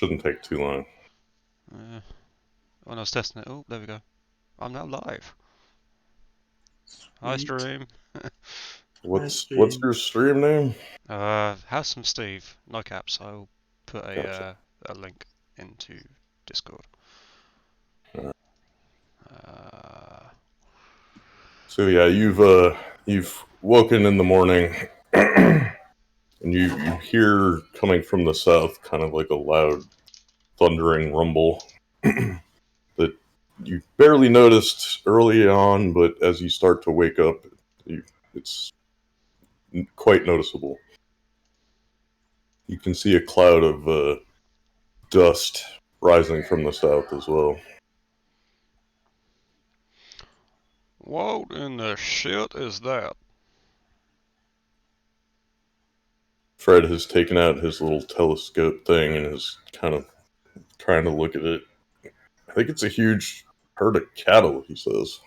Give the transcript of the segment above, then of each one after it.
shouldn't take too long. When I was testing it, oh, there we go. I'm now live. Hi, Sweet. stream. What's stream. your stream name? Have some Steve. No caps. I'll put Gotcha. a link into Discord. Alright. Uh, So yeah, you've woken in the morning, and you hear coming from the south kind of like a loud thundering rumble that you barely noticed early on, but as you start to wake up, it's quite noticeable. You can see a cloud of dust rising from the south as well. what in the shit is that? Fred has taken out his little telescope thing and is kind of trying to look at it. I think it's a huge herd of cattle, he says.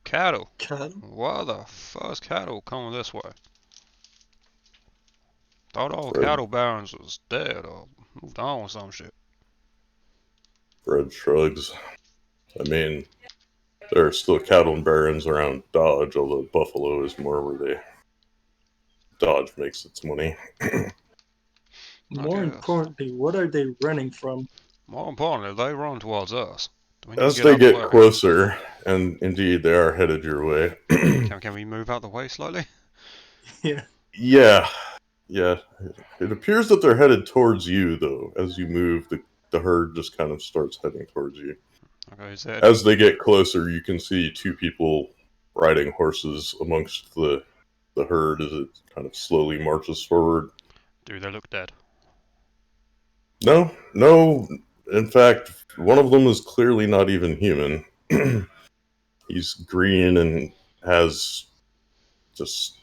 Cattle? Cattle? Why the fuck's cattle coming this way? Thought all Fred, cattle barons was dead or moved on with some shit. Fred shrugs. I mean, there are still cattle and barons around Dodge, although Buffalo is more where Dodge makes its money. More importantly, what are they running from? More importantly, they run towards us. Do we need As to get they out of the get way? closer, and indeed they are headed your way. Can we move out the way slightly? Yeah. Yeah. It appears that they're headed towards you, though. As you move, the herd just kind of starts heading towards you. Okay, is there As they get closer, you can see two people riding horses amongst the herd as it kind of slowly marches forward. do they look dead? No. In fact, one of them is clearly not even human. He's green and has just...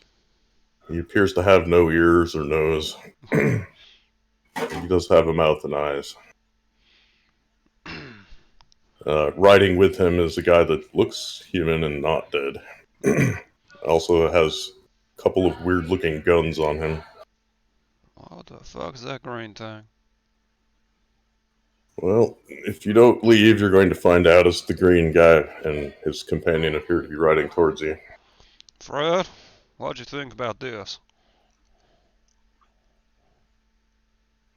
He appears to have no ears or nose. He does have a mouth and eyes. Riding with him is a guy that looks human and not dead. Also has a couple of weird-looking guns on him. What the fuck is that green thing? Well, if you don't leave, you're going to find out as the green guy and his companion appear to be riding towards you. Fred, what'd you think about this?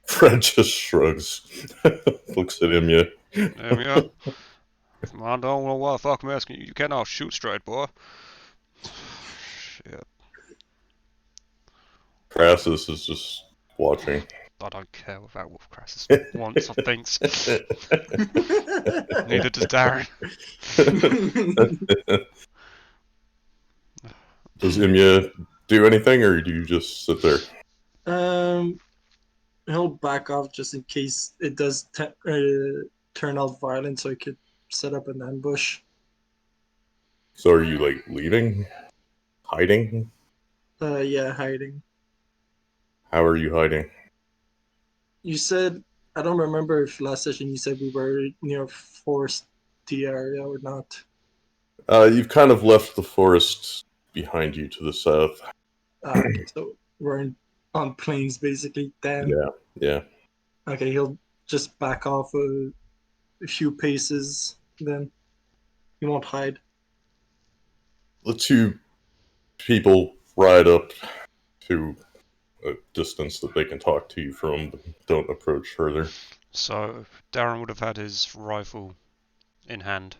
Fred just shrugs. Looks at him, yeah. Damn yeah. I don't know why the fuck I'm asking you. You cannot shoot straight, boy. Shit. Crassus is just watching. I don't care about what Crassus wants or thinks. Neither does Darren. Does Imya do anything, or do you just sit there? He'll back off just in case it does turn out violent, so he could set up an ambush. So are you, like, leaving? Hiding? Yeah, hiding. How are you hiding? You said, I don't remember if last session you said we were near forest area or not. You've kind of left the forest behind you to the south. Okay, so we're on plains basically. Then Yeah. okay, he'll just back off a few paces. Then he won't hide. The two people ride up to a distance that they can talk to you from, but don't approach further. So Darren would have had his rifle in hand.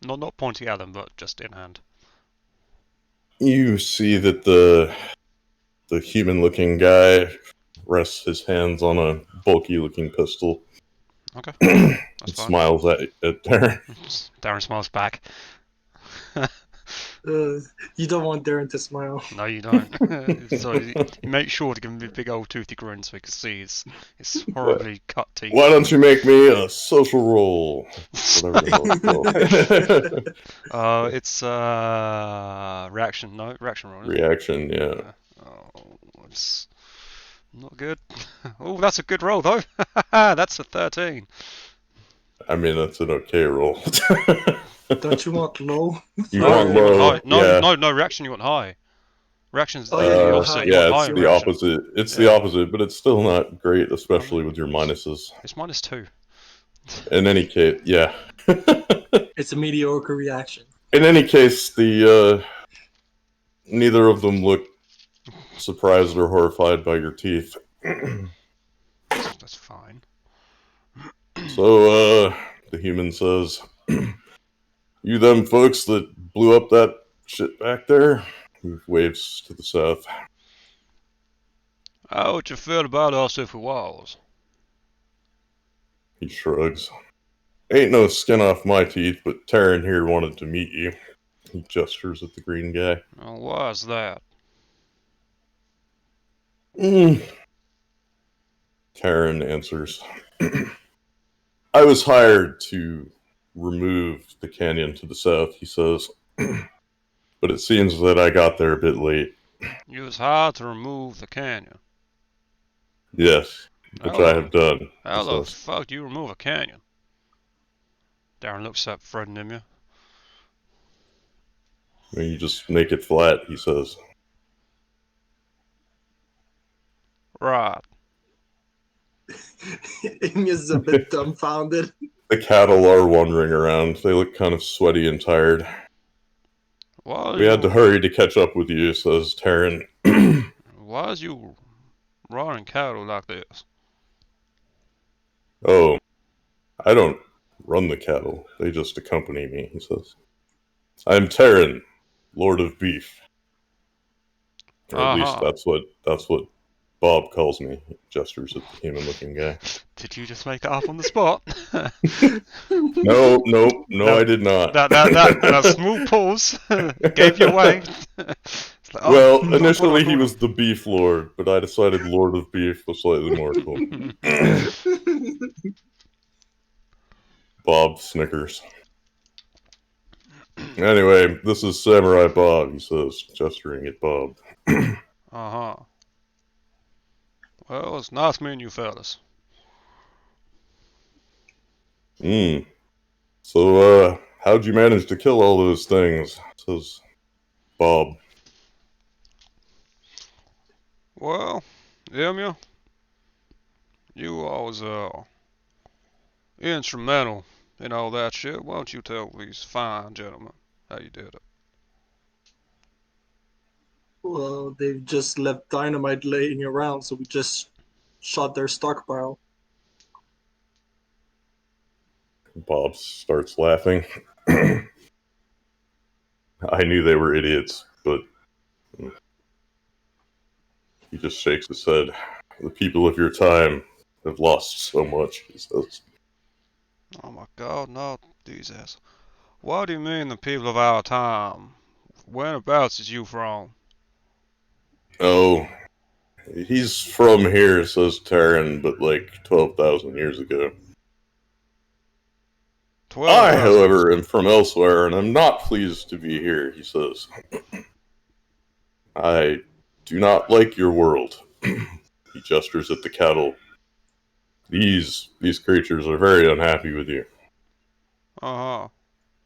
Not pointing at them, but just in hand. You see that the human-looking guy rests his hands on a bulky-looking pistol. Okay, and fine. Smiles at Darren. Darren smiles back. You don't want Darren to smile. No, you don't. So you make sure to give him a big old toothy grin so he can see his horribly cut teeth. Why don't you make me a social roll? Whatever the hell it's called. It's reaction. No, reaction roll. Reaction, yeah. Oh, it's not good. Oh, that's a good roll though. That's a 13. I mean, that's an okay roll. Don't you want low? You want low? No, yeah. no reaction. You want high. Reactions. Oh, yeah, The you're opposite. high. You want it's higher the reaction. opposite. It's Yeah. the opposite, but it's still not great, especially with your minuses. It's -2. In any case, yeah. It's a mediocre reaction. In any case, the neither of them look surprised or horrified by your teeth. That's fine. So, the human says, "You them folks that blew up that shit back there?" He waves to the south. How would you feel about us if we was? He shrugs. Ain't no skin off my teeth, but Taryn here wanted to meet you. He gestures at the green guy. Now, why's that? Taryn answers. I was hired to remove the canyon to the south, he says. But it seems that I got there a bit late. You was hired to remove the canyon. Yes, which I have done, How he the says. fuck do you remove a canyon? Darren looks at Fred and Nimya. You just make it flat, he says. Right. Inya's a bit dumbfounded. The cattle are wandering around. They look kind of sweaty and tired. We had to hurry to catch up with you, says Taryn. Why is you running cattle like this? Oh, I don't run the cattle. They just accompany me, he says. I'm Taryn, Lord of Beef. Or at least that's what Bob calls me. He gestures at the human-looking guy. Did you just make it up on the spot? No, I did not. That smooth pause gave you away. Like, well, initially he was the Beef Lord, but I decided Lord of Beef was slightly more cool. Bob snickers. Anyway, this is Samurai Bob, he says, gesturing at Bob. Uh-huh. Well, it's nice meeting you fellas. So, how'd you manage to kill all those things? Says Bob. Well, Emil, you was instrumental in all that shit. Why don't you tell these fine gentlemen how you did it? Well, they've just left dynamite laying around, so we just shot their stockpile. Bob starts laughing. I knew they were idiots, but he just shakes his head. The people of your time have lost so much, he says. Oh my god, not these ass. What do you mean the people of our time? Whereabouts is you from? Oh, he's from here, says Taryn, but like 12,000 years ago. 12,000. I, however, am from elsewhere, and I'm not pleased to be here, he says. I do not like your world. He gestures at the cattle. These creatures are very unhappy with you. Uh-huh.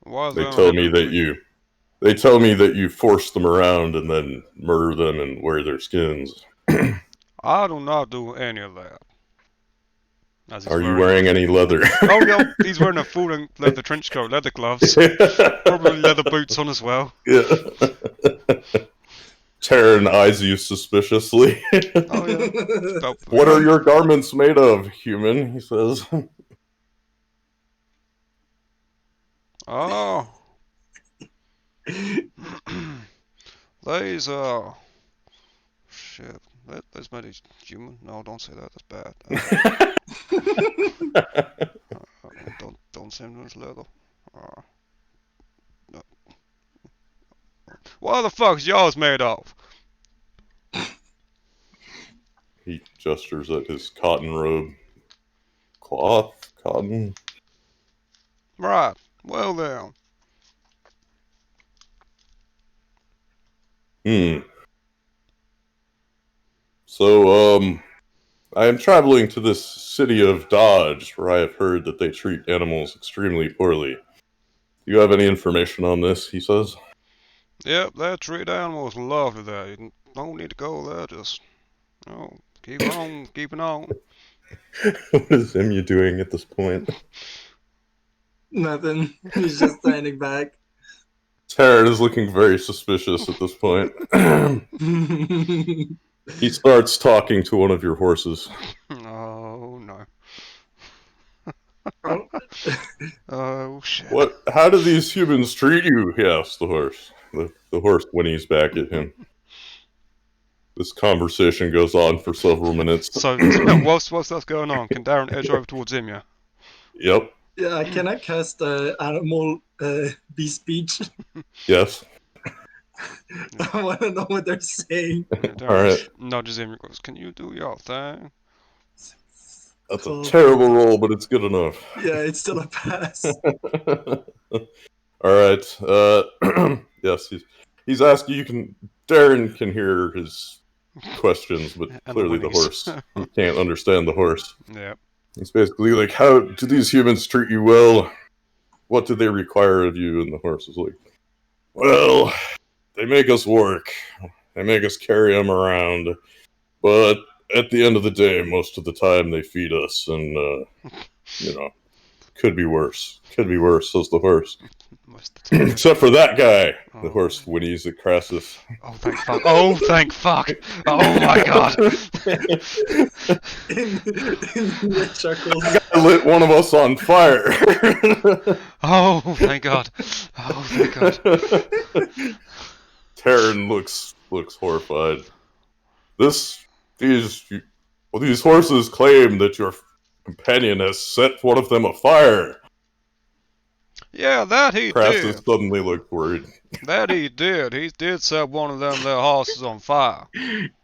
Why is They that tell me unhappy? that you force them around and then murder them and wear their skins. I do not do any of that. Are you wearing any leather? Oh, yeah, he's wearing a full leather trench coat, leather gloves, probably leather boots on as well. Yeah. Taryn eyes you suspiciously. Oh, yeah. What are your garments made of, human? He says. Oh. These, shit. That's made of human. No, don't say that. That's bad. Don't say it's leather. No. What the fuck is yours made of? He gestures at his cotton robe. Cloth? Cotton? Right. Well then. So, I am traveling to this city of Dodge, where I have heard that they treat animals extremely poorly. Do you have any information on this? He says. Yep, they treat animals lovely there. no need to go there. Just, keep on, keeping on. What is Emu doing at this point? Nothing. He's just standing back. Taryn is looking very suspicious at this point. He starts talking to one of your horses. Oh no. Oh. Oh shit. What? How do these humans treat you? He asks the horse. The horse whinnies back at him. This conversation goes on for several minutes. So, whilst that's going on, can Darren edge over towards him, yeah? Yep. Yeah, can I cast animal bee speech? Yes. I want to know what they're saying. Darren Alright. nudges him and goes, "Can you do your thing?" That's a terrible roll, but it's good enough. Yeah, it's still a pass. Alright. Yes, he's asking. Darren can hear his questions, but And clearly the horse. He can't understand the horse. Yeah. It's basically like, how do these humans treat you well? What do they require of you? And the horse is like, well, they make us work. They make us carry them around. But at the end of the day, most of the time they feed us, and, could be worse. Could be worse, says the horse. Most of the time. Except for that guy. The Oh. horse whinnies at Crassus. Oh, thank fuck. Oh, thank fuck. Oh my god. in chuckles. I lit one of us on fire. Oh, thank god. Oh, thank god. Taryn looks horrified. These horses claim that your companion has set one of them afire. Yeah, that he Crassus did. suddenly looked worried. That he did. He did set one of them their horses on fire.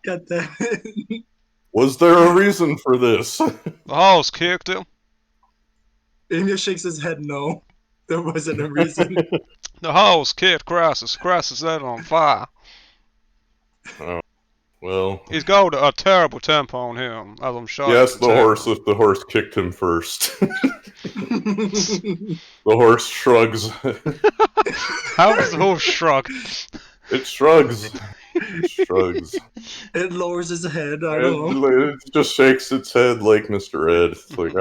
God damn it. Was there a reason for this? The horse kicked him. Emil shakes his head no. There wasn't a reason. The horse kicked Crassus. Crassus set it on fire. Well, He's got a terrible temper on him, as I'm sure. yes, the horse kicked him first. The horse shrugs. How does the horse shrug? It shrugs. It shrugs. It lowers his head. I don't know. It just shakes its head like Mr. Ed. It's like,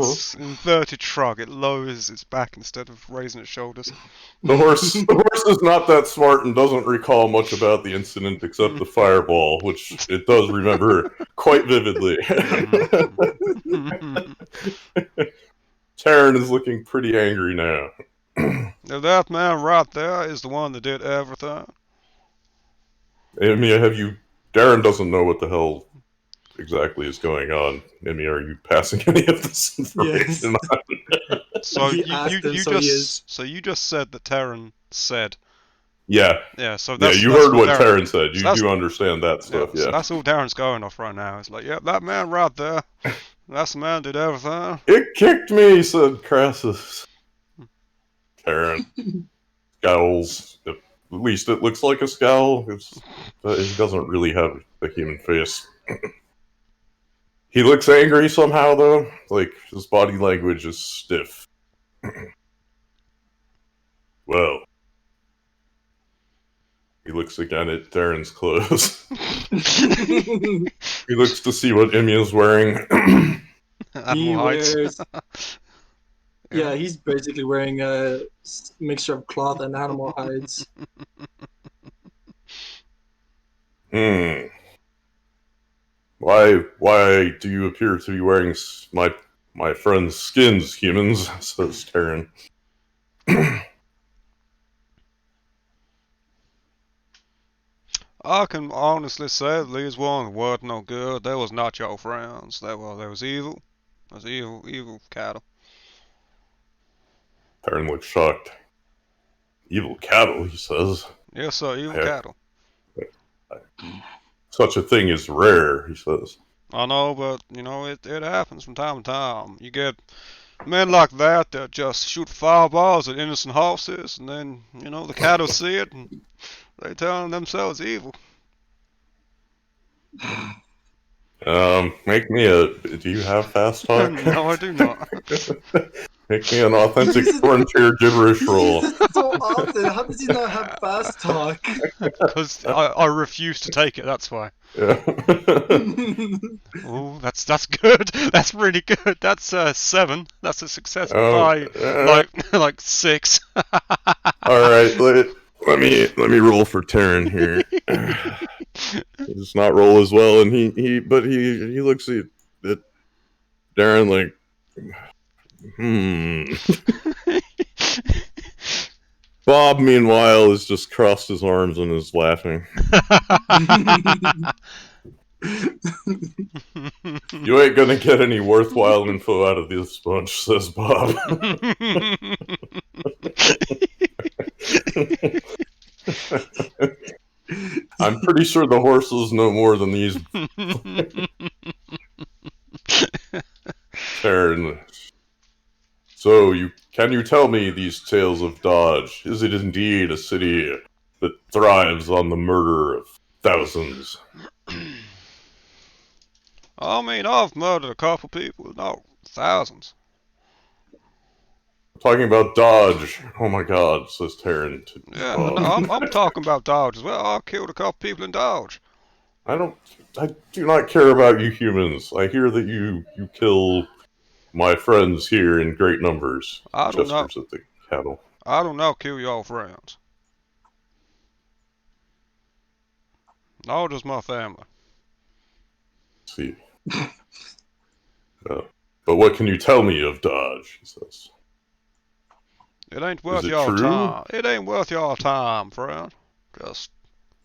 It's inverted shrug. It lowers its back instead of raising its shoulders. The horse is not that smart and doesn't recall much about the incident except the fireball, which it does remember quite vividly. Taryn is looking pretty angry now. Now that man right there is the one that did everything. Amy, Darren doesn't know what the hell exactly is going on. Amy, are you passing any of this information on? So He asked him, so he is. so you just said that Terran said. Yeah. Yeah, so you heard what Taryn said. You do understand that stuff, yeah. So that's all Darren's going off right now. It's like, yep, that man right there. That's the man that did everything. It kicked me, said Crassus. Taryn scowls. At least it looks like a scowl. He doesn't really have a human face. He looks angry somehow, though. Like, his body language is stiff. Well. He looks again at Darren's clothes. He looks to see what Emia's wearing. He wears... Yeah, he's basically wearing a mixture of cloth and animal hides. Why do you appear to be wearing my friend's skins, humans? Says Taryn. I can honestly say these ones weren't no good. They was not your friends. They was evil. They was evil cattle. Taryn looks shocked. Evil cattle, he says. Yes, sir, evil cattle. Such a thing is rare, he says. I know, but, it happens from time to time. You get men like that just shoot fireballs at innocent horses, and then, the cattle see it, and they tell themselves evil. Do you have fast talk? No, I do not. Make me an authentic He frontier gibberish he roll. uses it so often. How does he not have fast talk? Because I refuse to take it, that's why. Yeah. Oh, that's good. That's really good. That's 7. That's a success Oh, by like 6. all right. Let me roll for Terran here. He does not roll as well, and he looks at Darren like, Bob, meanwhile, has just crossed his arms and is laughing. You ain't gonna get any worthwhile info out of this bunch, says Bob. I'm pretty sure the horses know more than these. Terran. So, can you tell me these tales of Dodge? Is it indeed a city that thrives on the murder of thousands? I mean, I've murdered a couple people, not thousands. Talking about Dodge. Oh my god, says Terran to Yeah, Bob. no, I'm talking about Dodge as well. I killed a couple people in Dodge. I do not care about you humans. I hear that you kill my friends here in great numbers. I don't know. Gestures at the cattle. I don't know kill your friends. No, just my family. See. But what can you tell me of Dodge? He says. It ain't worth Is it your true? time. It ain't worth your time, friend. Just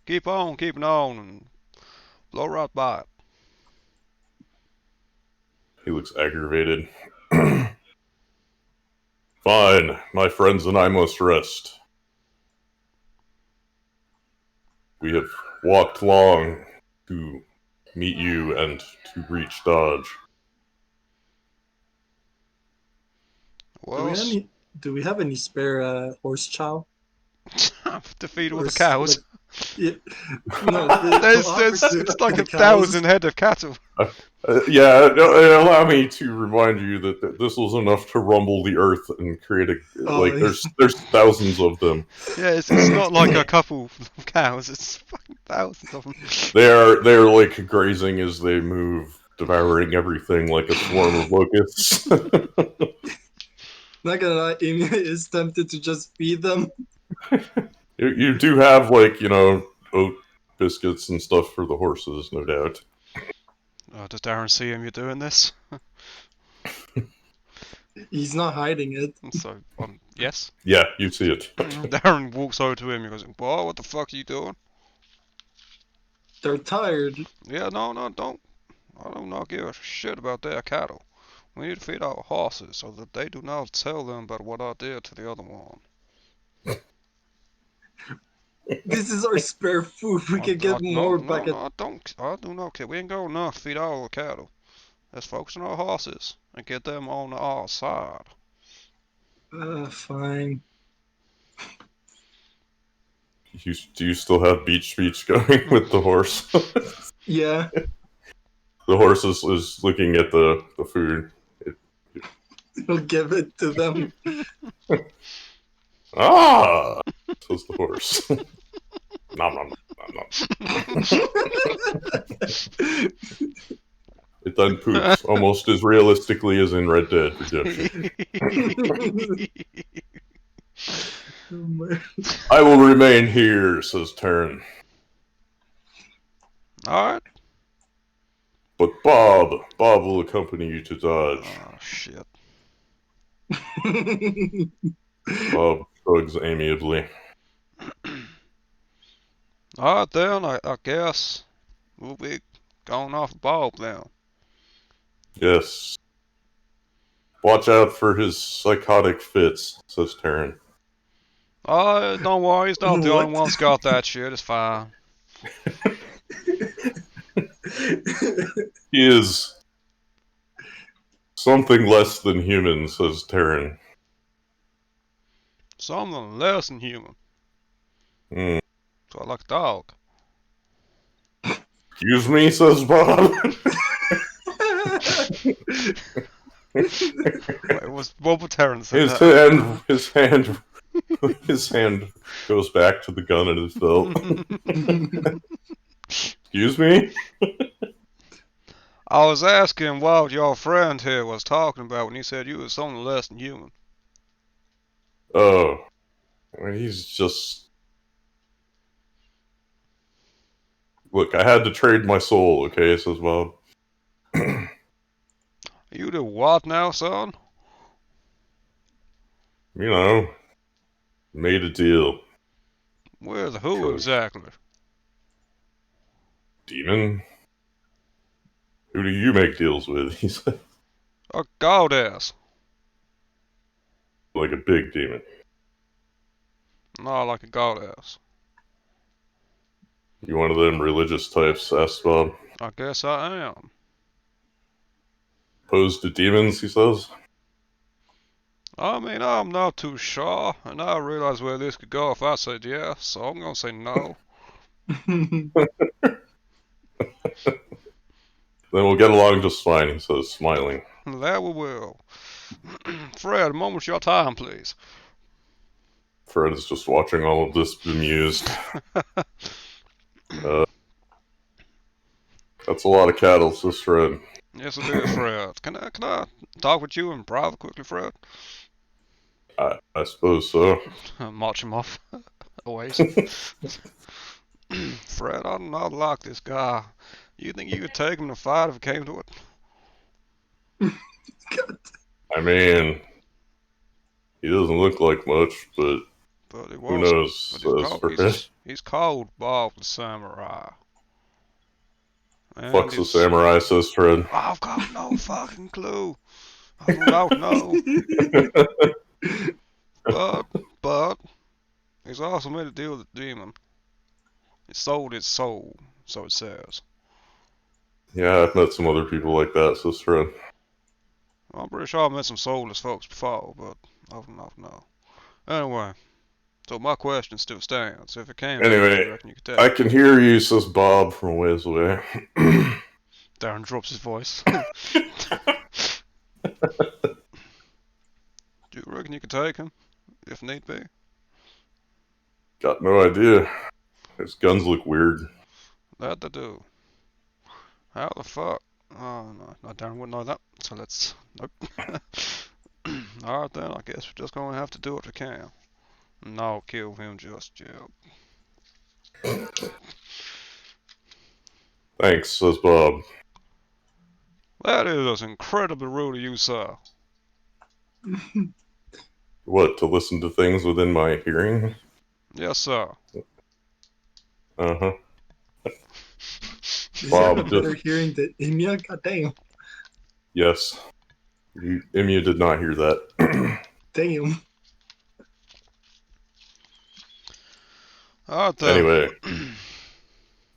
keep on keeping on and blow right by it. He looks aggravated. Fine, my friends and I must rest. We have walked long to meet you and to reach Dodge. Well, Do we have any spare horse chow? to feed all Or the cows. like, yeah, no, It's like 1,000 head of cattle. Yeah, allow me to remind you that this was enough to rumble the earth and create there's thousands of them. Yeah, it's not like a couple of cows. It's fucking thousands of them. They are like grazing as they move, devouring everything like a swarm of locusts. Not gonna lie, Amy is tempted to just feed them. You do have oat biscuits and stuff for the horses, no doubt. Does Darren see him? You're doing this? He's not hiding it. So, yes. Yeah, you see it. Darren walks over to him and goes, "Boy, what the fuck are you doing?" They're tired. Yeah, no, don't. I do not give a shit about their cattle. We need to feed our horses so that they do not tell them about what I did to the other one. This is our spare food. We can get more back at. I do not care. We ain't got enough to feed all the cattle. Let's focus on our horses and get them on our side. Fine. Do you still have beach speech going with the horse? Yeah. The horse is looking at the food. He'll give it to them. Ah, says the horse. Nom nom nom nom. It then poops almost as realistically as in Red Dead Redemption. I will remain here, says Terran. Alright. But Bob will accompany you to Dodge. Oh, shit. Bob shrugs amiably. Alright then, I guess we'll be going off Bob now. Yes. Watch out for his psychotic fits, says Terran. Don't worry, he's not the only one that's got that shit, it's fine. He is something less than human, says Terran. Something less than human. Mm. So I like a dog. Excuse me, says Bob. Wait, what would Terrence say His that? hand, his hand, his hand goes back to the gun in his belt. Excuse me? I was asking what your friend here was talking about when he said you was something less than human. Oh, I mean, he's just. Look, I had to trade my soul, okay, says Bob. You do what now, son? You know, made a deal. With who Chose exactly? demon. Who do you make deals with? He said, A goddess. like a big demon. Not like a goddess. You one of them religious types? Asked Bob. I guess I am. Opposed to demons, he says. I mean, I'm not too sure, and I realize where this could go if I said yes, so I'm gonna say no. Then we'll get along just fine, he says, smiling. That we will. Fred, a moment's your time, please. Fred is just watching all of this bemused. That's a lot of cattle, says Fred. Yes, it is, Fred. Can I talk with you in private quickly, Fred? I suppose so. March him off. Away. Fred, I do not like this guy. You think you could take him to fight if it came to it? I mean, he doesn't look like much, but But he who was. knows, But says Fred. he's called Bob the Samurai. And Fuck's a samurai, says Fred. I've got no fucking clue. I do not know. But he's also made a deal with the demon. He sold his soul, so it says. Yeah, I've met some other people like that, says Fred. I'm pretty sure I've met some soulless folks before, but I don't know. Anyway, so my question still stands. If it came to it, Anyway, you reckon you could take I it? can hear you, says Bob from a ways away. Darren drops his voice. Do you reckon you could take him, if need be? Got no idea. His guns look weird. That they do. How the fuck? Oh no, Darren wouldn't know that. So let's nope. Alright then, I guess we're just gonna have to do what we can. No, kill him just yet. Thanks, says Bob. That is incredibly rude of you, sir. What, to listen to things within my hearing? Yes, sir. Uh-huh. Is Bob that a better hearing than Enya? Goddamn. Yes. Emu did not hear that. Damn. Alright then. Anyway,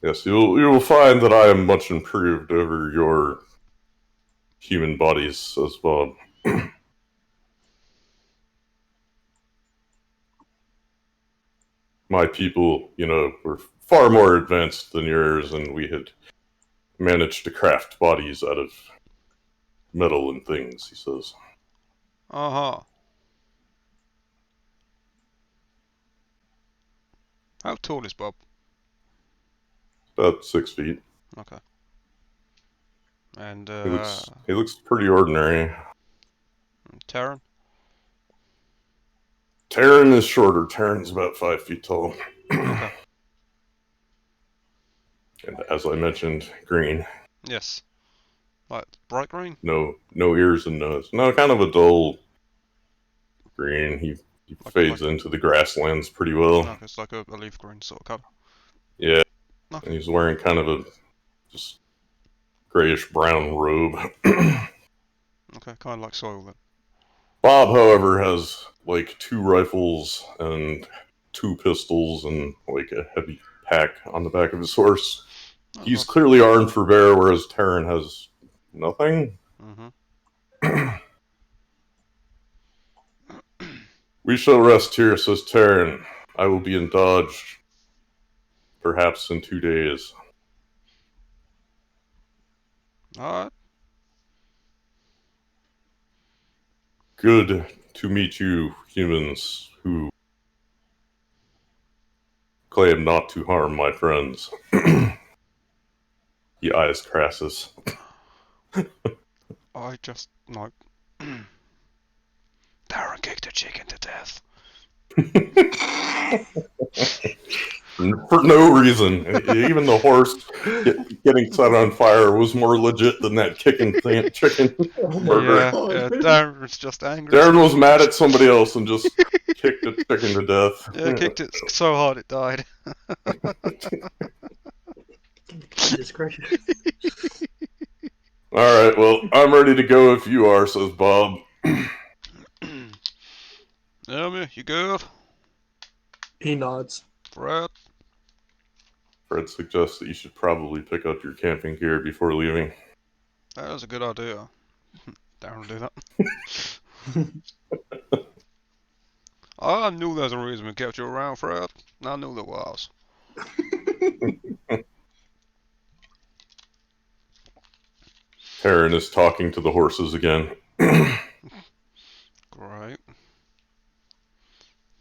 yes, you will find that I am much improved over your human bodies, says Bob. My people, were far more advanced than yours, and we had managed to craft bodies out of metal and things, he says. Uh-huh. How tall is Bob? About 6 feet. Okay. And, He looks pretty ordinary. Taryn? Taryn is shorter. Taryn's about 5 feet tall. Okay. And as I mentioned, green. Yes. Like, bright green? No ears and nose. No, kind of a dull green. He fades into the grasslands pretty well. Okay, it's like a leaf green sort of color. Yeah. Okay. And he's wearing kind of a just grayish brown robe. Okay, kind of like soil then. Bob, however, has like 2 rifles and 2 pistols and like a heavy pack on the back of his horse. He's clearly armed for bear, whereas Taryn has nothing. Mm-hmm. We shall rest here, says Taryn. I will be in Dodge, perhaps in 2 days. Alright. good to meet you, humans who claim not to harm my friends. He eyes Crassus. I just like Darren kicked the chicken to death. For no reason. Even the horse getting set on fire was more legit than that kicking chicken murder. Yeah, Darren's just angry. Darren was mad at somebody else and just kicked a chicken to death. Yeah, kicked it so hard it died. Jesus Christ. Alright, well, I'm ready to go if you are, says Bob. Emmy, you good? He nods. Fred? Fred suggests that you should probably pick up your camping gear before leaving. That is a good idea. Darren will do that. I knew there's a reason we kept you around, Fred. I knew there was. Taryn is talking to the horses again. Great.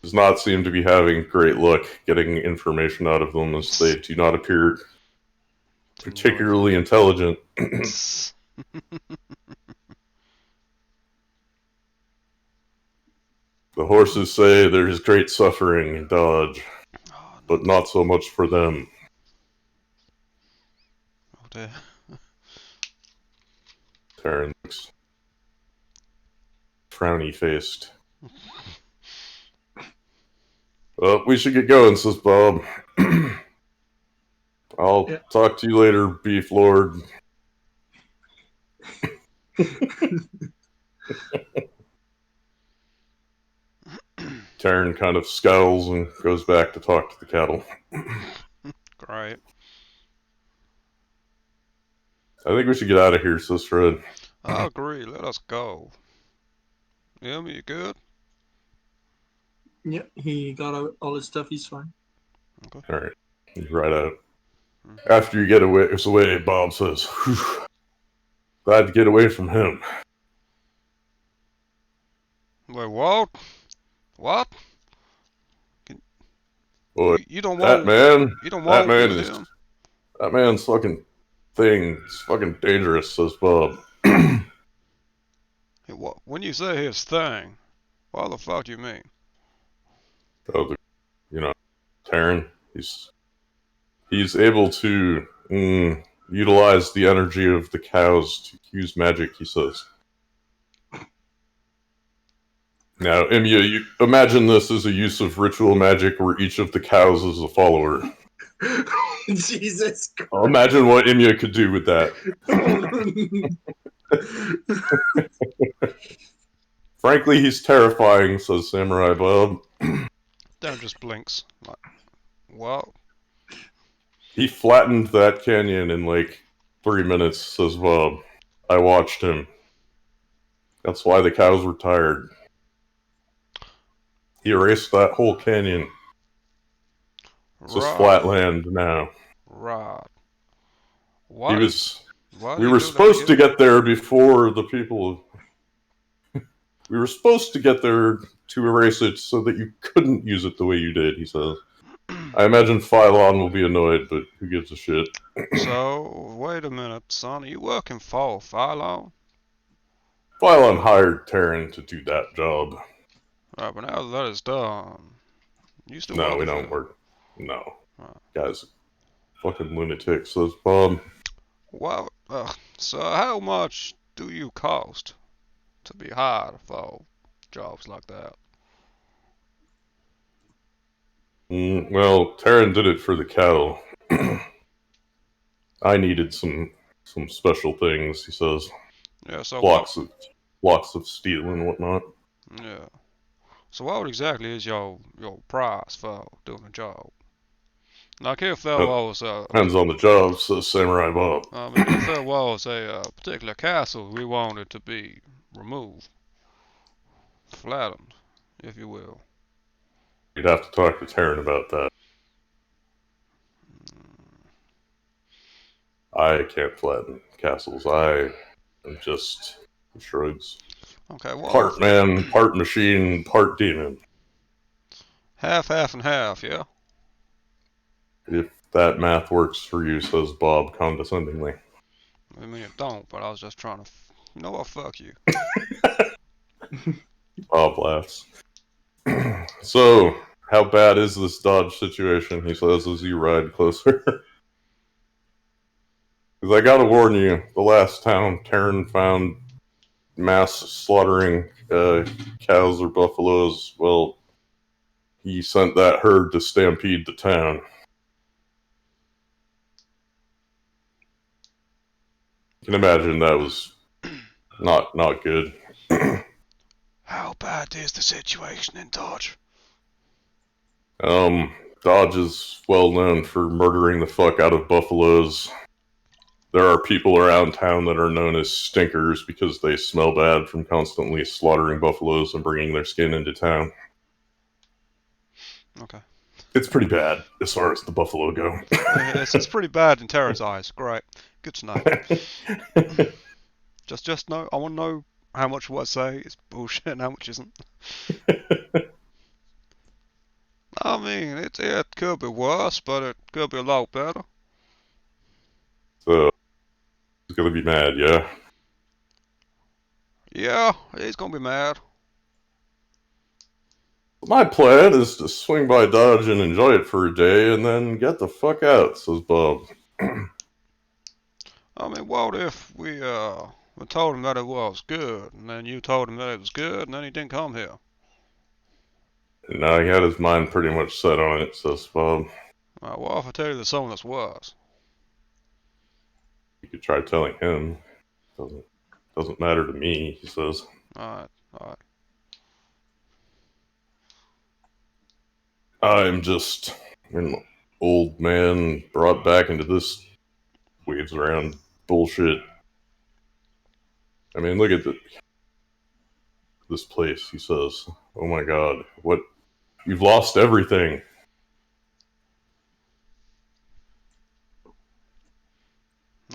Does not seem to be having great luck getting information out of them, as they do not appear particularly intelligent. The horses say there is great suffering in Dodge, but not so much for them. Oh dear. Taryn looks frowny-faced. Well, we should get going, says Bob. I'll talk to you later, Beef Lord. Taryn kind of scowls and goes back to talk to the cattle. Great. I think we should get out of here, says Fred. I agree. Let us go. Emmy, you good? Yeah, he got out all his stuff. He's fine. Okay. Alright, he's right out. After you get away, Bob says, "Whew, glad to get away from him." Wait, what? What? Boy, You don't that want man, You don't that want man with is, him? that man's fucking thing. It's fucking dangerous, says Bob. Hey, what? When you say his thing, what the fuck do you mean? Oh, Taryn, he's able to utilize the energy of the cows to use magic, he says. Now, Imya, you imagine this as a use of ritual magic where each of the cows is a follower. Jesus Christ. Imagine what Imya could do with that. Frankly, he's terrifying, says Samurai Bob. Dan just blinks. Like, what? He flattened that canyon in like 3 minutes, says Bob. I watched him. That's why the cows were tired. He erased that whole canyon. It's just flat land now. Right. We were to supposed to get there before the people. We were supposed to get there to erase it so that you couldn't use it the way you did, he says. I imagine Phylon will be annoyed, but who gives a shit? So, wait a minute, son. Are you working for Phylon? Phylon hired Terran to do that job. Right, but now that is done, you still No, we working don't for work. No. Right. Guy's a fucking lunatic, says Bob. Well, so how much do you cost to be hired for jobs like that? Well, Terran did it for the cattle. I needed some special things, he says. Yeah, so blocks of steel and whatnot. Yeah. So what exactly is your price for doing a job? Like if there was Depends on the job, says Samurai Bob. I mean, if there was a particular castle we wanted to be removed, flattened, if you will. You'd have to talk to Terran about that. I can't flatten castles. I am just shrugs. Okay, well, Part man, part machine, part demon. half, and half, yeah? If that math works for you, says Bob condescendingly. I mean, it don't, but I was just trying to... You know what, fuck you. Bob laughs. So, how bad is this Dodge situation? He says as you ride closer. Because I gotta warn you, the last town Taryn found mass slaughtering cows or buffaloes, well, he sent that herd to stampede to town. You can imagine that was not good. How bad is the situation in Dodge? Dodge is well known for murdering the fuck out of buffaloes. There are people around town that are known as stinkers because they smell bad from constantly slaughtering buffaloes and bringing their skin into town. Okay. It's pretty bad as far as the buffalo go. It's pretty bad in Tara's eyes. Great. Good to know. Just know. I want to know how much what I say is bullshit and how much isn't. I mean, it could be worse, but it could be a lot better. So, he's gonna be mad, yeah? Yeah, he's gonna be mad. My plan is to swing by Dodge and enjoy it for a day and then get the fuck out, says Bob. I mean, what if we told him that it was good, and then you told him that it was good, and then he didn't come here? And now he had his mind pretty much set on it, says Bob. What if I tell you there's someone that's worse? You could try telling him. Doesn't matter to me, he says. Alright. I'm just an old man brought back into this waves around bullshit. I mean, look at this place, he says. Oh my god, what? You've lost everything.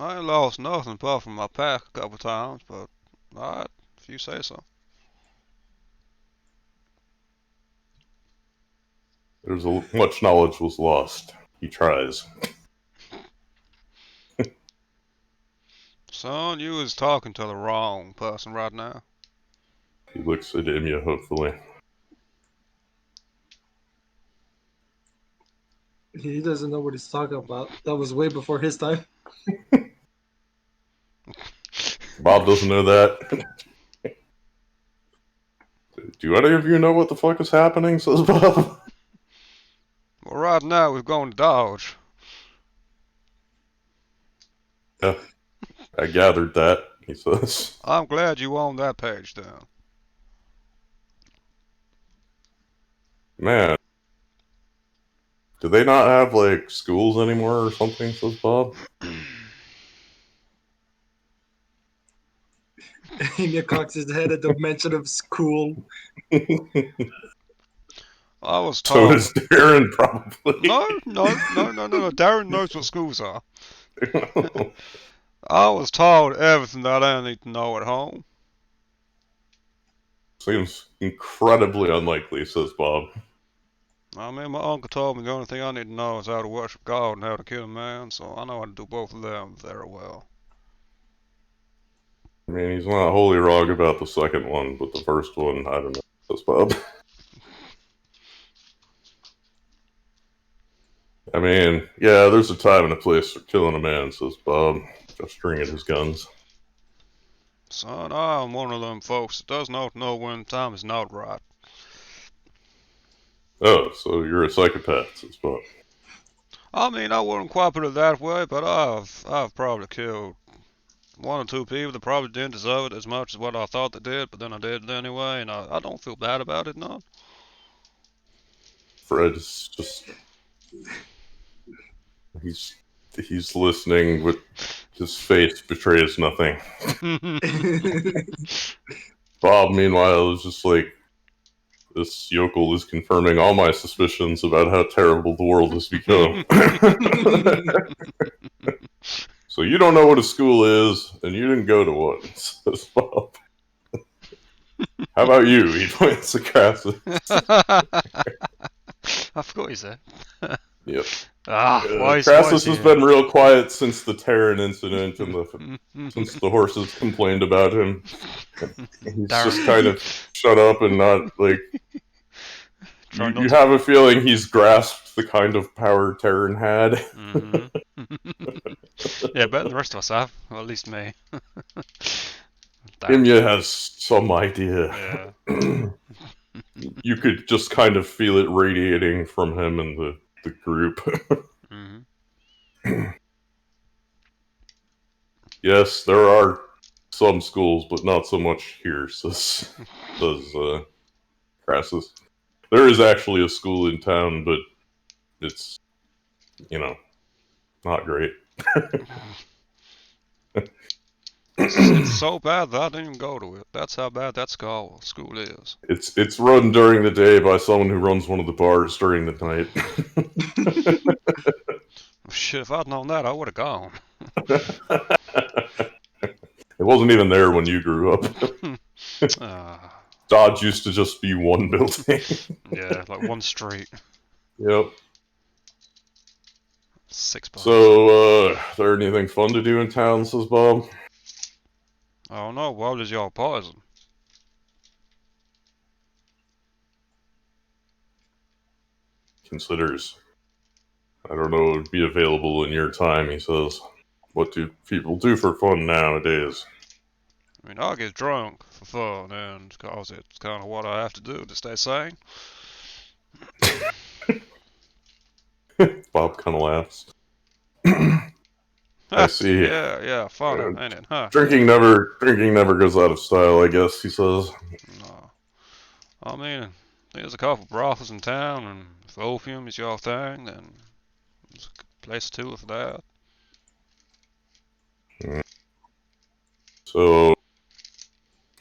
I ain't lost nothing apart from my pack a couple times, but alright, if you say so. There's much knowledge was lost. He tries. Son, you is talking to the wrong person right now. He looks at Enya hopefully. He doesn't know what he's talking about. That was way before his time. Bob doesn't know that. Do any of you know what the fuck is happening, says Bob. Well, right now we've gone to Dodge. Yeah, I gathered that, he says. I'm glad you own that page then. Man, do they not have, like, schools anymore or something, says Bob? Enya cocks his head at the mention of school. I was So told. does Darren, probably. No. Darren knows what schools are. I was told everything that I need to know at home. Seems incredibly unlikely, says Bob. I mean, my uncle told me the only thing I need to know is how to worship God and how to kill a man, so I know how to do both of them very well. I mean, he's not wholly wrong about the second one, but the first one, I don't know, says Bob. I mean, yeah, there's a time and a place for killing a man, says Bob, gesturing at his guns. Son, I'm one of them folks that does not know when time is not right. Oh, so you're a psychopath, says Bob. I mean, I wouldn't quite put it that way, but I've probably killed one or two people that probably didn't deserve it as much as what I thought they did, but then I did it anyway, and I don't feel bad about it, no. Fred's just... He's listening with his face betrays nothing. Bob, meanwhile, is just like, this yokel is confirming all my suspicions about how terrible the world has become. So you don't know what a school is, and you didn't go to one, says Bob. How about you? He points at Crassus. I forgot he's there. Yep. Why is Crassus he has here? been real quiet since the Terran incident and since the horses complained about him. He's just kind of shut up and not like. Try You not to. have a feeling he's grasped the kind of power Terran had. Yeah, better than the rest of us have. Well, at least me. Imya has some idea. Yeah. You could just kind of feel it radiating from him and the group. Yes, there are some schools, but not so much here, says Crassus. There is actually a school in town, but it's, not great. It's so bad that I didn't even go to it. That's how bad that school is. It's run during the day by someone who runs one of the bars during the night. Shit, if I'd known that, I would have gone. It wasn't even there when you grew up. Dodge used to just be one building. Yeah, like one street. Yep. 6 bucks. So, there anything fun to do in town, says Bob? I don't know, why does y'all poison? Considers. I don't know, it would be available in your time, he says. What do people do for fun nowadays? I mean, I get drunk for fun, and cause it's kind of what I have to do to stay sane. Bob kind of laughs. I see. Yeah, funny, ain't it? Huh? Drinking never goes out of style, I guess, he says. No. I mean, there's a couple brothels in town, and if opium is your thing, then there's a place to do for that. So,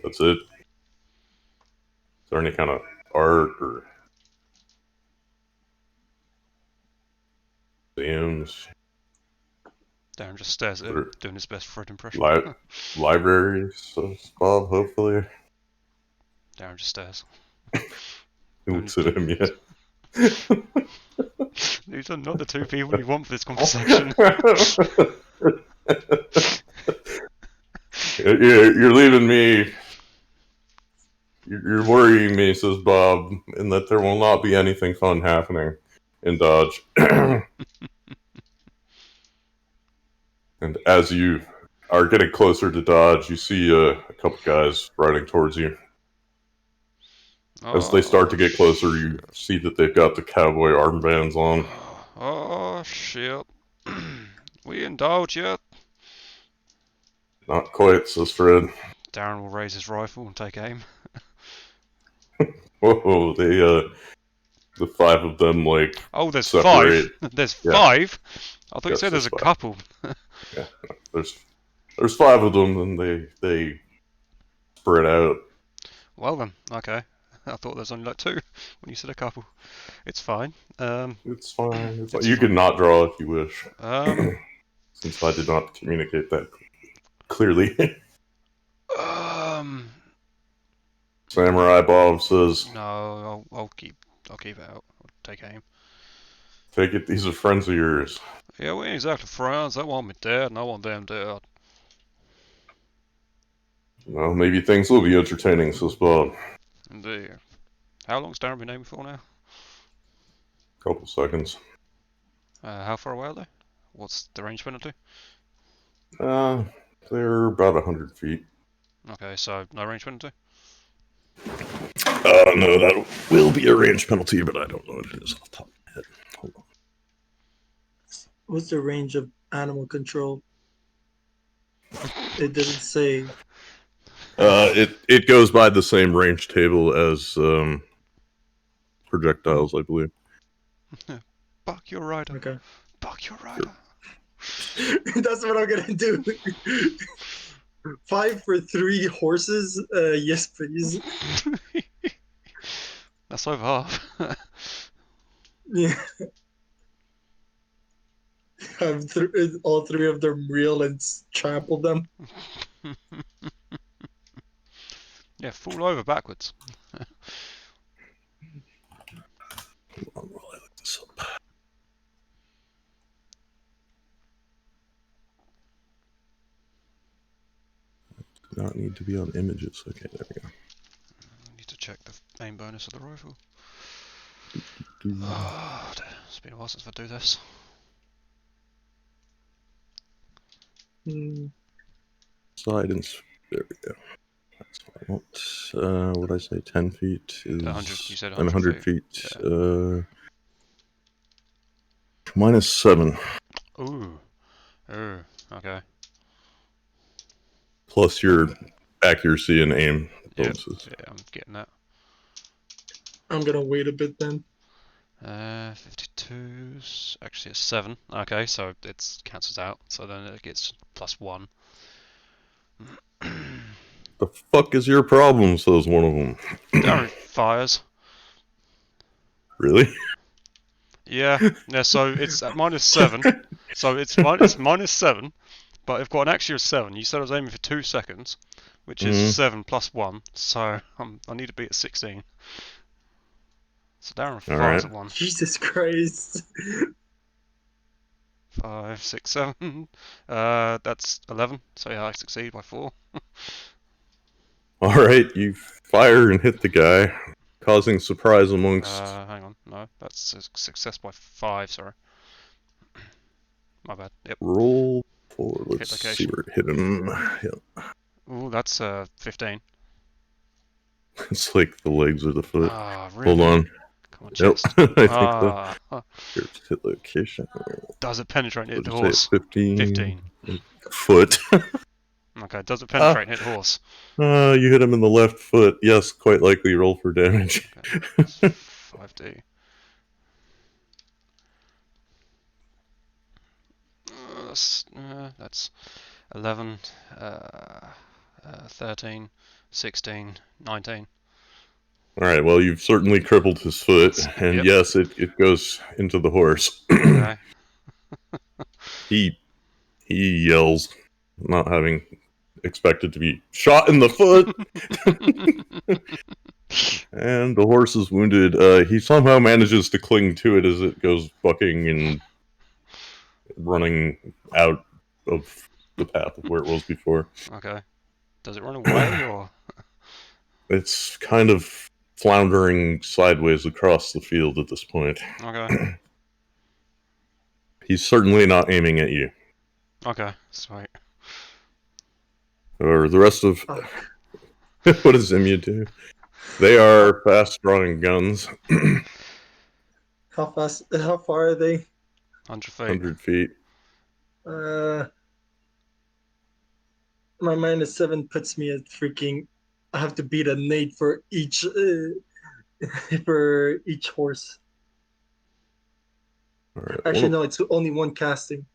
that's it. Is there any kind of art or museums? Darren just stares at him, doing his best Fred impression. Libraries, says Bob, hopefully. Darren just stares. He looks at him, yeah. These are not the two people you want for this conversation. You're leaving me. You're worrying me, says Bob, in that there will not be anything fun happening in Dodge. And as you are getting closer to Dodge, you see a couple guys riding towards you. As they start to get closer, you see that they've got the cowboy armbands on. Oh, shit. We in Dodge yet? Not quite, says Fred. Darren will raise his rifle and take aim. Whoa, the 5 of them, like, oh, there's separate. 5? There's Yeah. 5? I thought you Yes, said there's a 5. couple. Yeah, no, there's 5 of them, and they spread out. Well then, okay. I thought there's only like 2 when you said a couple. It's fine. It's fine. It's you fine. can not draw if you wish. Um, Since I did not communicate that clearly. Samurai Bob says, no, I'll keep it out. I'll take aim. take it, these are friends of yours. Yeah, we ain't exactly friends. They want me dead, and I want them dead. Well, maybe things will be entertaining, says Bob. Indeed. How long's Darren been aiming for now? Couple seconds. How far away are they? What's the range penalty? They're about 100 feet. Okay, so no range penalty? No, that will be a range penalty, but I don't know what it is off the top of my head. Hold on. What's the range of animal control? It didn't say. It goes by the same range table as projectiles, I believe. Buck your rider. Okay. Buck your rider. That's what I'm gonna do. 5 for 3 horses? Yes, please. That's over half. Yeah. Have all 3 of them reel and trample them. Yeah, fall over backwards. Hold on while I look this up. Do not need to be on images. Okay, there we go. I need to check the aim bonus of the rifle. Do- Oh, it's been a while since I do this. Side and there we go. That's what I want. What did I say? 10 feet is 100. You said and 100 feet. Yeah. -7. Ooh. Ooh. Okay. Plus your accuracy and aim bonuses. Yeah, I'm getting that. I'm gonna wait a bit then. 52. Actually, it's 7. Okay, so it cancels out. So then it gets +1. The fuck is your problem? Says one of them. Darren fires. Really? Yeah. So it's at -7. So it's -7. But I've got an accuracy of 7. You said I was aiming for 2 seconds, which is 7 plus 1. So I need to be at 16. So Darren fires at 1. Jesus Christ. 5, 6, 7. That's 11. So yeah, I succeed by 4. Alright, you fire and hit the guy, causing surprise amongst. Hang on. No, that's a success by 5. Sorry. My bad. Yep. Roll for. Let's Hit see location. where it hit him. Yeah. Ooh, that's 15. It's like the legs or the foot. Ah, really? Hold on. Come on, Yep, chest. I think so. Ah. Here's hit location. Does it penetrate and hit the What did I say? horse? 15. Foot. Okay, does it penetrate and hit the horse? You hit him in the left foot. Yes, quite likely roll for damage. Okay, that's 5D. That's 11, 13, 16, 19. Alright, well, you've certainly crippled his foot, and Yep. yes, it goes into the horse. Okay. He yells, not having expected to be shot in the foot, and the horse is wounded. He somehow manages to cling to it as it goes bucking and running out of the path of where it was before. Okay. Does it run away or? It's kind of floundering sideways across the field at this point. Okay. He's certainly not aiming at you. Okay. Sweet. Or the rest of... Fuck. What does Zimya do? They are fast-drawing guns. How fast? How far are they? 100 feet. 100 feet. My -7 puts me at freaking. I have to beat a Nate for each horse. All right. Actually, no, it's only one casting.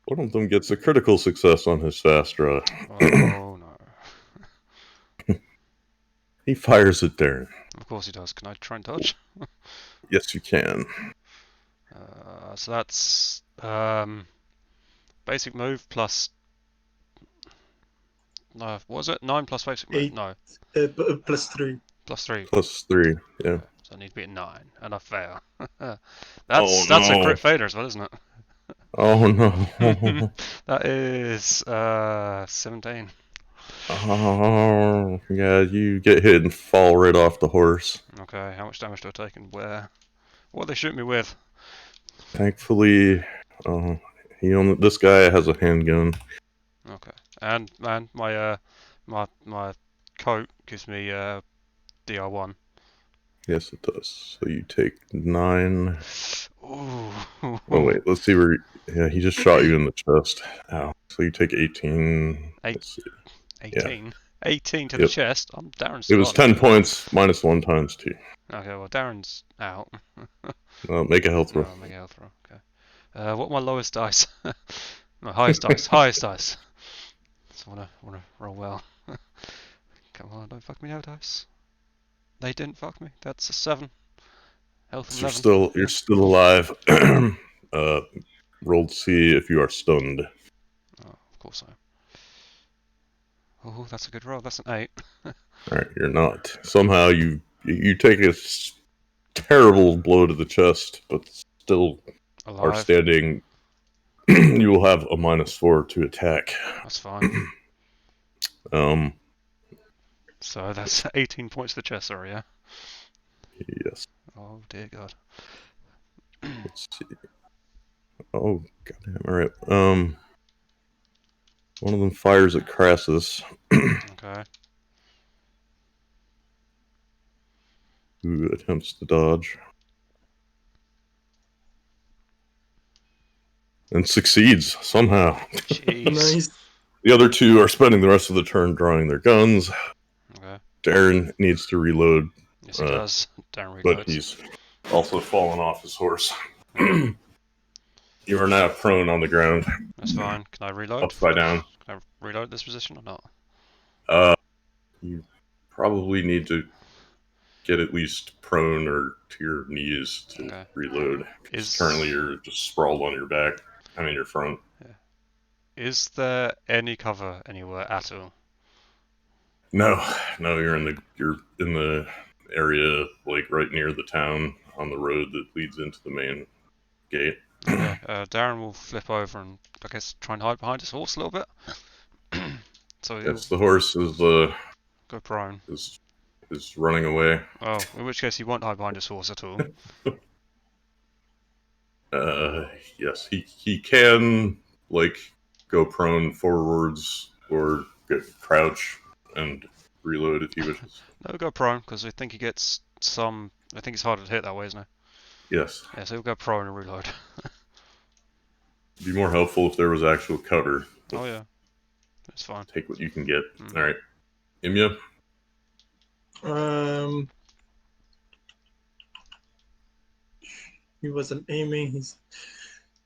One of them gets a critical success on his fast draw. Oh no. He fires at Darren. Of course he does. Can I try and dodge? Yes, you can. So that's basic move plus. No, what was it? 9 plus basic move? 8. No, +3. plus 3. +3, yeah. So I need to be at 9, and I fail. Oh, That's a crit failure as well, isn't it? Oh no. That is 17. Oh, yeah, you get hit and fall right off the horse. Okay, how much damage do I take and where? What do they shoot me with? Thankfully, this guy has a handgun. Okay, and my my coat gives me DR1. Yes, it does. So you take 9. Ooh. Oh wait, let's see where. Yeah, he just shot you in the chest. Ow. So you take 18. Let's see. 18. 18 to the Yep. chest. I'm Darren's. It was 10 points -1 times 2. Okay, well Darren's out. Make a health roll. Oh, make a health roll. Okay. What are my lowest dice? My highest dice. Highest dice. So I wanna roll well. Come on, don't fuck me now, dice. They didn't fuck me. That's a 7. Health of 11. You're still alive. Roll to see if you are stunned. Oh, of course I am. Oh, that's a good roll. That's an 8. All right, you're not. Somehow you take a terrible blow to the chest, but still are Alive. standing. You will have a -4 to attack. That's fine. Um, So that's 18 points to the chest, sorry, yeah? yes. Oh, dear God. Let's see. Oh, goddamn. All right. One of them fires at Crassus, Okay. who attempts to dodge and succeeds somehow. Jeez. Nice. The other two are spending the rest of the turn drawing their guns. Okay. Darren needs to reload, Yes, he does. Darren but reloads. he's also fallen off his horse. Okay. You are now prone on the ground, That's fine. Can I reload? upside down. Can I reload this position or not? You probably need to get at least prone or to your knees to Okay. reload. Is Currently, you're just sprawled on your back. I mean, your front. is there any cover anywhere at all? No, you're in the area, like right near the town, on the road that leads into the main gate. Okay. Darren will flip over and I guess try and hide behind his horse a little bit. So he'll Yes, the horse is go prone. is running away. Oh, in which case he won't hide behind his horse at all. Yes, he can like go prone forwards or get crouch and reload if he wishes. No, go prone because I think he gets some. I think it's harder to hit that way, isn't it? Yes, Yeah, so he'll go prone and reload. it'd be more helpful if there was actual cover. Oh yeah, it's fine. Take what you can get. Mm. All right, Imya. He wasn't aiming.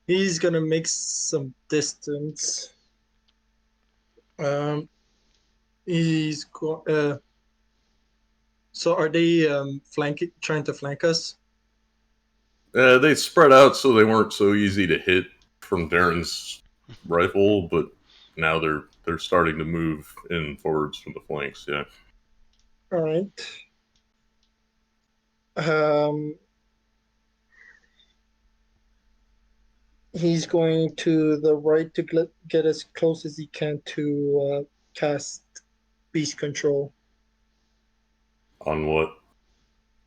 He's gonna make some distance. He's go. So are they trying to flank us? They spread out so they weren't so easy to hit from Darren's rifle, but now they're starting to move in forwards from the flanks. Yeah. All right. He's going to the right to get as close as he can to cast beast control On what?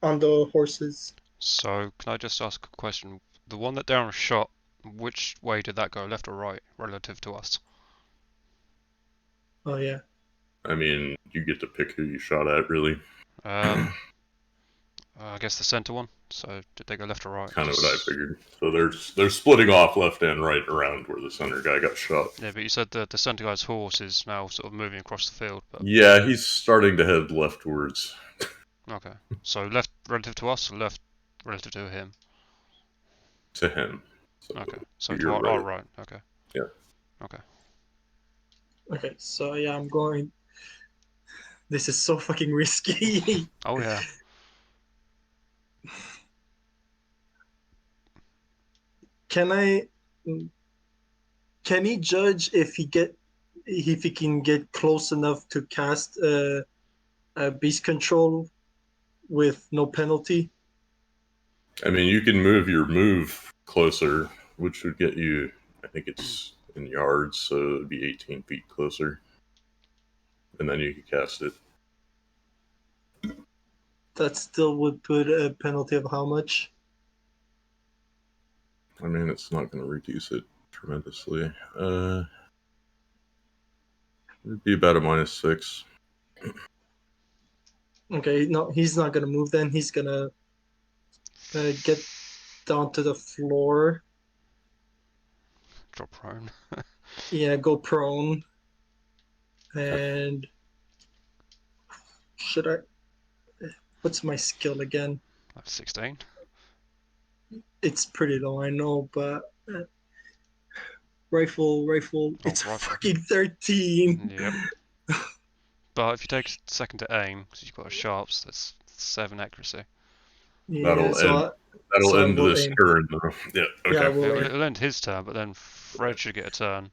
on the horses. So can I just ask a question? The one that Darren shot, which way did that go, left or right, relative to us? Oh yeah. I mean, you get to pick who you shot at, really. I guess the center one. So did they go left or right? Kind of what I figured. So they're splitting off left and right around where the center guy got shot. Yeah, but you said that the center guy's horse is now sort of moving across the field. But Yeah, he's starting to head leftwards. okay, so left relative to us, or left relative to him? To him. So Okay, so you're to our right. right. Okay. Yeah. Okay. Okay, so yeah, I'm going. This is so fucking risky. Oh yeah. Can I? Can he judge if he can get close enough to cast a beast control with no penalty? I mean, you can move your move closer, which would get you, I think it's in yards, so it would be 18 feet closer. And then you could cast it. That still would put a penalty of how much? I mean, it's not going to reduce it tremendously. It'd be about a -6. Okay, no, he's not gonna move. Then he's gonna get down to the floor. Drop prone. Yeah, go prone. And should I? What's my skill again? 16. It's pretty low, I know, but rifle. It's rifle. fucking 13. Yep. But if you take a second to aim, because you've got a sharps, that's 7 accuracy. Yeah, That'll end I will this aim. turn, though. Yeah, okay. Yeah, I will aim. It'll end his turn, but then Fred should get a turn.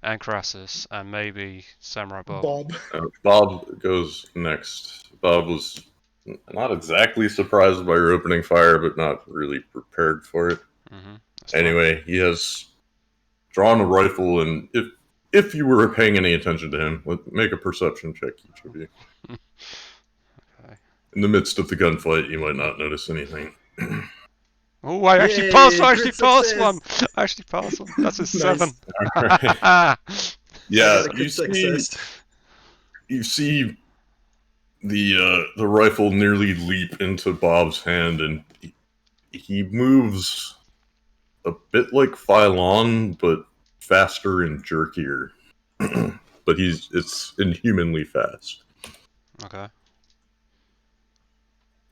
and Crassus, and maybe Samurai Bob. Bob. Bob goes next. Bob was not exactly surprised by your opening fire, but not really prepared for it. Anyway, he has drawn a rifle, and if you were paying any attention to him, make a perception check, each of you. Okay. In the midst of the gunfight, you might not notice anything. Oh, I actually Yay, passed! I crit actually passed success! one! I actually passed one. That's a Nice. 7. Alright. I Yeah, got a crit success. you see the rifle nearly leap into Bob's hand, and he moves a bit like Phylon, but faster and jerkier. But it's inhumanly fast. Okay.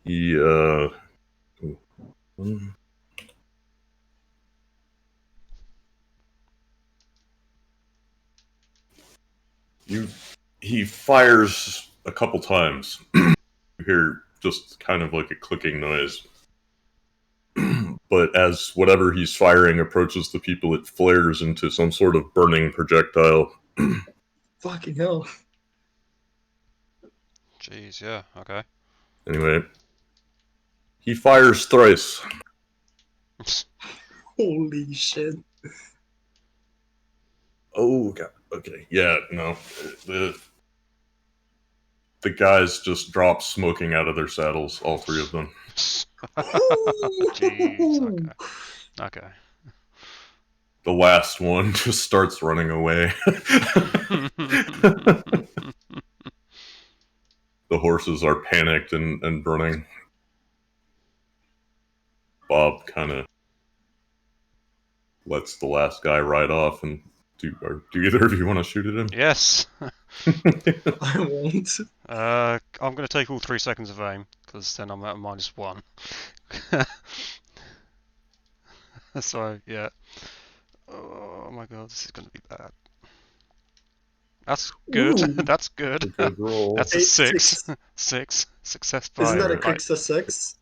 He he fires a couple times. You hear just kind of like a clicking noise. But as whatever he's firing approaches the people, it flares into some sort of burning projectile. Fucking hell. Jeez, yeah, okay. Anyway, he fires thrice. Holy shit. Oh god. Okay. Yeah. No. The guys just drop smoking out of their saddles. All three of them. Jeez, okay. Okay. The last one just starts running away. The horses are panicked and running. Bob kind of lets the last guy ride off. And do either of you want to shoot at him? Yes. I won't. I'm gonna take all 3 seconds of aim, because then I'm at -1. So, yeah. Oh my god, this is gonna be bad. That's good. Ooh. That's good. A good roll. That's a Eight, 6. six. 6. Success Isn't that a by... quick success?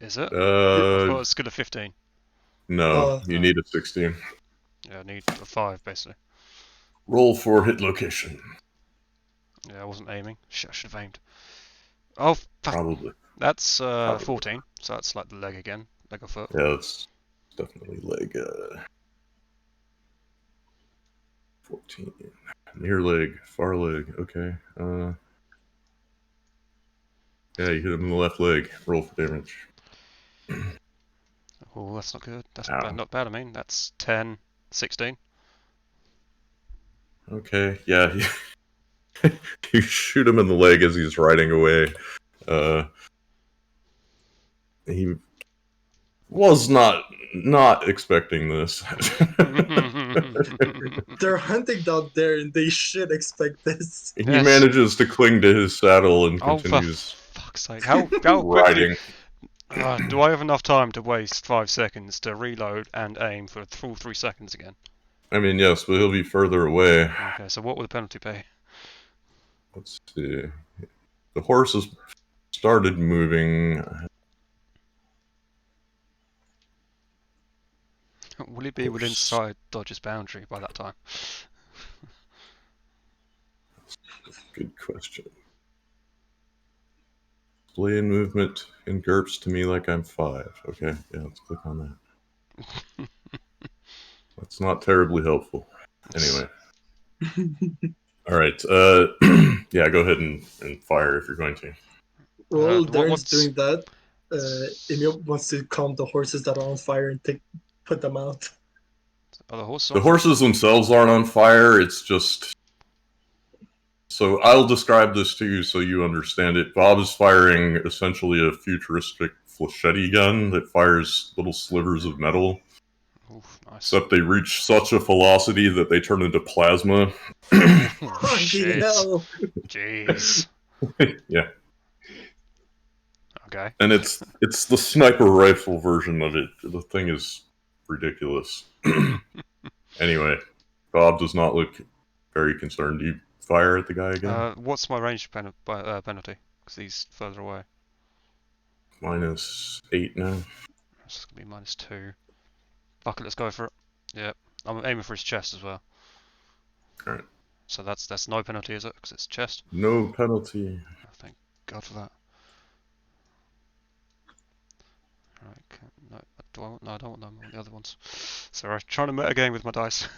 Is it? I thought it Uh, was good at 15. no, you No. need a 16. Yeah, I need a 5, basically. Roll for hit location. Yeah, I wasn't aiming. Shit, I should have aimed. Oh, fuck. Probably. That's Probably. 14, so that's like the leg again. Leg or foot. Yeah, that's definitely leg. 14. Near leg, far leg. Okay. Yeah, you hit him in the left leg. Roll for damage. Oh, that's not good. That's Ow. not bad, I mean. That's 10, 16. Okay, yeah. You shoot him in the leg as he's riding away. He was not expecting this. They're hunting down there and they should expect this. He Yes. manages to cling to his saddle and Oh, for continues fuck's sake. How quickly... riding. Do I have enough time to waste 5 seconds to reload and aim for a full 3 seconds again? I mean, yes, but he'll be further away. Okay, so what would the penalty be? Let's see. The horses started moving. Will he be within sight Dodge's boundary by that time? Good question. Display and movement in GURPS to me like I'm 5. Okay, yeah, let's click on that. That's not terribly helpful. Anyway. Alright, yeah, go ahead and fire if you're going to. While what- Darren's what's- doing that, Emil wants to calm the horses that are on fire and put them out. Are the horses The on? horses themselves aren't on fire, it's just... So I'll describe this to you so you understand it. Bob is firing essentially a futuristic flechette gun that fires little slivers of metal. Oof, nice. Except they reach such a velocity that they turn into plasma. Oh, Fucking shit. hell! Jeez. Yeah. Okay. And it's the sniper rifle version of it. The thing is ridiculous. Anyway, Bob does not look very concerned. Do you fire at the guy again? What's my range penalty? Because he's further away. -8 now. It's gonna be -2. Fuck it, let's go for it. Yep. I'm aiming for his chest as well. Alright. So that's no penalty, is it? Because it's chest. No penalty. Oh, thank God for that. Right. No, no, I don't want them. I want the other ones. Sorry, trying to meta game with my dice.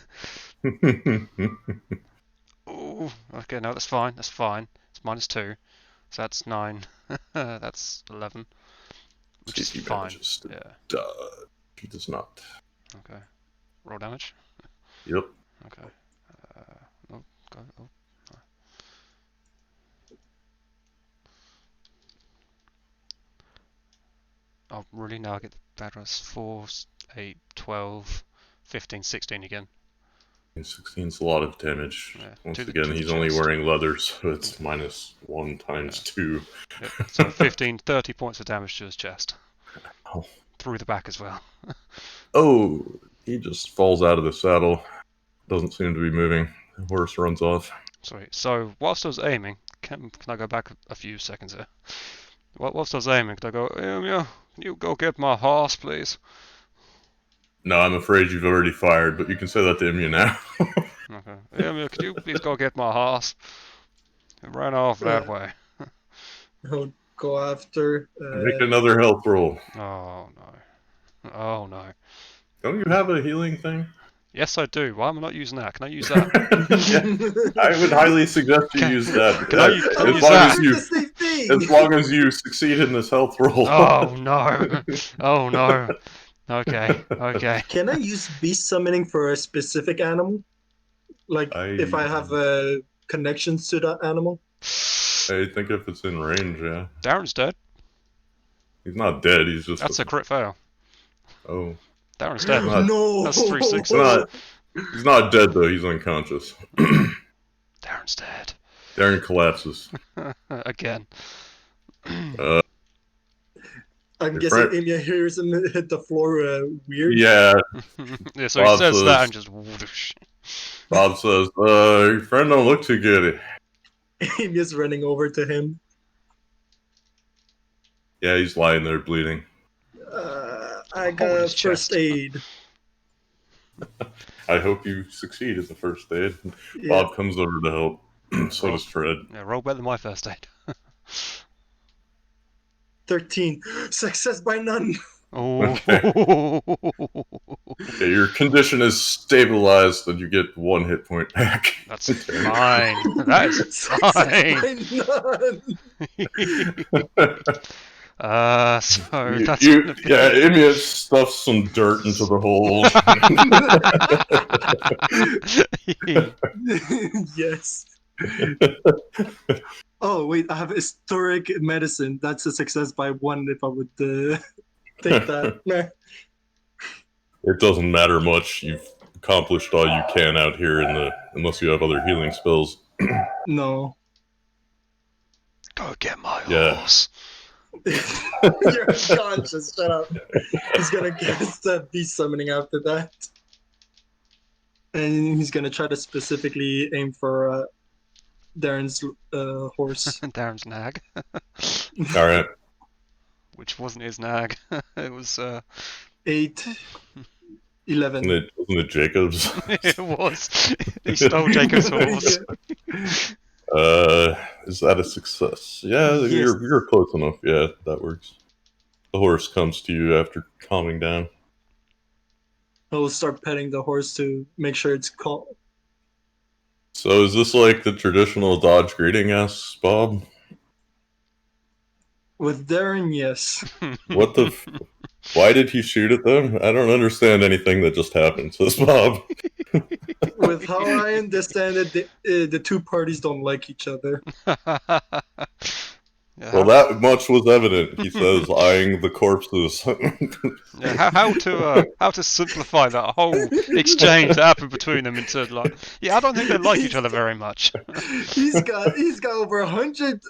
Ooh. Okay, no, that's fine. That's fine. It's -2, so that's 9. That's 11, which is He fine. manages to Yeah. dodge. He does not. Okay. Roll damage. Yep. Okay. Oh, go. Oh. Oh, really? Now I get the bad rolls. 4, 8, 12, 15, 16 again. 16's a lot of damage. Yeah, Once to again, the he's only chest. wearing leather, so it's -1 times 2. Yep. So 15, 30 points of damage to his chest. Oh. Through the back as well. Oh, he just falls out of the saddle. Doesn't seem to be moving. The horse runs off. Sorry. So whilst I was aiming, can I go back a few seconds here? Whilst I was aiming, could I go, yeah, can you go get my horse, please? No, I'm afraid you've already fired, but you can say that to Imya now. Okay. Yeah, could you please go get my horse? It ran off that way. He'll go after. Make another health roll. Oh no. Oh no. Don't you have a healing thing? Yes, I do. Why am I not using that? Can I use that? Yeah, I would highly suggest you Can- use that. can I use that? The same thing. As long as you succeed in this health roll. Oh no. Oh no. Okay. Okay. Can I use beast summoning for a specific animal? Like if I have connections to that animal? I think if it's in range, yeah. Darren's dead. He's not dead, he's just... That's a crit fail. Oh. Darren's dead. No. That's 3 6s. He's not dead, though. He's unconscious. Darren's dead. Darren collapses. Again. I'm guessing Imya hears him hit the floor weird. Yeah. Yeah, so Bob he says says- that and just whoosh. Bob says, your friend don't look too good. Imya's running over to him. Yeah, he's lying there bleeding. I Hole in got his first chest. aid. I hope you succeed at the first aid. Yeah. Bob comes over to help. So does Fred. Yeah, roll better than my first aid. 13. Success by none. Oh. Yeah, your condition is stabilized and you get 1 hit point back. That's fine. That is Success fine. by none. So that's Imya stuffs some dirt into the hole. Yes. Oh wait, I have historic medicine. That's a success by 1 if I would take that. Nah. It doesn't matter much. You've accomplished all you can out here unless you have other healing spells. No. Go get my Yeah. horse. You're unconscious. Shut up. He's gonna cast beast summoning after that. And he's gonna try to specifically aim for Darren's horse. Darren's nag. Alright. Which wasn't his nag. It was 8, 11. Wasn't it Jacob's? it was. He stole Jacob's horse. Is that a success? Yeah, Yes. you're close enough. Yeah, that works. The horse comes to you after calming down. He'll start petting the horse to make sure it's calm. So is this like the traditional Dodge greeting, asks Bob? With Darren, yes. What the... Why did he shoot at them? I don't understand anything that just happened, says Bob. With how I understand it, the two parties don't like each other. Yeah, Well, that much was evident, he says, eyeing the corpses. yeah, how to simplify that whole exchange that happened between them into like, yeah, I don't think they like each other very much. He's got over 100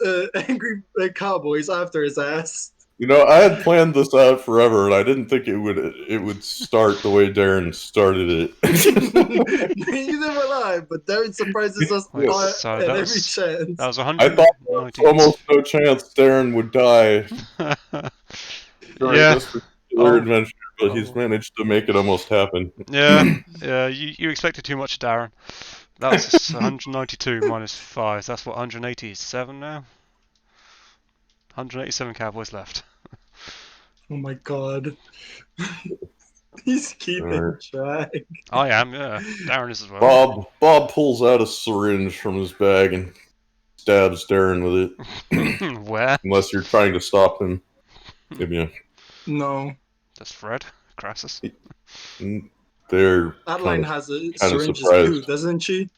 angry cowboys after his ass. You know, I had planned this out forever, and I didn't think it would start the way Darren started it. Neither will I, but Darren surprises us Wait, all so at that every was- chance. That was I 190. thought there was almost no chance Darren would die during Yeah. this particular Oh. adventure, but he's managed to make it almost happen. Yeah, yeah. You expected too much, Darren. That's 192 minus 5. That's what, 187 now? 187 cowboys left. Oh my god. He's keeping Alright. track. I am, yeah. Darren is as well. Bob pulls out a syringe from his bag and stabs Darren with it. Where? Unless you're trying to stop him. Yeah. No. That's Fred. Crassus. They're Adeline has a kind of syringes too, surprised. Doesn't she?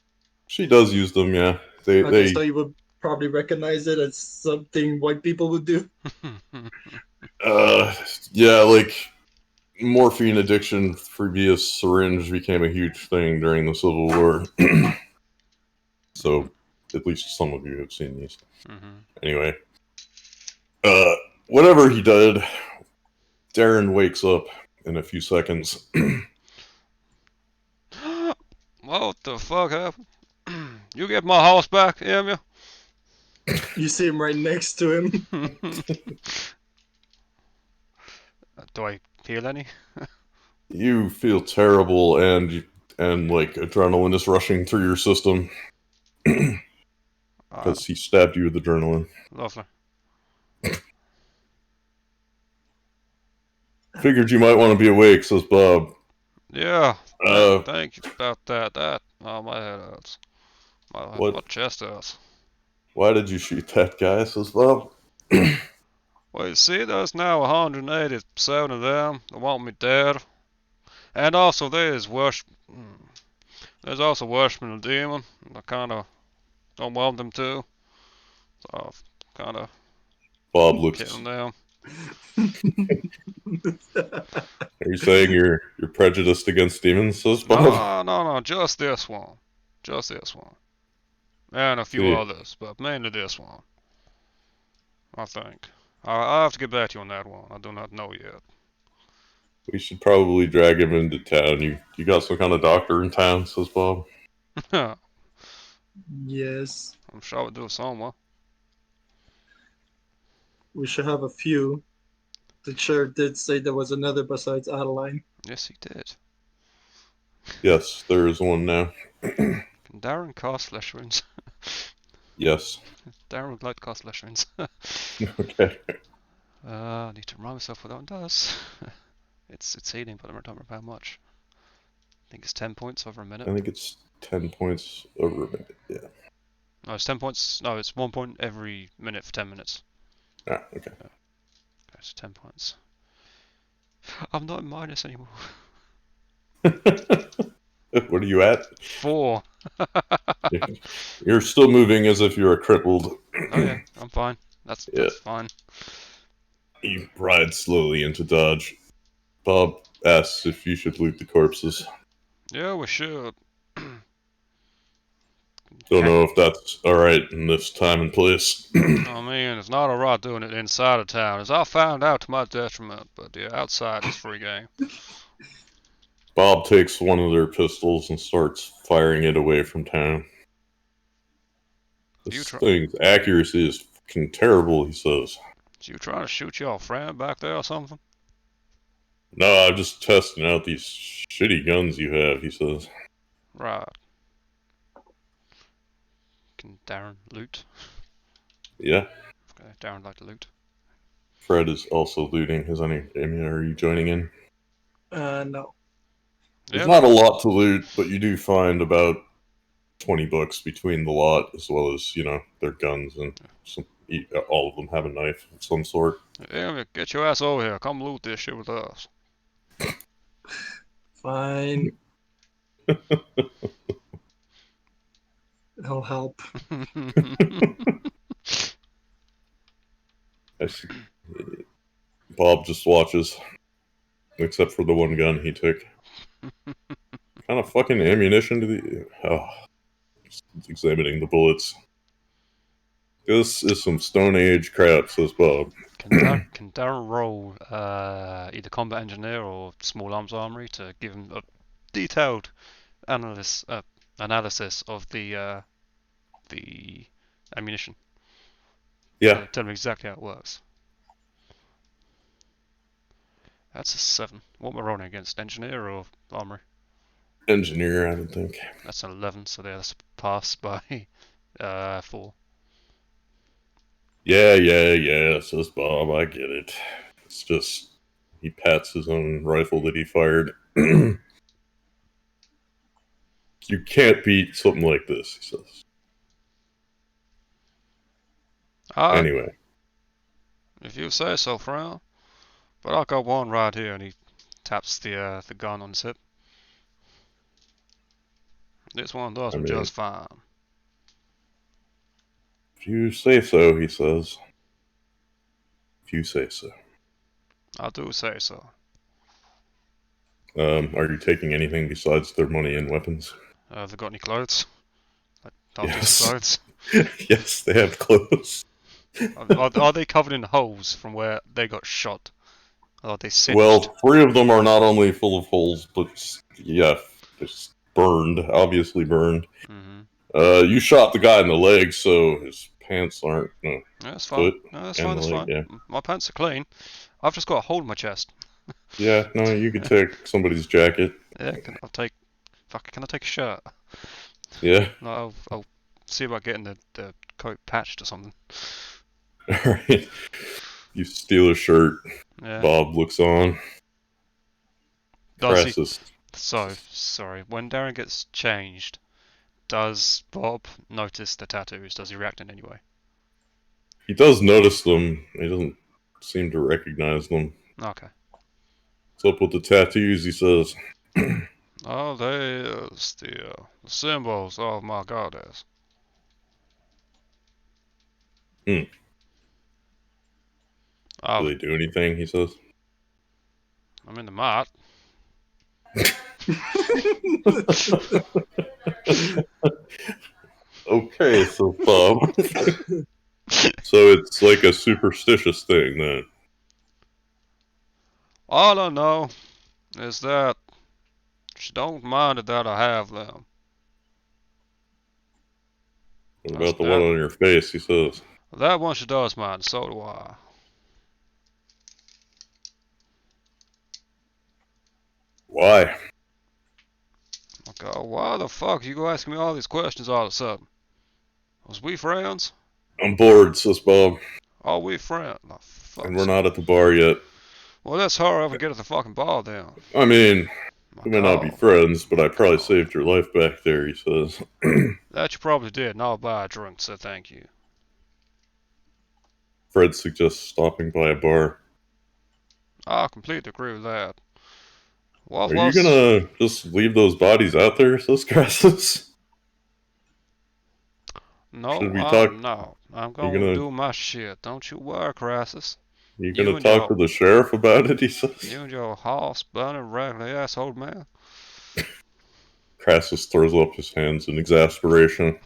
She does use them, yeah. Okay, so you would probably recognize it as something white people would do. Yeah, like morphine addiction via syringe became a huge thing during the Civil War. So at least some of you have seen these. Anyway, whatever he did, Darren wakes up in a few seconds. What the fuck happened? You get my horse back, Emil? You see him right next to him. Do I feel any? You feel terrible, and like adrenaline is rushing through your system because he stabbed you with adrenaline. Lovely. Figured you might want to be awake, says Bob. Yeah. Thank you about that. Oh, my head hurts. My chest hurts. Why did you shoot that guy, says Bob? Well, you see, there's now 187 of them that want me dead. And also there's also Worshiping a Demon. I kinda don't want them to. So I've kinda Bob looks. killing them. Are you saying you're prejudiced against demons, says Bob? No, just this one. Just this one. And a few others, but mainly this one. I think. I'll have to get back to you on that one. I do not know yet. We should probably drag him into town. You got some kind of doctor in town, says Bob. Yes. I'm sure we do somewhere. We should have a few. The sheriff did say there was another besides Adeline. Yes, he did. Yes, there is one now. Can Darren cast flesh wounds? Yes. Darren would like to cast flesh wounds. Okay. I need to remind myself what that one does. It's healing, but I don't remember how much. I think it's 10 points over a minute. I think it's 10 points over a minute, yeah. No, it's 10 points. No, it's 1 point every minute for 10 minutes. Ah, okay. Okay, so 10 points. I'm not in minus anymore. What are you at? 4. You're still moving as if you were crippled. Oh yeah, I'm fine. That's fine. You ride slowly into Dodge. Bob asks if you should loot the corpses. Yeah, we should. Don't know if that's alright in this time and place. I mean, it's not alright doing it inside of town, as I found out to my detriment, but yeah, outside is free game. Bob takes one of their pistols and starts firing it away from town. This thing's accuracy is fucking terrible, he says. Is you trying to shoot your friend back there or something? No, I'm just testing out these shitty guns you have, he says. Right. Can Darren loot? Yeah. Okay, Darren like to loot. Fred is also looting. Are you joining in? No. There's not a lot to loot, but you do find about 20 bucks between the lot, as well as, their guns, and all of them have a knife of some sort. Yeah, get your ass over here. Come loot this shit with us. Fine. I'll help. Bob just watches, except for the one gun he took. Kind of fucking ammunition to the... just examining the bullets. This is some Stone Age crap, says Bob. Can Darren roll either combat engineer or small arms armory to give him a detailed analysis of the ammunition? Yeah. Tell him exactly how it works. That's a 7. What am I rolling against? Engineer or armory? engineer, I don't think. That's an 11, so that's pass by 4. Yeah, says Bob. I get it. It's just he pats his own rifle that he fired. You can't beat something like this, he says. Alright, Anyway, if you say so, Frown. But I'll go one right here, and he taps the gun on his hip. This one does I me mean, just fine. if you say so, he says. If you say so. I do say so. Are you taking anything besides their money and weapons? Have they got any clothes? Like, decent Yes. clothes? Yes, they have clothes. Are they covered in holes from where they got shot? Or are they singed? Well, 3 of them are not only full of holes, but yeah, just burned, obviously burned. Mm-hmm. You shot the guy in the leg, so his pants aren't. No, Yeah, that's fine. foot No, that's and fine, the that's leg. fine. Yeah, My pants are clean. I've just got a hole in my chest. yeah. No, you could take somebody's jacket. Yeah, can I take a shirt? Yeah. No, I'll see about getting the coat patched or something. All right. You steal a shirt. Yeah. Bob looks on. Does he? Crassus. So, sorry. When Darren gets changed, does Bob notice the tattoos? Does he react in any way? He does notice them. He doesn't seem to recognize them. Okay. What's up with the tattoos? He says. Oh, they is the symbols of my goddess. Do Oh, they do anything? He says. I'm in the mat. Okay, so Bob. So it's like a superstitious thing then. All I know is that she don't mind it that I have them. What That's about the one that. on your face? He says. That one she does mind. So do I. Why? Okay, why the fuck you go asking me all these questions all of a sudden? Was we friends? I'm bored, says Bob. Are we friends? Oh, And we're fuck's not at the bar yet. Well, let's hurry up and get at the fucking bar then. I mean, My we may not be God. friends, but I probably God. saved your life back there, he says. That you probably did, and I'll buy a drink, so thank you. Fred suggests stopping by a bar. I completely agree with that. What Are you was... gonna just leave those bodies out there, says Crassus? Should No, we talk? I'm not. I'm You gonna gonna do my shit. Don't you worry, Crassus. you You gonna and talk to your... the sheriff about it? He says. You and your horse-burning raggedy ass old man. Crassus throws up his hands in exasperation.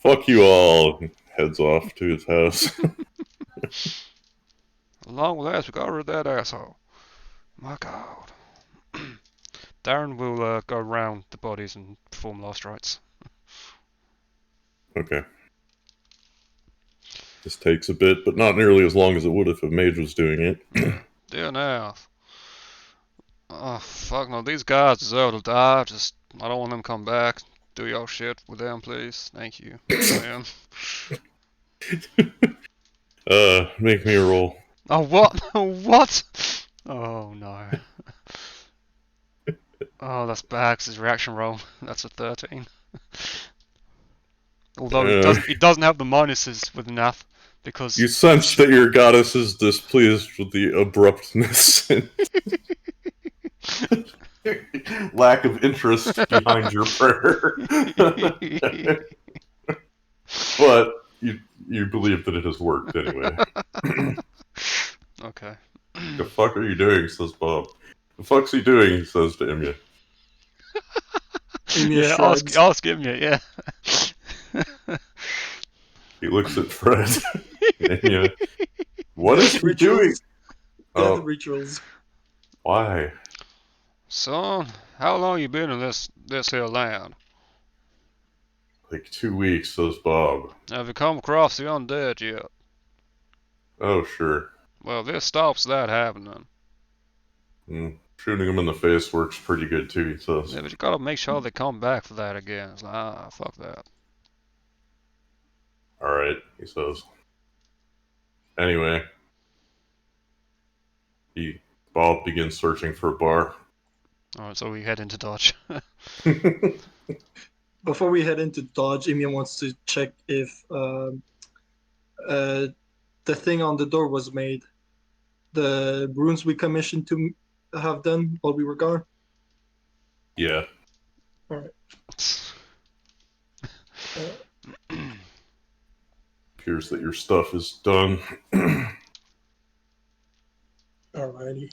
Fuck you all! Heads off to his house. Along with that, we got rid of that asshole. My God. Darren will go around the bodies and perform last rites. Okay. This takes a bit, but not nearly as long as it would if a mage was doing it. Yeah. Dear now. Oh, fuck no. These guys deserve to die. I don't want them to come back. Do your shit with them, please. Thank you. Man. Make me a roll. Oh, what? What? Oh, no. Oh, that's bad 'cause his reaction roll. That's a 13. Although he doesn't have the minuses with Nath because You sense that your goddess is displeased with the abruptness and lack of interest behind your prayer. But you believe that it has worked anyway. Okay. The fuck are you doing? Says Bob. The fuck's he doing? He says to Emiya. Yeah, ask him, yeah. He looks at Fred. Emiya. What is he doing? Death rituals. Why? Son, how long you been in this here land? Like 2 weeks, says Bob. Have you come across the undead yet? Oh, sure. Well, this stops that happening. Shooting him in the face works pretty good too, he says. Yeah, but you gotta make sure they come back for that again. It's like, fuck that. Alright, he says. Anyway, Bob begins searching for a bar. Alright, so we head into Dodge. Before we head into Dodge, Emian wants to check if the thing on the door was made. The runes we commissioned to have done while we were gone. Yeah. Alright. Appears that your stuff is done. Alrighty.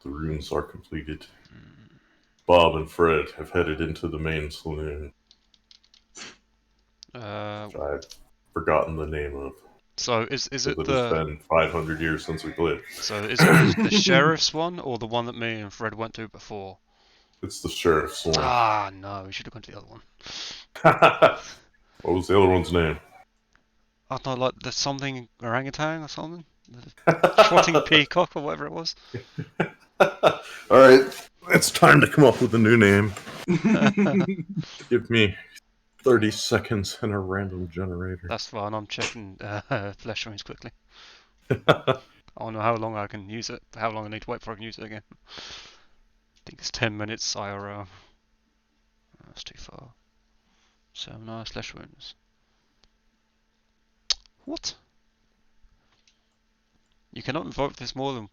The runes are completed. Bob and Fred have headed into the main saloon, which I've forgotten the name of. So is it It's the been 500 years since we played. so is it the sheriff's one or the one that me and Fred went to before? It's the sheriff's one. Ah, no, we should have gone to the other one. What was the other one's name? I don't know, like the something orangutan or something? The trotting peacock or whatever it was. Alright, it's time to come up with a new name. Give me 30 seconds and a random generator. That's fine, I'm checking flesh wounds quickly. I don't know how long I can use it, how long I need to wait before I can use it again. I think it's 10 minutes IRL. That's too far. So nice flesh wounds. What? You cannot invoke this more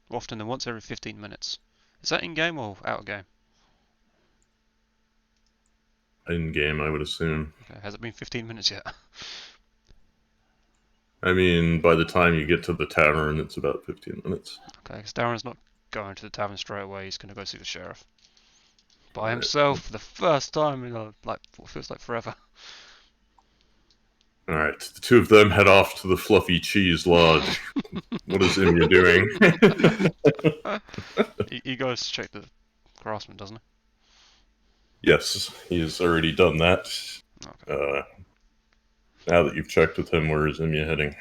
often than once every 15 minutes. Is that in game or out of game? In game, I would assume. Okay, has it been 15 minutes yet? I mean, by the time you get to the tavern, it's about 15 minutes. Okay, because Darren's not going to the tavern straight away, he's going to go see the sheriff. By Right. himself for the first time in like what feels like forever. Alright, the two of them head off to the Fluffy Cheese Lodge. What is Imya doing? He goes to check the craftsman, doesn't Yes, he's already done that. he? Okay. Now that you've checked with him, where is Imya heading?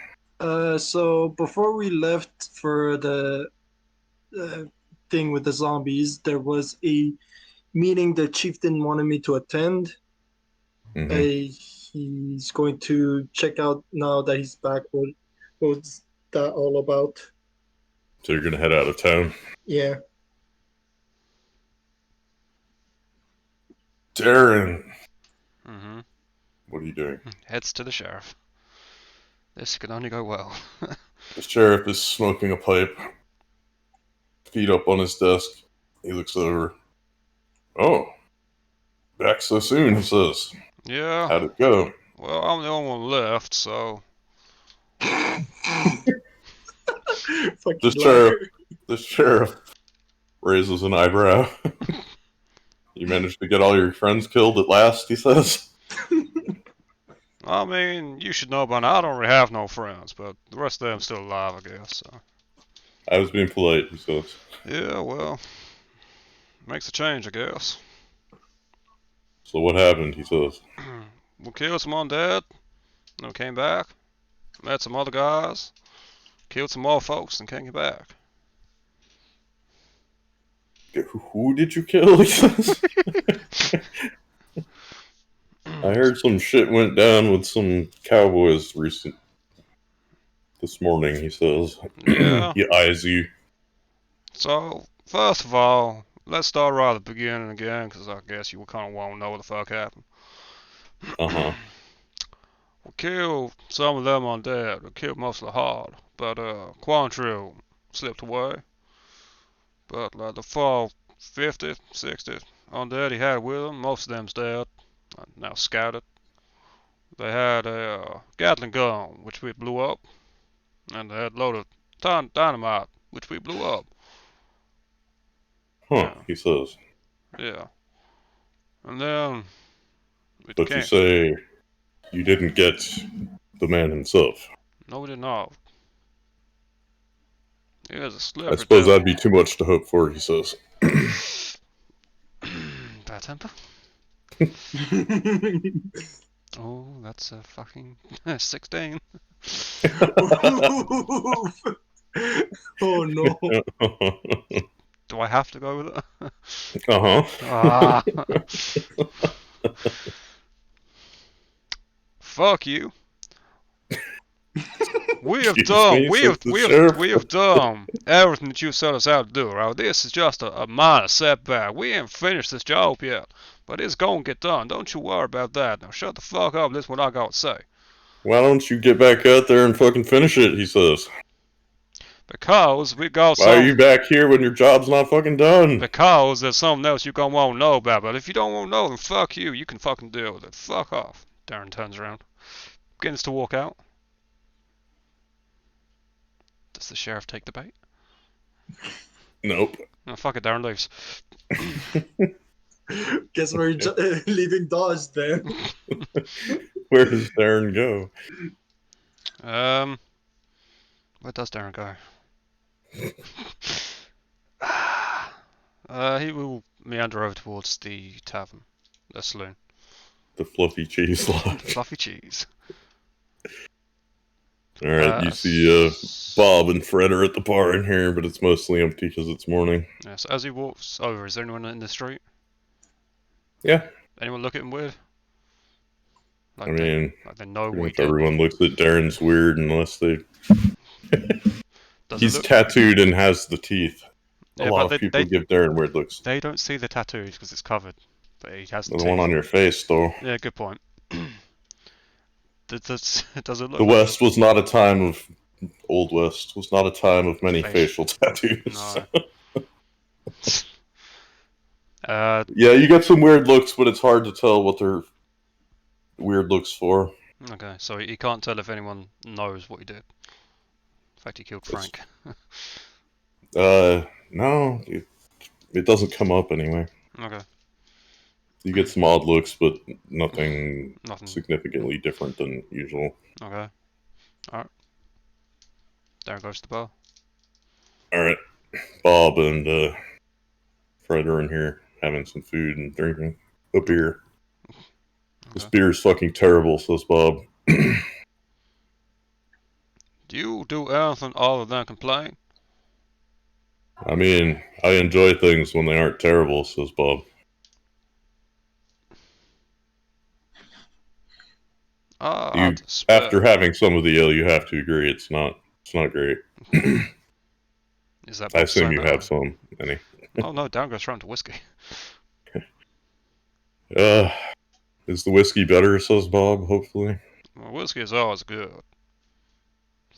So before we left for the thing with the zombies, there was a meeting the chieftain wanted me to attend. Mm-hmm. He's going to check out now that he's back. What's that all about? So you're gonna head out of town? Yeah. Darren! Mm-hmm. What are you doing? Heads to the sheriff. This can only go well. The sheriff is smoking a pipe, feet up on his desk. He looks over. Oh, back so soon, he says. Yeah, How'd it go? well, I'm the only one left, so... The sheriff raises an eyebrow. You managed to get all your friends killed at last, he says. I mean, you should know by now I don't really have no friends, but the rest of them still alive, I guess, so... I was being polite, he says. Yeah, well... Makes a change, I guess. So what happened, he says. We killed some undead, then we came back, met some other guys, killed some more folks, and came back. Who did you kill, he says? I heard some shit went down with some cowboys this morning, he says. Yeah. He eyes you. So, first of all, let's start right at the beginning again, because I guess you kind of want to know what the fuck happened. Uh-huh. We killed some of them undead, we killed most of the horde, but Quantrill slipped away. But like the full 50, 60 undead he had with him, most of them's dead, now scattered. They had a Gatling gun, which we blew up, and they had a load of dynamite, which we blew up. Huh, Yeah. he says. Yeah. And then... But you say you didn't get the man himself. No, we did not. He was a slippery I suppose devil. that'd be too much to hope for, he says. Bad temper? Oh, that's a fucking 16. Oh no. Do I have to go with it? Uh-huh. Ah. Fuck you. We have Excuse done, me, says the sheriff. we have done everything that you set us out to do, right? This is just a minor setback. We ain't finished this job yet, but it's gonna get done. Don't you worry about that. Now shut the fuck up. This is what I got to say. Why don't you get back out there and fucking finish it, he says. Because we got Why are some. you back here when your job's not fucking done? Because there's something else you gonna want to know about. But if you don't want to know, then fuck you. You can fucking deal with it. Fuck off. Darren turns around, begins to walk out. Does the sheriff take the bait? Nope. No, fuck it. Darren leaves. Guess we're leaving Dodge then. Where does Darren go? Where does Darren go? He will meander over towards the tavern, the saloon. The fluffy cheese lodge. Fluffy cheese. Alright, you see Bob and Fred are at the bar in here, but it's mostly empty because it's morning. Yeah, so as he walks over, is there anyone in the street? Yeah. Anyone look at him weird? Like I mean, they know pretty what he much did. everyone looks at Darren's weird unless they... Does He's it look... tattooed and has the teeth. Yeah, A lot of people give Darren weird looks. They don't see the tattoos because it's covered, but he has the The teeth. one on your face, though. Yeah, good point. Does it look The like... West was not a time of... Old West was not a time of many facial tattoos. No. Yeah, you get some weird looks, but it's hard to tell what they're weird looks for. Okay, so he can't tell if anyone knows what he did. In fact, he killed Frank. No, it doesn't come up anyway. Okay. You get some odd looks, but nothing Nothing. significantly different than usual. Okay. Alright. Darren goes to the bar. Alright. Bob and Fred are in here having some food and drinking a beer. Okay. This beer is fucking terrible, says Bob. Do you do anything other than complain? I mean, I enjoy things when they aren't terrible, says Bob. After having some of the ale, you have to agree it's not great. Is that I assume you have some, Annie. Oh no, Darren goes straight to whiskey. Is the whiskey better, says Bob, hopefully? Well, whiskey is always good.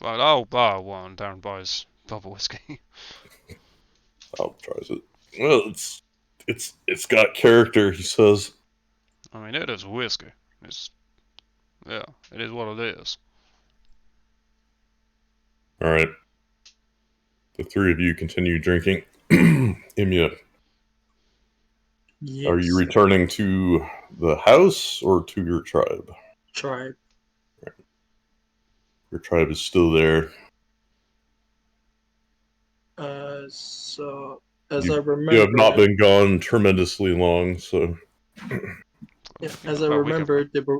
Like, I'll buy one, Darren buys double whiskey. Bob tries it. Well, it's got character, he says. I mean, it is whiskey. Yeah, it is what it is. Alright. The three of you continue drinking. Imya, Yes. are you returning to the house or to your tribe? Tribe. Your tribe is still there. So as I remember, you have not been gone tremendously long, so... Yeah, as I remember, they were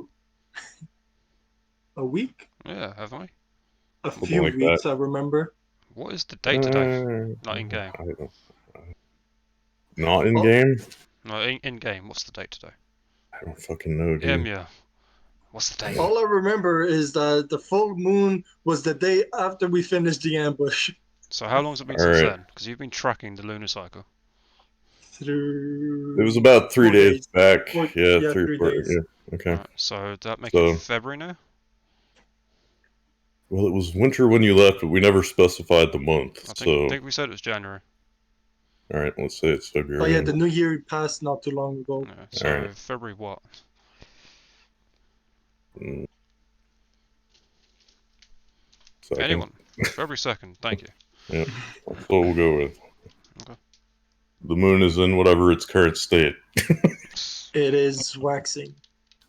a week? Yeah, haven't we? A few weeks, I remember. What is the date today? Not in game. Not in game? No, in game. What's the date today? I don't fucking know, dude. Yeah. What's the date? All I remember is that the full moon was the day after we finished the ambush. So how long has it been since then? Because you've been tracking the lunar cycle. Through... It was about 3 days back. 3 3 4 days. Yeah. Okay. Right, so that make it February now? Well, it was winter when you left, but we never specified the month. I think we said it was January. Alright, let's say it's February. Oh yeah, the new year passed not too long ago. Yeah, so February what? Anyone. February 2nd, thank you. Yeah, that's what we'll go with. Okay. The moon is in whatever its current state. It is waxing.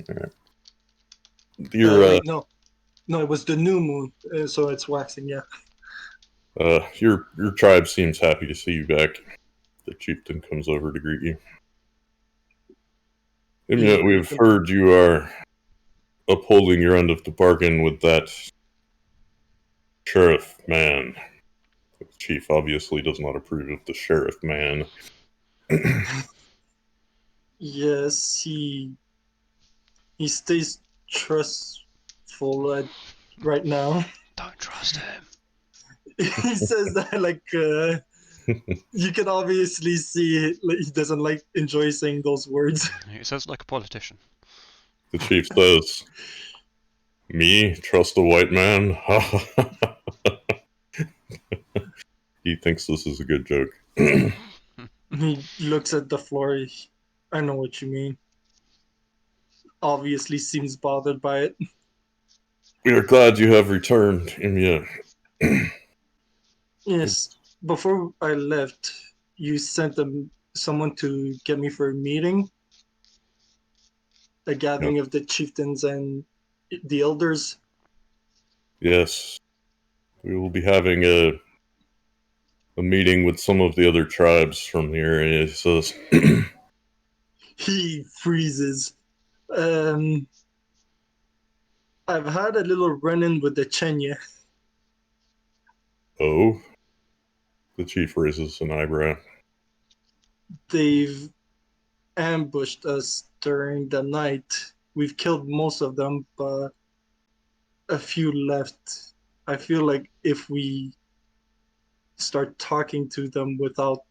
Alright. No, it was the new moon, so it's waxing, yeah. Your tribe seems happy to see you back. The chieftain comes over to greet you. And yet we've heard you are upholding your end of the bargain with that sheriff man. chief obviously does not approve of the sheriff man. Yes, he stays trustful right now. Don't trust him. He says that like you can obviously see he doesn't enjoy saying those words. He says like a politician. The chief says, "Me trust a white man?" He thinks this is a good joke. He looks at the floor. I know what you mean. Obviously seems bothered by it. We are glad you have returned, Imya. Yes. Before I left, you sent someone to get me for a meeting, a gathering of the chieftains and the elders. Yes, we will be having a meeting with some of the other tribes from the area. He says, He freezes. I've had a little run-in with the Chenya. "Oh." The chief raises an eyebrow. They've ambushed us during the night. We've killed most of them, but a few left. I feel like if we start talking to them without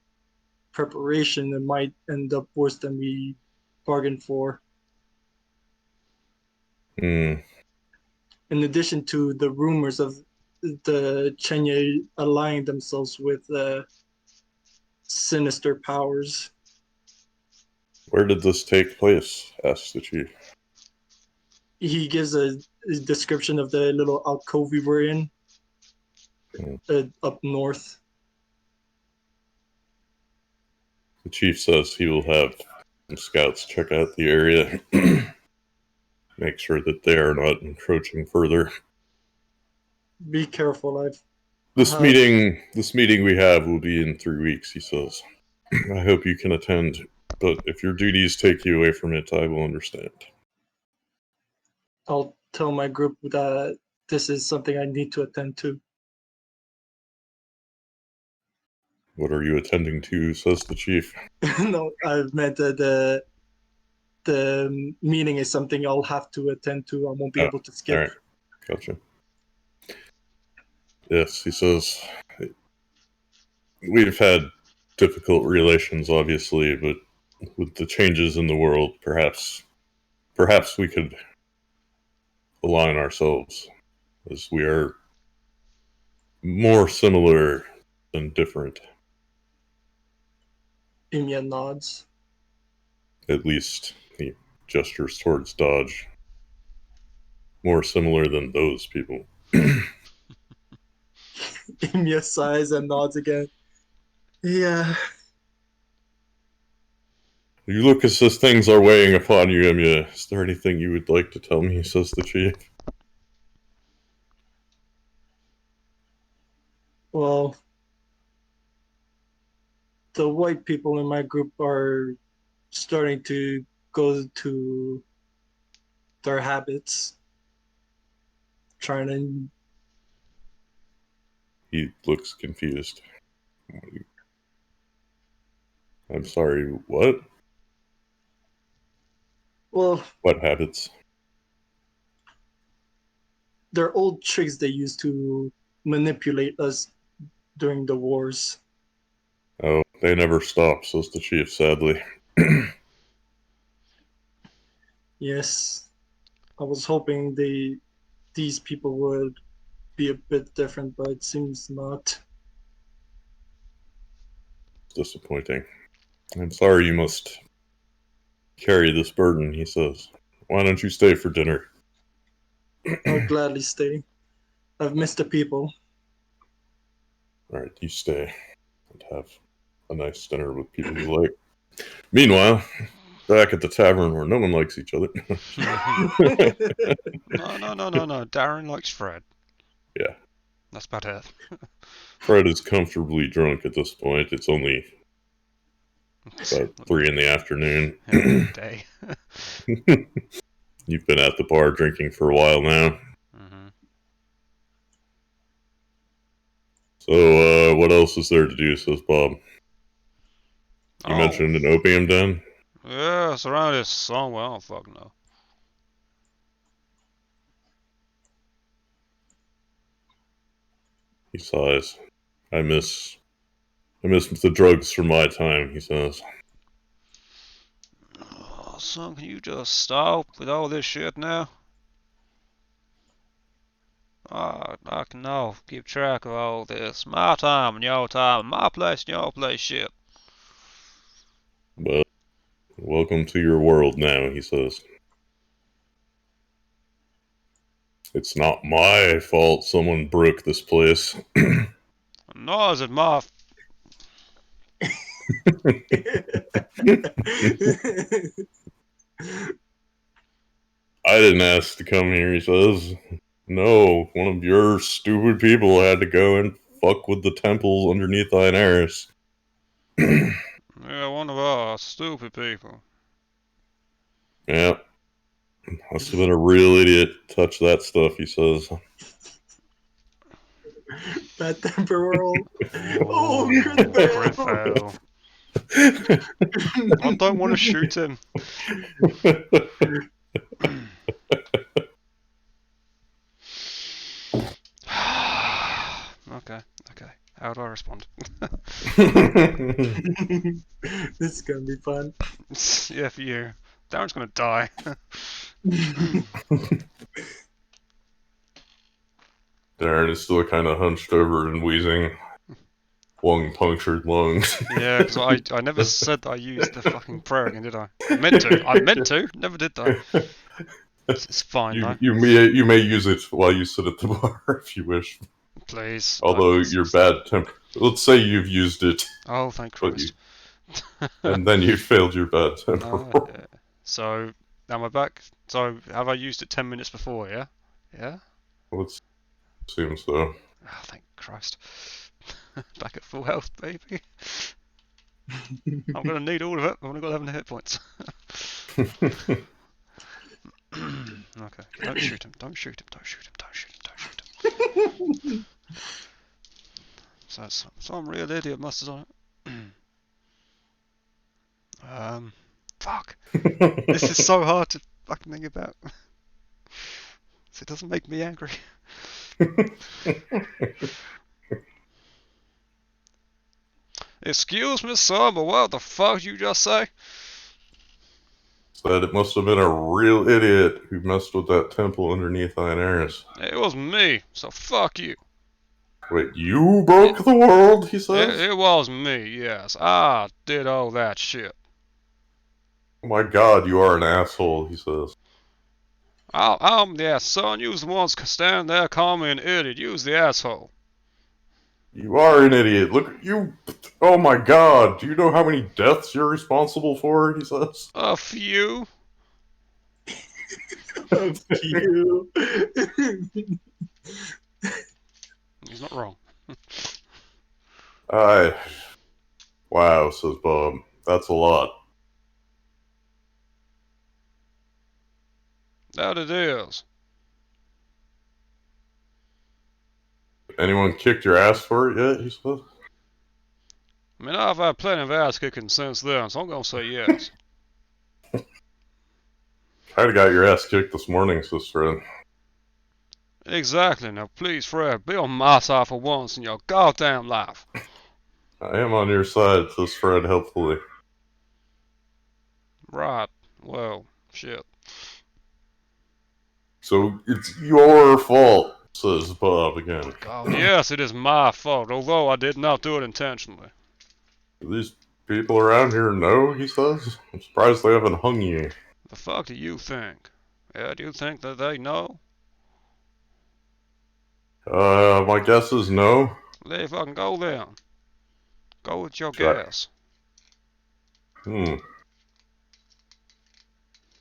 preparation, it might end up worse than we bargained for. Hmm. In addition to the rumors of the Chenya allying themselves with sinister powers. Where did this take place? Asked the chief. He gives a description of the little alcove we were in up north. The chief says he will have some scouts check out the area, make sure that they are not encroaching further. Be careful. This meeting we have will be in 3 weeks, he says. I hope you can attend, but if your duties take you away from it, I will understand. I'll tell my group that this is something I need to attend to. What are you attending to? Says the chief. No, I've meant that the meeting is something I'll have to attend to. I won't be able to skip. All right, gotcha. Yes, he says, we've had difficult relations, obviously, but with the changes in the world, perhaps we could align ourselves, as we are more similar than different. Imya nods. At least he gestures towards Dodge. More similar than those people. Imya sighs and nods again. Yeah. You look as if things are weighing upon you, Emiya. Is there anything you would like to tell me? Says the chief. Well, the white people in my group are starting to go to their habits, trying to. He looks confused. I'm sorry, what? Well, What habits? they're old tricks they used to manipulate us during the wars. Oh, they never stop, says the chief sadly. Yes, I was hoping these people would be a bit different, but it seems not. Disappointing. I'm sorry you must carry this burden, he says. Why don't you stay for dinner? I'll gladly stay. I've missed the people. Alright, you stay and have a nice dinner with people you like. Meanwhile, back at the tavern where no one likes each other. No. Darren likes Fred. Yeah. That's about it. Fred is comfortably drunk at this point. It's only about 3 in the afternoon. Day. You've been at the bar drinking for a while now. Mm-hmm. So, what else is there to do, says Bob. You mentioned an opium den? Yeah, it's around here somewhere. I don't fucking know. He sighs. I miss the drugs from my time, he says. Oh, son, can you just stop with all this shit now? I can now keep track of all this. My time and your time, my place and your place shit. But welcome to your world now, he says. It's not my fault someone broke this place. Nor is it my I didn't ask to come here, he says. No, one of your stupid people had to go and fuck with the temples underneath Ionaris. Yeah, one of our stupid people. Yeah. Must have been a real idiot to touch that stuff, he says. Bad temper world. Oh, Crit crit fail. fail. I don't want to shoot him. Okay. How do I respond? This is gonna be fun. Yeah, for you. Darren's gonna die. Darren is still kind of hunched over and wheezing. Lung-punctured lungs. Yeah, because I never said that I used the fucking prayer again, did I? I meant to. Never did I. It's fine, though. You may use it while you sit at the bar if you wish. Please. Although you're bad temper. Let's say you've used it. Oh, thank Christ. And then you failed your bad temper. Yeah. So, am I back? So, have I used it 10 minutes before, yeah? Yeah? Let's assume so. Oh, thank Christ. Back at full health, baby. I'm gonna need all of it. I've only got 11 hit points. Okay. Don't shoot him. So some real idiot must have done it. Fuck. This is so hard to fucking think about. It doesn't make me angry. Excuse me, sir, but what the fuck did you just say? Said it must have been a real idiot who messed with that temple underneath Ionaris. It was me, so fuck you. Wait, you broke the world, he says? It was me, yes. I did all that shit. Oh my god, you are an asshole, he says. Yeah, son, you was the ones standing there calling me an idiot. You was the asshole. You are an idiot. Look at you. Oh my god, do you know how many deaths you're responsible for, he says? A few. A few. He's not wrong. Wow, says Bob. That's a lot. That it is. Anyone kicked your ass for it yet, he says? I mean, I've had plenty of ass kicking since then, so I'm gonna say yes. Kinda got your ass kicked this morning, says Fred. Exactly. Now, please, Fred, be on my side for once in your goddamn life. I am on your side, says Fred helpfully. Right. Well, shit. So it's your fault, says Bob again. God, yes, it is my fault, although I did not do it intentionally. Do these people around here know, he says? I'm surprised they haven't hung you. The fuck do you think? Yeah, do you think that they know? My guess is no. They fucking go then. Go with your Try. guess.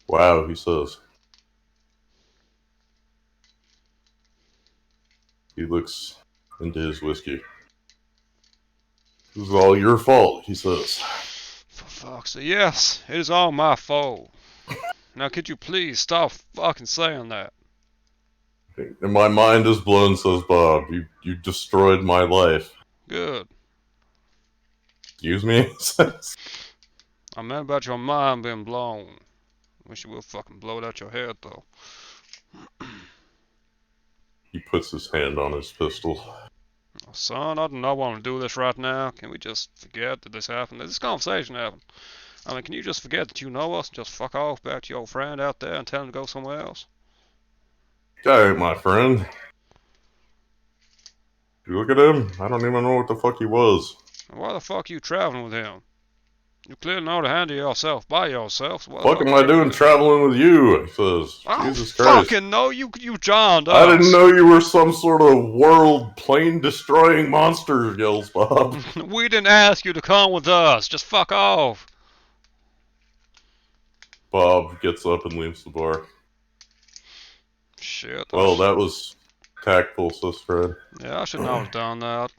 Wow, he says. He looks into his whiskey. This is all your fault, he says. For fuck's sake, yes, it is all my fault. Now could you please stop fucking saying that? And my mind is blown, says Bob. You destroyed my life. Good. Excuse me? I meant about your mind being blown. Wish you will fucking blow it out your head, though. He puts his hand on his pistol. Son, I do not want to do this right now. Can we just forget that this happened? That this conversation happened? I mean, can you just forget that you know us and just fuck off back to your old friend out there and tell him to go somewhere else? Guy ain't my friend. You look at him, I don't even know what the fuck he was. And why the fuck are you traveling with him? You clearly know how to handle yourself by yourself. So what Fuck the am fuck I doing traveling with you? He says. I don't Jesus Christ. fucking know. You joined us. I didn't know you were some sort of world plane destroying monster, yells Bob. We didn't ask you to come with us. Just fuck off. Bob gets up and leaves the bar. Shit. Well, that was tactful, says Fred. Yeah, I should not have done that.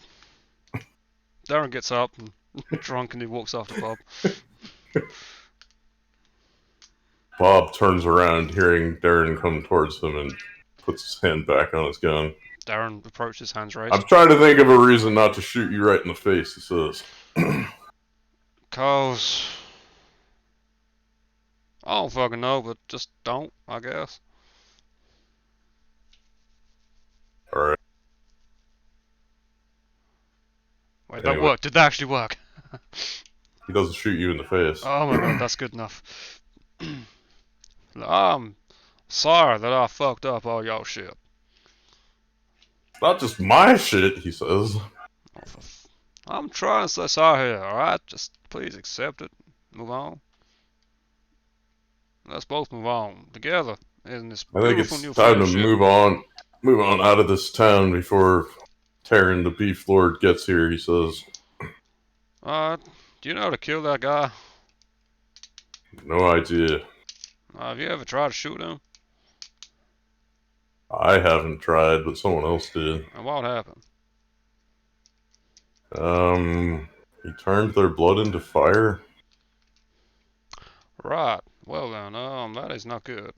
Darren gets up and drunk and he walks off the pub. Bob turns around, hearing Darren come towards him, and puts his hand back on his gun. Darren approaches, hands raised. I'm trying to think of a reason not to shoot you right in the face, he says. Cause I don't fucking know, but just don't, I guess. Alright. Wait, Anyway. that worked. Did that actually work? He doesn't shoot you in the face. Oh my god, that's good enough. I'm sorry that I fucked up all y'all shit. It's not just my shit, he says. I'm trying to say sorry here, alright? Just please accept it. Move on. Let's both move on together in this I think beautiful it's new time to friendship. move on out of this town before Taryn the Beef Lord gets here, he says. Alright, do you know how to kill that guy? No idea. Have you ever tried to shoot him? I haven't tried, but someone else did. And what happened? He turned their blood into fire. Right. Well then, that is not good.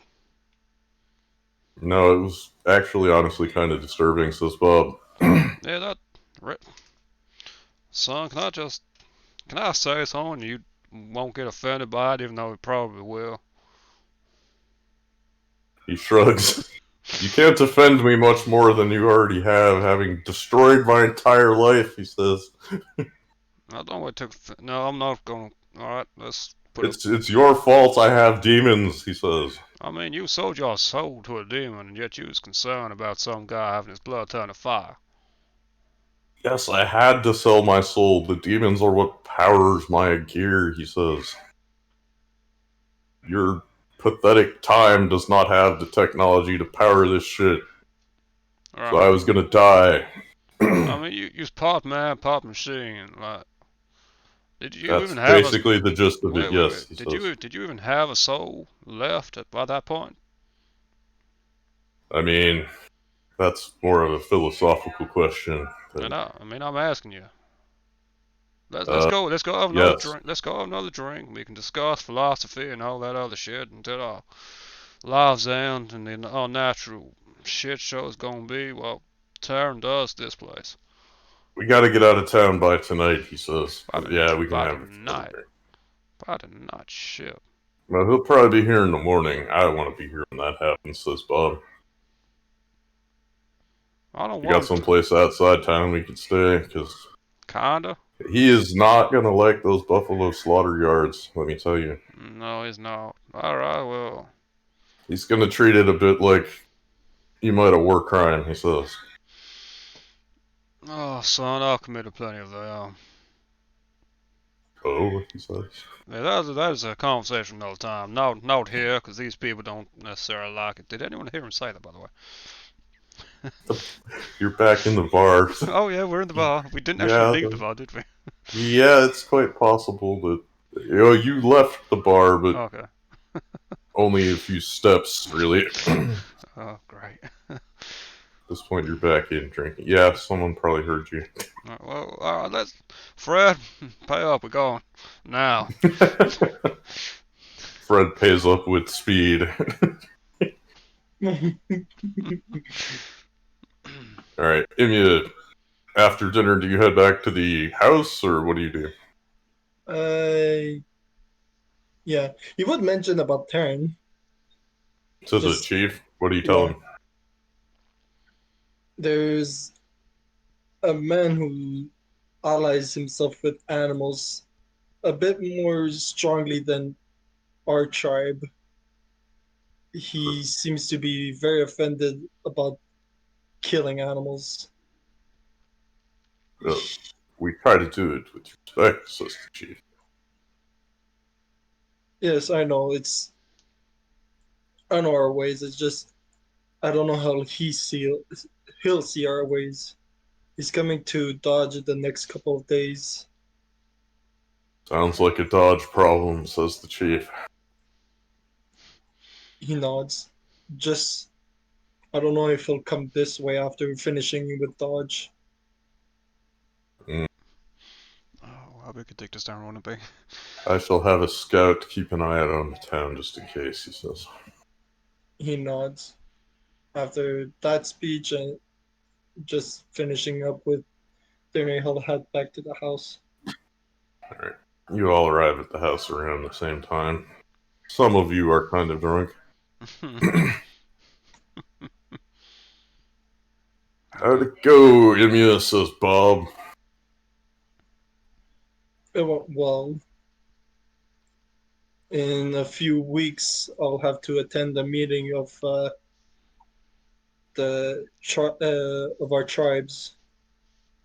No, it was actually honestly kind of disturbing, says Bob. Yeah, son, can I say something? You won't get offended by it, even though it probably will. He shrugs. You can't offend me much more than you already have, having destroyed my entire life, he says. I don't want to. No, I'm not gonna. Alright, let's put It's your fault I have demons, he says. I mean, you sold your soul to a demon, and yet you was concerned about some guy having his blood turn to fire. Yes, I had to sell my soul. The demons are what powers my gear, he says. Your pathetic time does not have the technology to power this shit. Right. So I was gonna die. I mean, you's part man, part machine. Like, did you That's even have basically the gist of it, yes. Wait. Did you even have a soul left by that point? I mean, that's more of a philosophical question. And I mean, I'm asking you. Let's go have another yes. drink. Let's go have another drink. We can discuss philosophy and all that other shit until our lives end and the unnatural shit show is gonna be. Well, Taryn does this place. We gotta get out of town by tonight, he says. Yeah, we can by have tonight. By tonight, shit. Well, he'll probably be here in the morning. I don't want to be here when that happens, says Bob. I don't You want got someplace outside town we could stay, because kinda. he is not gonna like those buffalo slaughter yards, let me tell you. No, he's not. Alright, well. He's gonna treat it a bit like you might a war crime, he says. Oh, son, I've committed plenty of them. Oh, he says. Yeah, that is a conversation another time. Not here, because these people don't necessarily like it. Did anyone hear him say that, by the way? You're back in the bar. Oh yeah, we're in the bar. We didn't actually leave the bar, did we? Yeah, it's quite possible that you left the bar, but okay. only a few steps, really. Oh, great. At this point, you're back in drinking. Yeah, someone probably heard you. Well, all right, Fred, pay up. We're going now. Fred pays up with speed. Alright, give me After dinner, do you head back to the house, or what do you do? Yeah, he would mention about Taryn. To the Just chief? What do you tell yeah, him? there's a man who allies himself with animals a bit more strongly than our tribe. He seems to be very offended about killing animals. Uh, we try to do it with respect, says the chief. Yes, I know. I know our ways. It's just I don't know how he'll see our ways. He's coming to Dodge in the next couple of days. Sounds like a Dodge problem, says the chief. He nods. Just I don't know if he'll come this way after finishing with Dodge. Mm. Oh, how big a dick does Darren want to be? I shall have a scout keep an eye out on the town just in case, he says. He nods. After that speech and just finishing up with dinner, he'll head back to the house. Alright. You all arrive at the house around the same time. Some of you are kind of drunk. How'd it go, Ymia, says Bob. It went well. In a few weeks, I'll have to attend a meeting of of our tribes.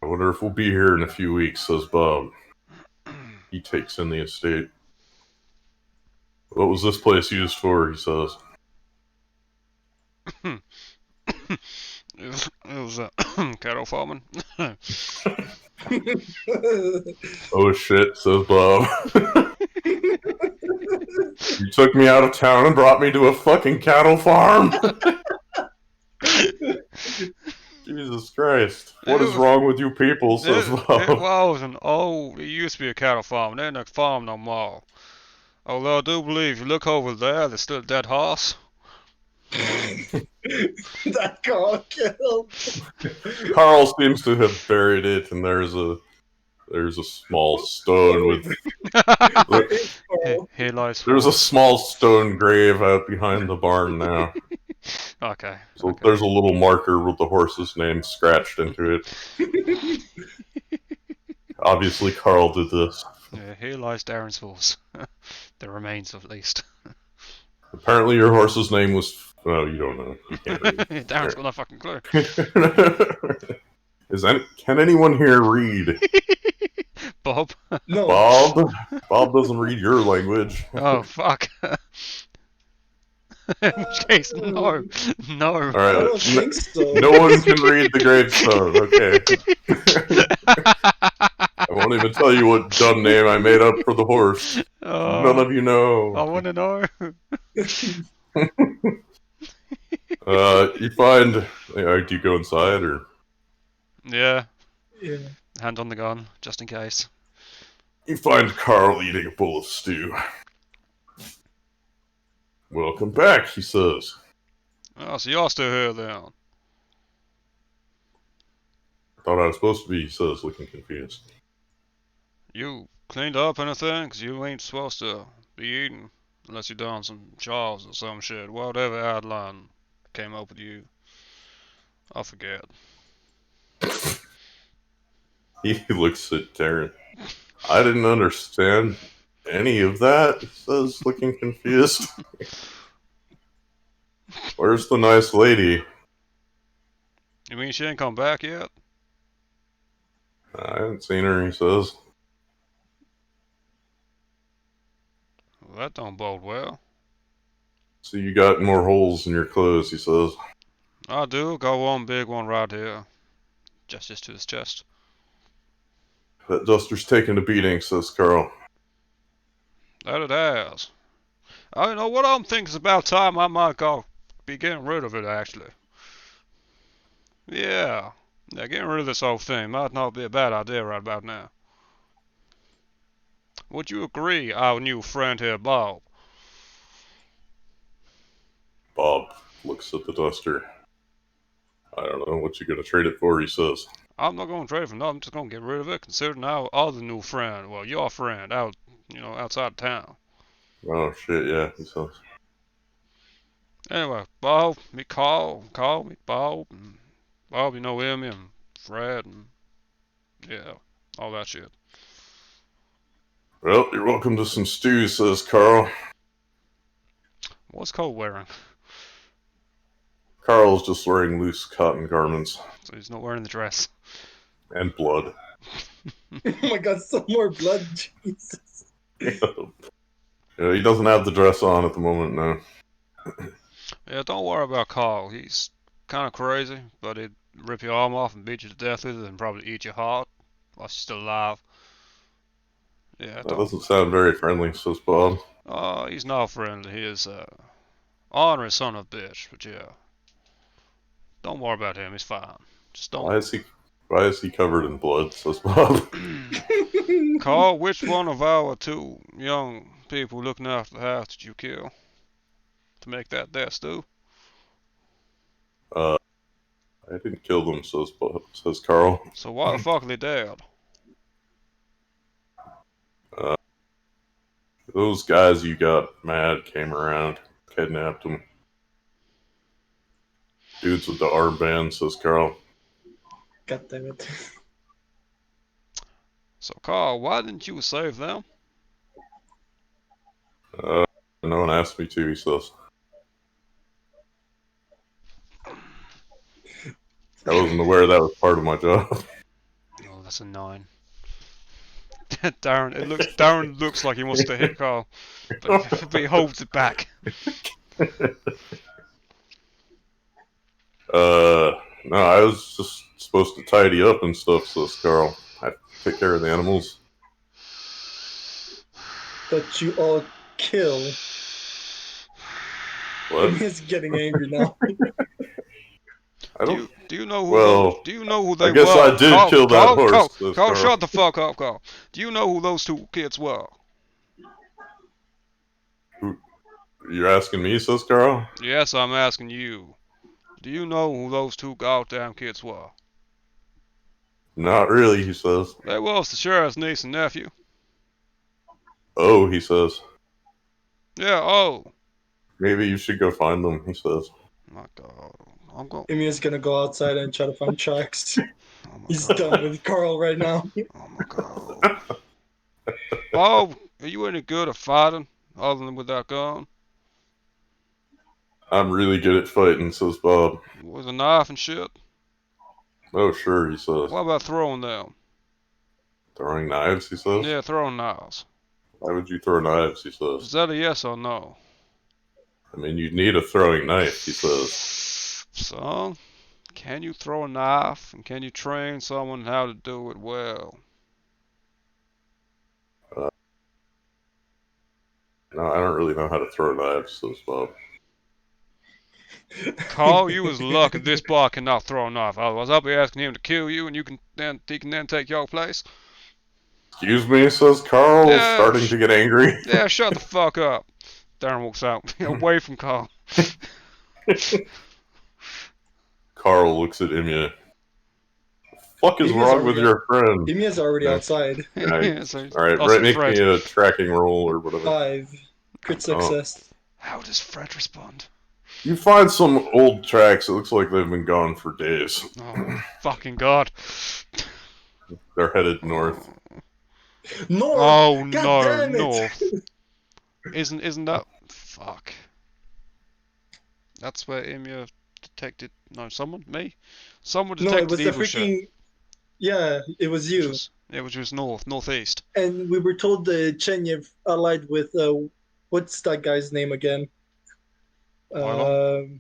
I wonder if we'll be here in a few weeks, says Bob. He takes in the estate. What was this place used for, he says. It was cattle farming. Oh shit, says Bob. You took me out of town and brought me to a fucking cattle farm? Jesus Christ. What is wrong with you people, says Bob. It was an old. It used to be a cattle farm. There ain't a farm no more. Although I do believe if you look over there, there's still a dead horse. That got killed. Carl seems to have buried it, and there's a small stone with Here lies there's a horse. small stone grave out behind the barn now. Okay. So Okay. there's a little marker with the horse's name scratched into it. Obviously, Carl did this. Yeah, here lies Darren's horse. The remains, at least. Apparently, your horse's name was. Oh, you don't know. You can't read. Darren's got no fucking clue. Can anyone here read? Bob. No. Bob doesn't read your language. Oh fuck. In which case, no. No. All I right. don't think so. No one can read the gravestone. Okay. I won't even tell you what dumb name I made up for the horse. None of you I know. wanna know. You find. Do you go inside or? Yeah. Yeah. Hand on the gun, just in case. You find Carl eating a bowl of stew. Welcome back, he says. Oh, so you're still here then? Thought I was supposed to be, he says, looking confused. You cleaned up anything? 'Cause you ain't supposed to be eating unless you done some chores or some shit. Whatever outline came up with you. I forget. He looks at Darren. I didn't understand any of that, he says, looking confused. Where's the nice lady? You mean she ain't come back yet? I haven't seen her, he says. Well, that don't bode well. So you got more holes in your clothes, he says. I do. Got one big one right here. Just to his chest. That duster's taking a beating, says Carl. That it has. I know what I'm thinking is about time I might go be getting rid of it, actually. Yeah. Yeah, getting rid of this whole thing might not be a bad idea right about now. Would you agree, our new friend here, Bob? Bob looks at the duster. I don't know what you're gonna trade it for, he says. I'm not gonna trade it for nothing. I'm just gonna get rid of it. Considering our other new friend, well, your friend, out, outside of town. Oh shit, yeah, he says. Anyway, Bob, meet Carl, meet Bob, and Bob, him and Fred, and yeah, all that shit. Well, you're welcome to some stew, says Carl. What's Cole wearing? Carl's just wearing loose cotton garments. So he's not wearing the dress. And blood. Oh my god, some more blood, Jesus. Yeah, he doesn't have the dress on at the moment, no. Yeah, don't worry about Carl. He's kind of crazy, but he'd rip your arm off and beat you to death with it and probably eat your heart while you're still alive. Yeah, That doesn't sound very friendly, says Bob. He's not friendly. He is ornery son of a bitch, but yeah. Don't worry about him. He's fine. Just don't. Why is he covered in blood, says Bob. Carl, which one of our two young people looking after the house did you kill to make that stew? I didn't kill them, says Carl. So why the fuck are they dead? Those guys you got mad came around, kidnapped them. Dudes with the armband, says Carl. God damn it. So Carl, why didn't you save them? No one asked me to, he says. I wasn't aware that was part of my job. Oh, that's a 9. Darren looks like he wants to hit Carl, but he holds it back. No, I was just supposed to tidy up and stuff, says Carl. I take care of the animals. That you all kill. What? He's getting angry now. I don't. Do you know who Well, do you know who they I guess were? I did kill that horse, says Carl, Carl. shut the fuck up, Carl. Do you know who those two kids were? You're asking me, says Carl? Yes, I'm asking you. Do you know who those two goddamn kids were? Not really, he says. They was the sheriff's niece and nephew. Oh, he says. Yeah, oh. Maybe you should go find them, he says. My god. I'm going. Emia's gonna go outside and try to find tracks. Oh my He's god. done with Carl right now. Oh my god. Bob, are you any good at fighting other than with that gun? I'm really good at fighting, says Bob. With a knife and shit? Oh, sure, he says. What about throwing them? Throwing knives, he says. Yeah, throwing knives. Why would you throw knives, he Is says. that a yes or no? I mean, you'd need a throwing knife, he says. So, can you throw a knife and can you train someone how to do it well? No, I don't really know how to throw knives, says Bob. Carl, you was lucky this boy cannot throw a knife. Otherwise, I'll be asking him to kill you, and he can then take your place. Excuse me, says Carl, Yeah, starting to get angry. Yeah, shut the fuck up. Darren walks out, away from Carl. Carl looks at Emiya. Fuck is wrong with your friend? Emia's already outside. Yeah, so Alright, also make Fred. me a tracking roll or whatever. 5. Crit success. How does Fred respond? You find some old tracks, it looks like they've been gone for days. Oh, fucking god. They're headed north. North! Oh God no, damn it! north. Isn't that... Fuck. That's where Emiya detected... No, someone? Me? Someone No, detected it was the evil shit. freaking... Yeah, it was you. Which was northeast. And we were told the Chenyev allied with... what's that guy's name again? Fylon?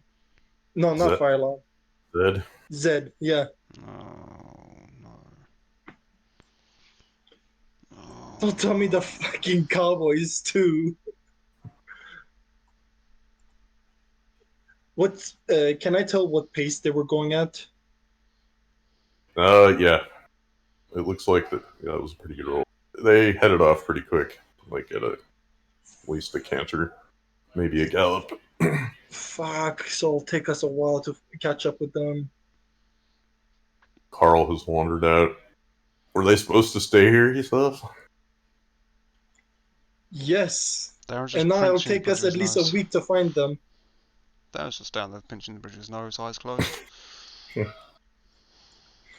No, not Zed. Fylon. Zed? Zed, yeah. No. Don't tell me the fucking Cowboys, too. What, can I tell what pace they were going at? Yeah. It looks like that was a pretty good roll. They headed off pretty quick. Like at least a canter. Maybe a gallop. Fuck, so it'll take us a while to catch up with them. Carl has wandered out. Were they supposed to stay here, he says? Yes. Darren's just And now it'll pinching take us at Bridger's least a nose. week to find them. Darren's just down there pinching Bridger's nose, eyes closed.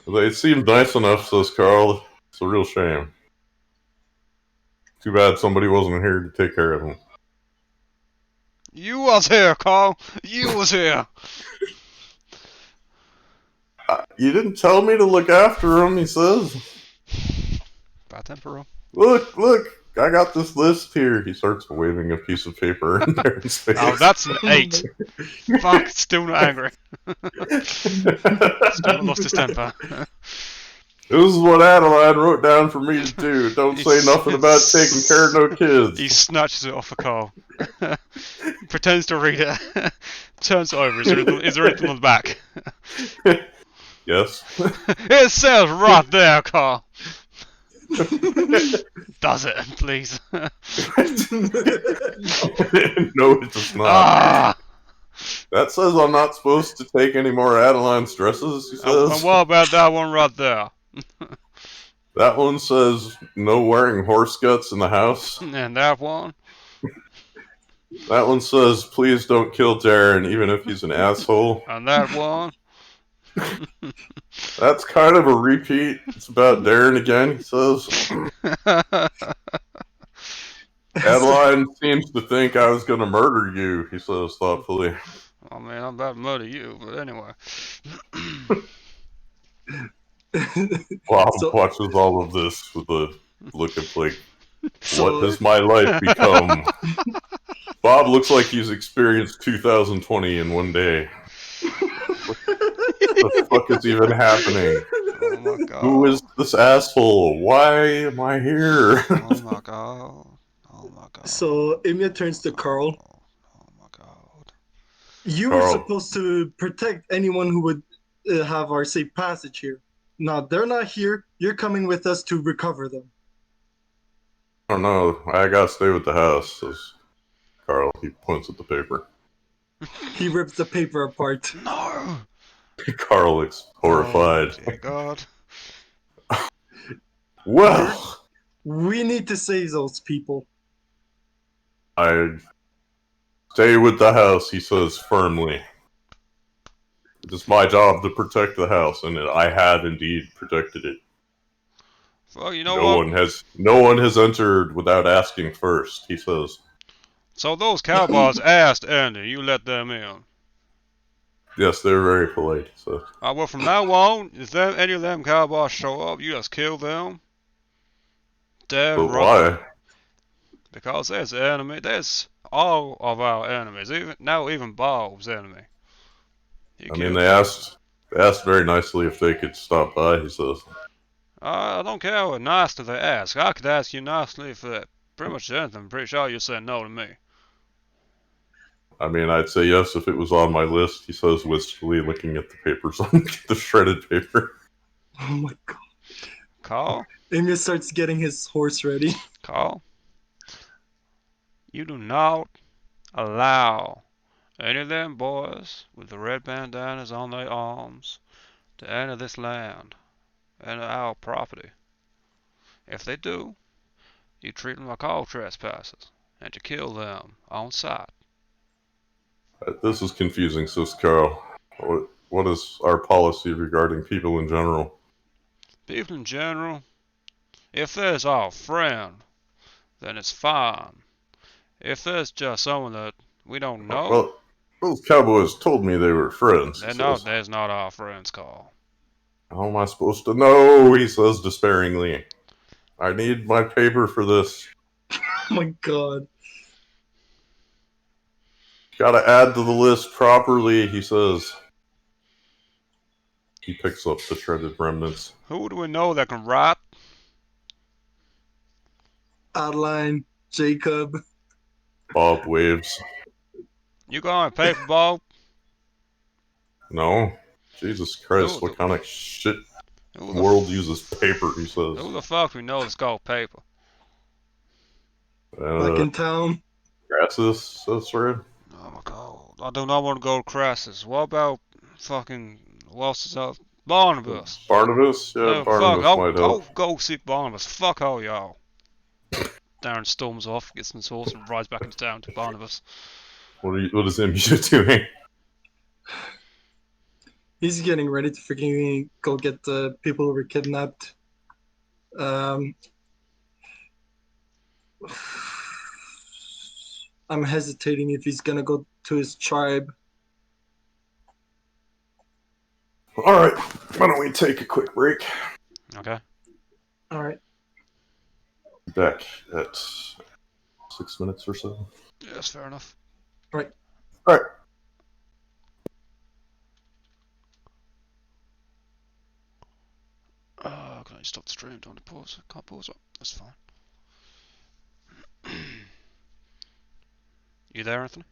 They seemed nice enough, says Carl. It's a real shame. Too bad somebody wasn't here to take care of him. You was here, Carl. You was here. You didn't tell me to look after him, he says. Bad temper. Look, I got this list here. He starts waving a piece of paper in Darren's face. Oh, that's an 8. Fuck, still not angry. Still lost his temper. This is what Adeline wrote down for me to do. Don't say nothing about taking care of no kids. He snatches it off the Carl. Pretends to read it. Turns it over. Is there anything on the back? Yes. It says right there, Carl. Does it, please? No, it does not. Ah! That says I'm not supposed to take any more Adeline's dresses, he says. And what about that one right there? That one says no wearing horse guts in the house. And that one? That one says please don't kill Darren even if he's an asshole. And that one? That's kind of a repeat. It's about Darren again, he says. Adeline seems to think I was going to murder you, he says thoughtfully. Oh man, I'm about to murder you, but anyway. Bob watches all of this with a look of like, what has my life become? Bob looks like he's experienced 2020 in one day. What the fuck is even happening? Oh my god. Who is this asshole? Why am I here? Oh my god. Oh my god. So Imya turns to Carl. Oh my god. You Carl. were supposed to protect anyone who would have our safe passage here. Now they're not here. You're coming with us to recover them. I don't know. I gotta stay with the house, says Carl. He points at the paper. He rips the paper apart. No! Carl looks horrified. Oh, dear god. Well, We need to save those people. I stay with the house, he says firmly. It is my job to protect the house, and I have indeed protected it. Well, you know No one has entered without asking first, he says. So those cowboys asked Andy, you let them in. Yes, they're very polite, so. Well, from now on, if any of them cowboys show up, you just kill them. Dead, But right? why? Because there's enemy. There's all of our enemies. Even Bob's enemy. They asked very nicely if they could stop by, he says. I don't care how nicely they ask. I could ask you nicely for pretty much anything. I'm pretty sure you'd say no to me. I'd say yes if it was on my list, he says wistfully, looking at the papers on the shredded paper. Oh my god. Carl? Imya starts getting his horse ready. Carl? You do not allow any of them boys with the red bandanas on their arms to enter this land, enter our property. If they do, you treat them like all trespassers, and you kill them on sight. This is confusing, says Carl. What is our policy regarding people in general? People in general, if there's our friend, then it's fine. If there's just someone that we don't know, Well, those cowboys told me they were friends. then no, there's not our friends, Carl. How am I supposed to know? He says despairingly. I need my paper for this. Oh my god. Gotta add to the list properly, he says. He picks up the shredded remnants. Who do we know that can write? Adeline, Jacob. Bob waves. You got a paper, Bob? No? Jesus Christ, what kind of shit Who world uses paper, he says. Who the fuck we know that's called paper? Back in town. Crassus, that's right. Oh my god. I do not want to go to Crassus. What about fucking, what else is out Barnabas. Barnabas? Yeah, Oh, fuck. Barnabas might I'll help. go seek Barnabas. Fuck all y'all. Darren storms off, gets in his horse, and rides back into town to Barnabas. What is Imbu doing? He's getting ready to freaking go get the people who were kidnapped. Um, I'm hesitating if he's gonna go to his tribe. Alright, why don't we take a quick break? Okay. All right. Back at 6 minutes or so. Yeah, that's fair enough. Right. Alright. Can I stop the stream? Don't want to pause. I can't pause it. That's fine. You there, Anthony?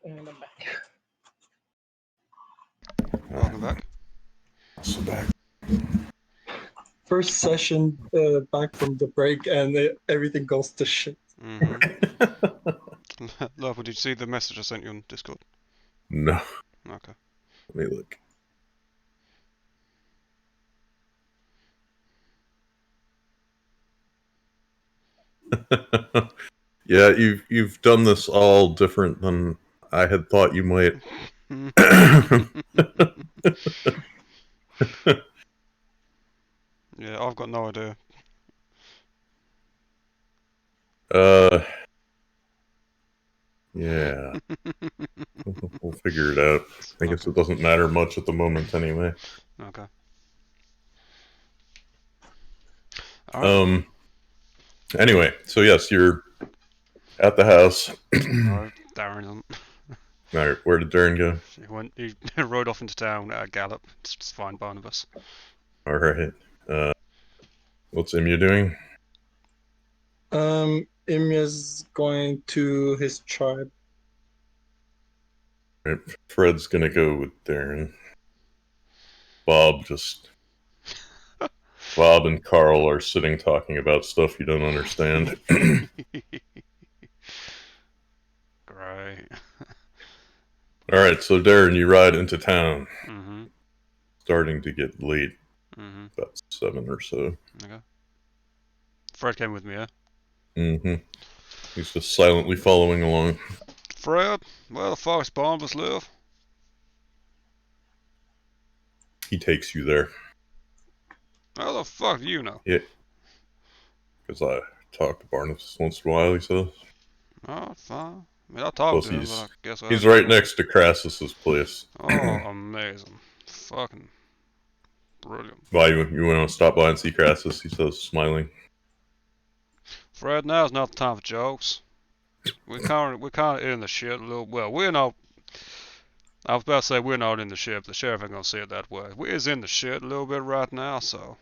And I'm back. Welcome back. So back. First session back from the break, and everything goes to shit. Love, did you see the message I sent you on Discord? No. Okay. Let me look. Yeah, you've done this all different than I had thought you might. Yeah, I've got no idea. Yeah. We'll figure it out. I guess it doesn't matter much at the moment anyway. Okay. Alright. Anyway, so yes, you're at the house. No, Darren isn't. Alright, where did Darren go? He rode off into town at a gallop. It's fine, Barnabas. Alright. What's Imya doing? Imya's going to his tribe. Right, Fred's gonna go with Darren. Bob and Carl are sitting talking about stuff you don't understand. Great. Alright, so Darren, you ride into town. Mm-hmm. Starting to get late. Mm-hmm. About 7 or so. Okay. Fred came with me, yeah? Mm-hmm. He's just silently following along. Fred, where the fuck's Barnabas live? He takes you there. How the fuck do you know? Yeah. Because I talk to Barnabas once in a while, he says. Oh, fine. I mean, I talked Plus, to him, but I guess I he's didn't right know. next to Crassus's place. Oh, amazing. Fucking brilliant. Why, you want to stop by and see Crassus, he says, smiling. Fred, now's not the time for jokes. We're kind of in the shit a little. Well, we're not. I was about to say we're not in the shit. But the sheriff ain't gonna see it that way. We're in the shit a little bit right now, so.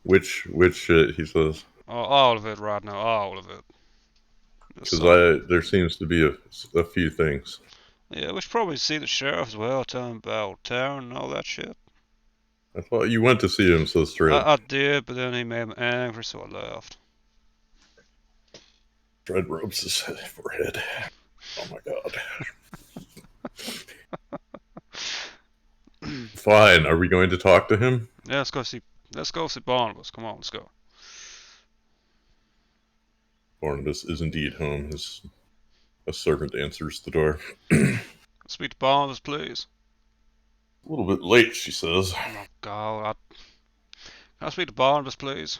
Which shit, he says. All of it right now, all of it. Because there seems to be a few things. Yeah, we should probably see the sheriff as well, tell him about town and all that shit. I thought you went to see him, says Fred. I did, but then he made me angry, so I left. Fred rubs his forehead. Oh my god. Fine, are we going to talk to him? Yeah, let's go see Barnabas. Come on, let's go. Barnabas is indeed home. A servant answers the door. Speak to Barnabas, please. A little bit late, she says. Oh God, can I speak to Barnabas, please?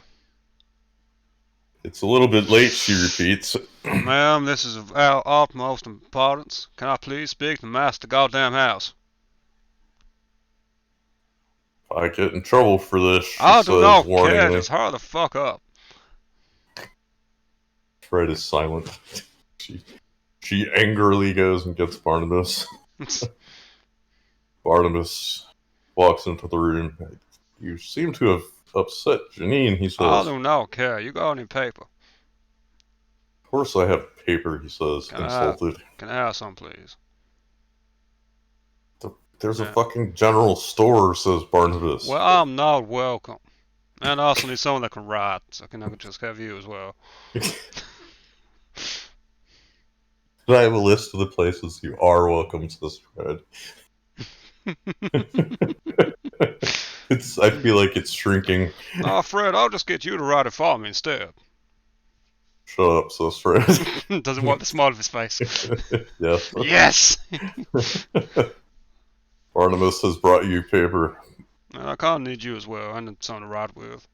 It's a little bit late, she repeats. Ma'am, this is of utmost importance. Can I please speak to the master goddamn house? If I get in trouble for this, she I says do not care, warningly. just hurry the fuck up. Fred is silent. She angrily goes and gets Barnabas. Barnabas walks into the room. You seem to have upset Janine, he says. I do not care, you got any paper? Of course I have paper, he says, insulted. Can I have some, please? There's a fucking general store, says Barnabas. Well, I'm not welcome. And I also need someone that can write, so I can just have you as well. I have a list of the places you are welcome, says Fred. I feel like it's shrinking. Nah, Fred, I'll just get you to write it for me instead. Shut up, says Fred. Doesn't want the smile of his face. Yes. Yes! Barnabas has brought you paper. I kind of need you as well. I need something to write with.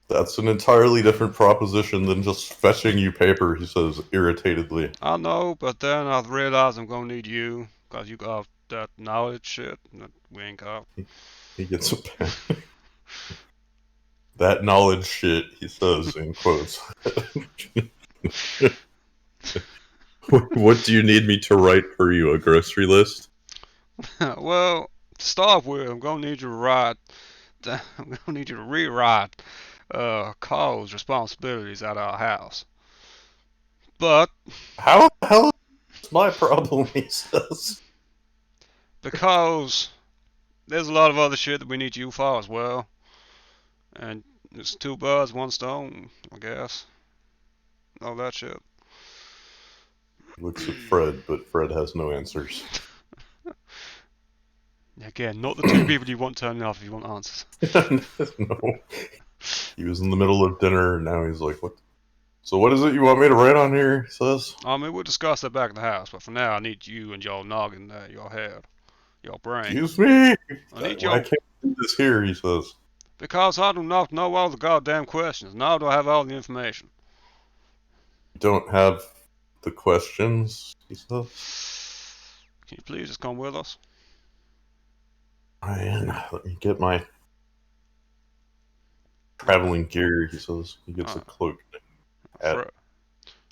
That's an entirely different proposition than just fetching you paper, he says irritatedly. I know, but then I realize I'm gonna need you, because you got that knowledge shit that we ain't got. He gets a pen. That knowledge shit, he says in quotes. What do you need me to write for you? A grocery list? Well, to start with, I'm gonna need you to write. I'm gonna need you to rewrite Carl's responsibilities at our house. But How the hell It's my problem, he says. Because there's a lot of other shit that we need you for as well. And it's two birds, one stone, I guess. All that shit. He looks at Fred, but Fred has no answers. Again, not the two people you want turning off if you want answers. No. He was in the middle of dinner, and now he's like, what? So what is it you want me to write on here, he says? I mean, we'll discuss that back in the house, but for now, I need you and your noggin there, your head, your brain. Excuse me? I need Why your... can't I do this here, he says. Because I do not know all the goddamn questions, nor do I have all the information. You don't have the questions, he says. Can you please just come with us? Ryan, let me get my traveling gear, he says. He gets a cloak.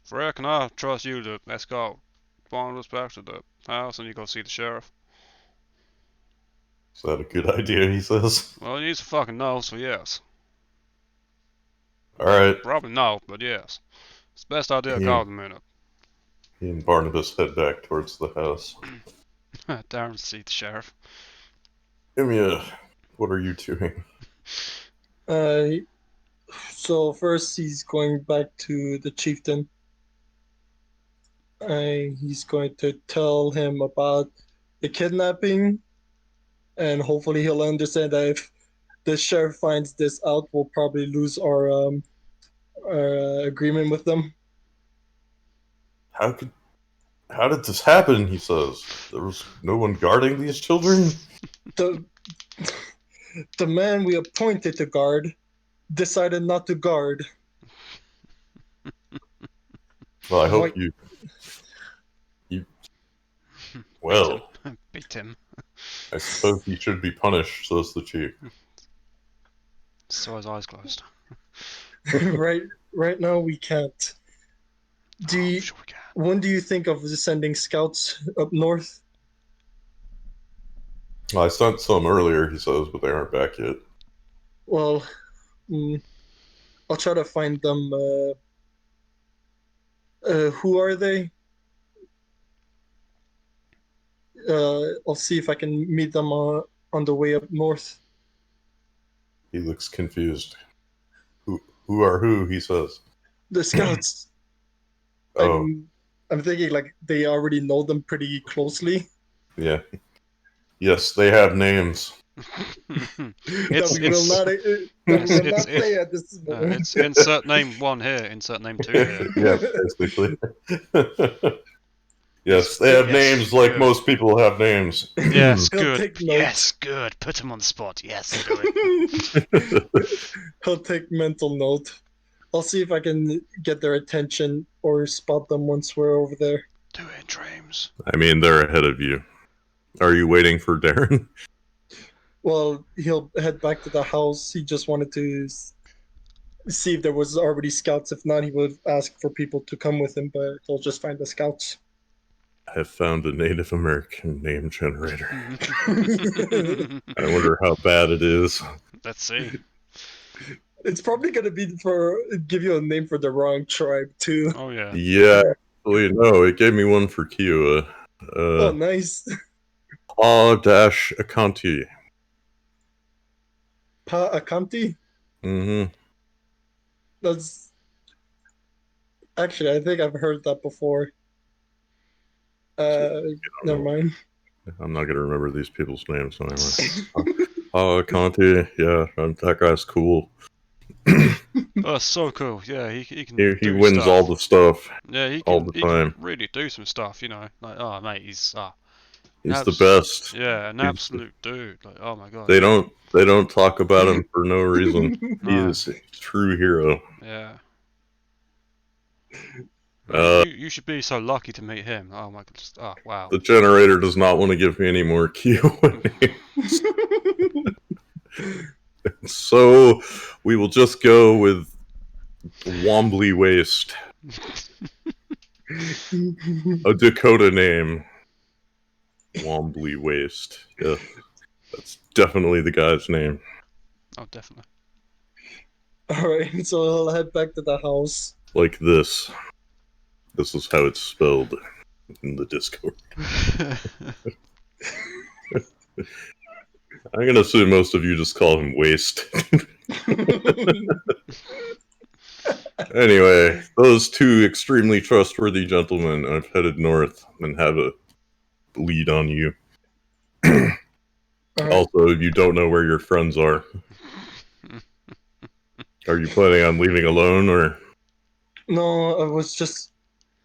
Fred, can I trust you to escort Barnabas back to the house and you go see the sheriff? Is that a good idea, he says? Well, he needs to fucking know, so yes. Alright. Probably no, but yes. It's the best idea I got in a minute. He and Barnabas head back towards the house. Darren to see the sheriff. Give me a... What are you doing? So first he's going back to the chieftain. He's going to tell him about the kidnapping, and hopefully he'll understand that if the sheriff finds this out, we'll probably lose our agreement with them. How did this happen, he says. There was no one guarding these children? The man we appointed to guard decided not to guard. Well, I hope you... Well... Beat him. I suppose he should be punished, says the chief. So his eyes closed. Right now we can't. Sure we can. When do you think of sending scouts up north? Well, I sent some earlier, he says, but they aren't back yet. Well, I'll try to find them. Who are they? I'll see if I can meet them on the way up north. He looks confused. Who are who, he says. The scouts. Oh. I'm thinking like they already know them pretty closely. Yeah. Yes, they have names. It's not say at this moment. It's insert name 1 here, insert name 2 here. Yeah, basically. Yes, they have names like most people have names. Yes, good. Yes, good. Put him on the spot. Yes, do it. He'll take mental note. I'll see if I can get their attention or spot them once we're over there. Do it, dreams. I mean, they're ahead of you. Are you waiting for Darren? Well, he'll head back to the house. He just wanted to see if there was already scouts. If not, he would ask for people to come with him, but he'll just find the scouts. I have found a Native American name generator. I wonder how bad it is. Let's see. It's probably going to be give you a name for the wrong tribe, too. Oh, yeah. Yeah, actually, no, it gave me one for Kiowa. Oh, nice. Pa-Akanti. Pa-Akanti? Mm-hmm. That's... Actually, I think I've heard that before. Never mind. I'm not gonna remember these people's names anyway. Akanti, yeah, that guy's cool. Oh, so cool. Yeah, he can. He wins stuff. all the stuff. Yeah, he all the time. Can really do some stuff, you know. Like, oh mate, he's the best. Yeah, an absolute dude. Like, oh my god. They don't talk about him for no reason. He is a true hero. Yeah. Uh, you should be so lucky to meet him. Oh my god. Oh wow. The generator does not want to give me any more Kiowa names. So we will just go with Wombly Waste. A Dakota name. Wombly Waste. Yeah. That's definitely the guy's name. Oh, definitely. Alright, so I'll head back to the house. Like this. This is how it's spelled. in the Discord. I'm gonna assume most of you just call him Waste. Anyway, those two extremely trustworthy gentlemen have headed north and have a lead on you. Alright. Also, you don't know where your friends are. Are you planning on leaving alone, or? No,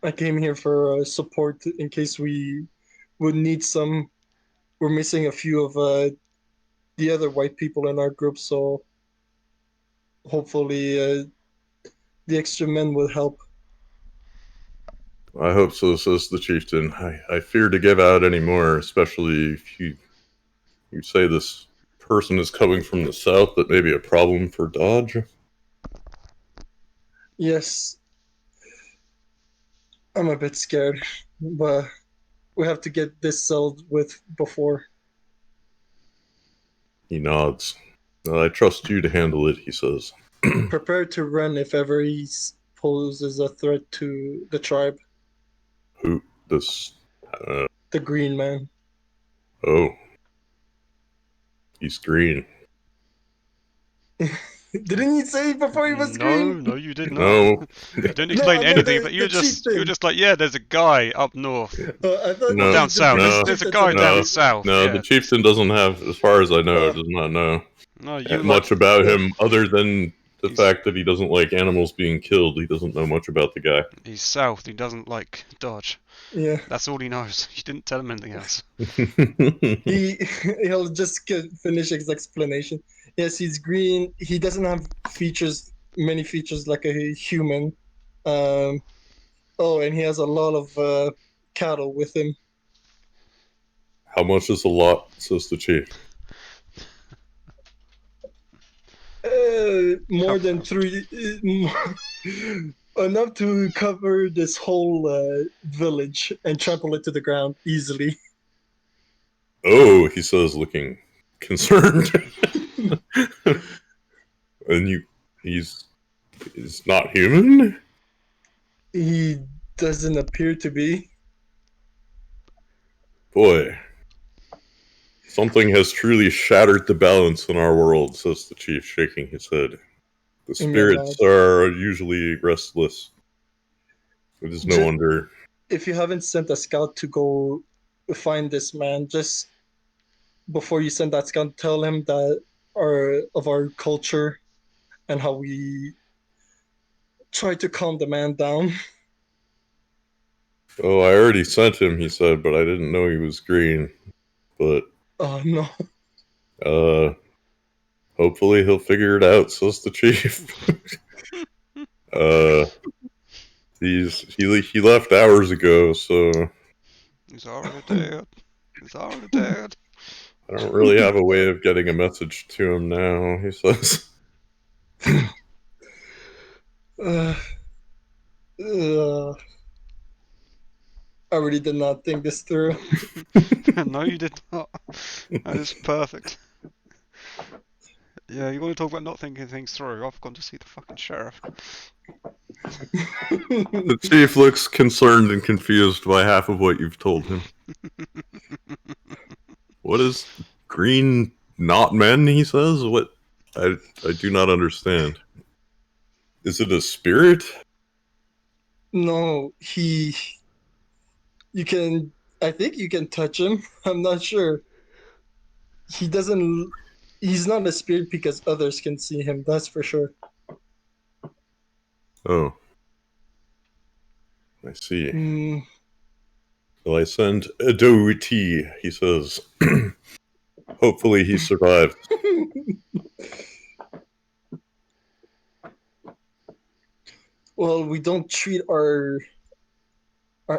I came here for support in case we would need some. We're missing a few of the other white people in our group, so hopefully the extra men will help. I hope so, says the chieftain. I fear to give out any more, especially if you say this person is coming from the south. That may be a problem for Dodge. Yes, I'm a bit scared, but we have to get this settled with before. He nods. I trust you to handle it, he says. Prepare to run if ever he poses a threat to the tribe. Who? This? The green man. Oh. He's green. Didn't you say before he was green? No, you did not. No. You didn't No, explain I meant anything, but you the were chieftain. just like, yeah, there's a guy up north. I thought No. Down south. No. There's a guy No. down south. No, yeah. the chieftain doesn't have, as far as I know, does not know No, you much about him other than the fact that he doesn't like animals being killed. He doesn't know much about the guy. He's south. He doesn't like Dodge. Yeah. That's all he knows. You didn't tell him anything else. He'll just finish his explanation. Yes, he's green. He doesn't have many features like a human. And he has a lot of cattle with him. How much is a lot, says the chief. More than three. Enough to cover this whole village and trample it to the ground easily. Oh, he says, looking concerned. And he's not human? He doesn't appear to be. Boy, something has truly shattered the balance in our world, says the chief, shaking his head. The spirits are usually restless. It is no wonder. If you haven't sent a scout to go find this man, just before you send that scout, tell him that our culture and how we try to calm the man down. Oh, I already sent him, he said, but I didn't know he was green. But oh no. Hopefully he'll figure it out, says the chief. He left hours ago, so He's already dead. He's already dead. I don't really have a way of getting a message to him now, he says. I really did not think this through. No, you did not. That is perfect. Yeah, you want to talk about not thinking things through? I've gone to see the fucking sheriff. The chief looks concerned and confused by half of what you've told him. What is green not men, he says? What? I do not understand. Is it a spirit? No, I think you can touch him. I'm not sure. He's not a spirit because others can see him, that's for sure. Oh. I see. Well, I send a Doty, he says. Hopefully he survived. Well, we don't treat our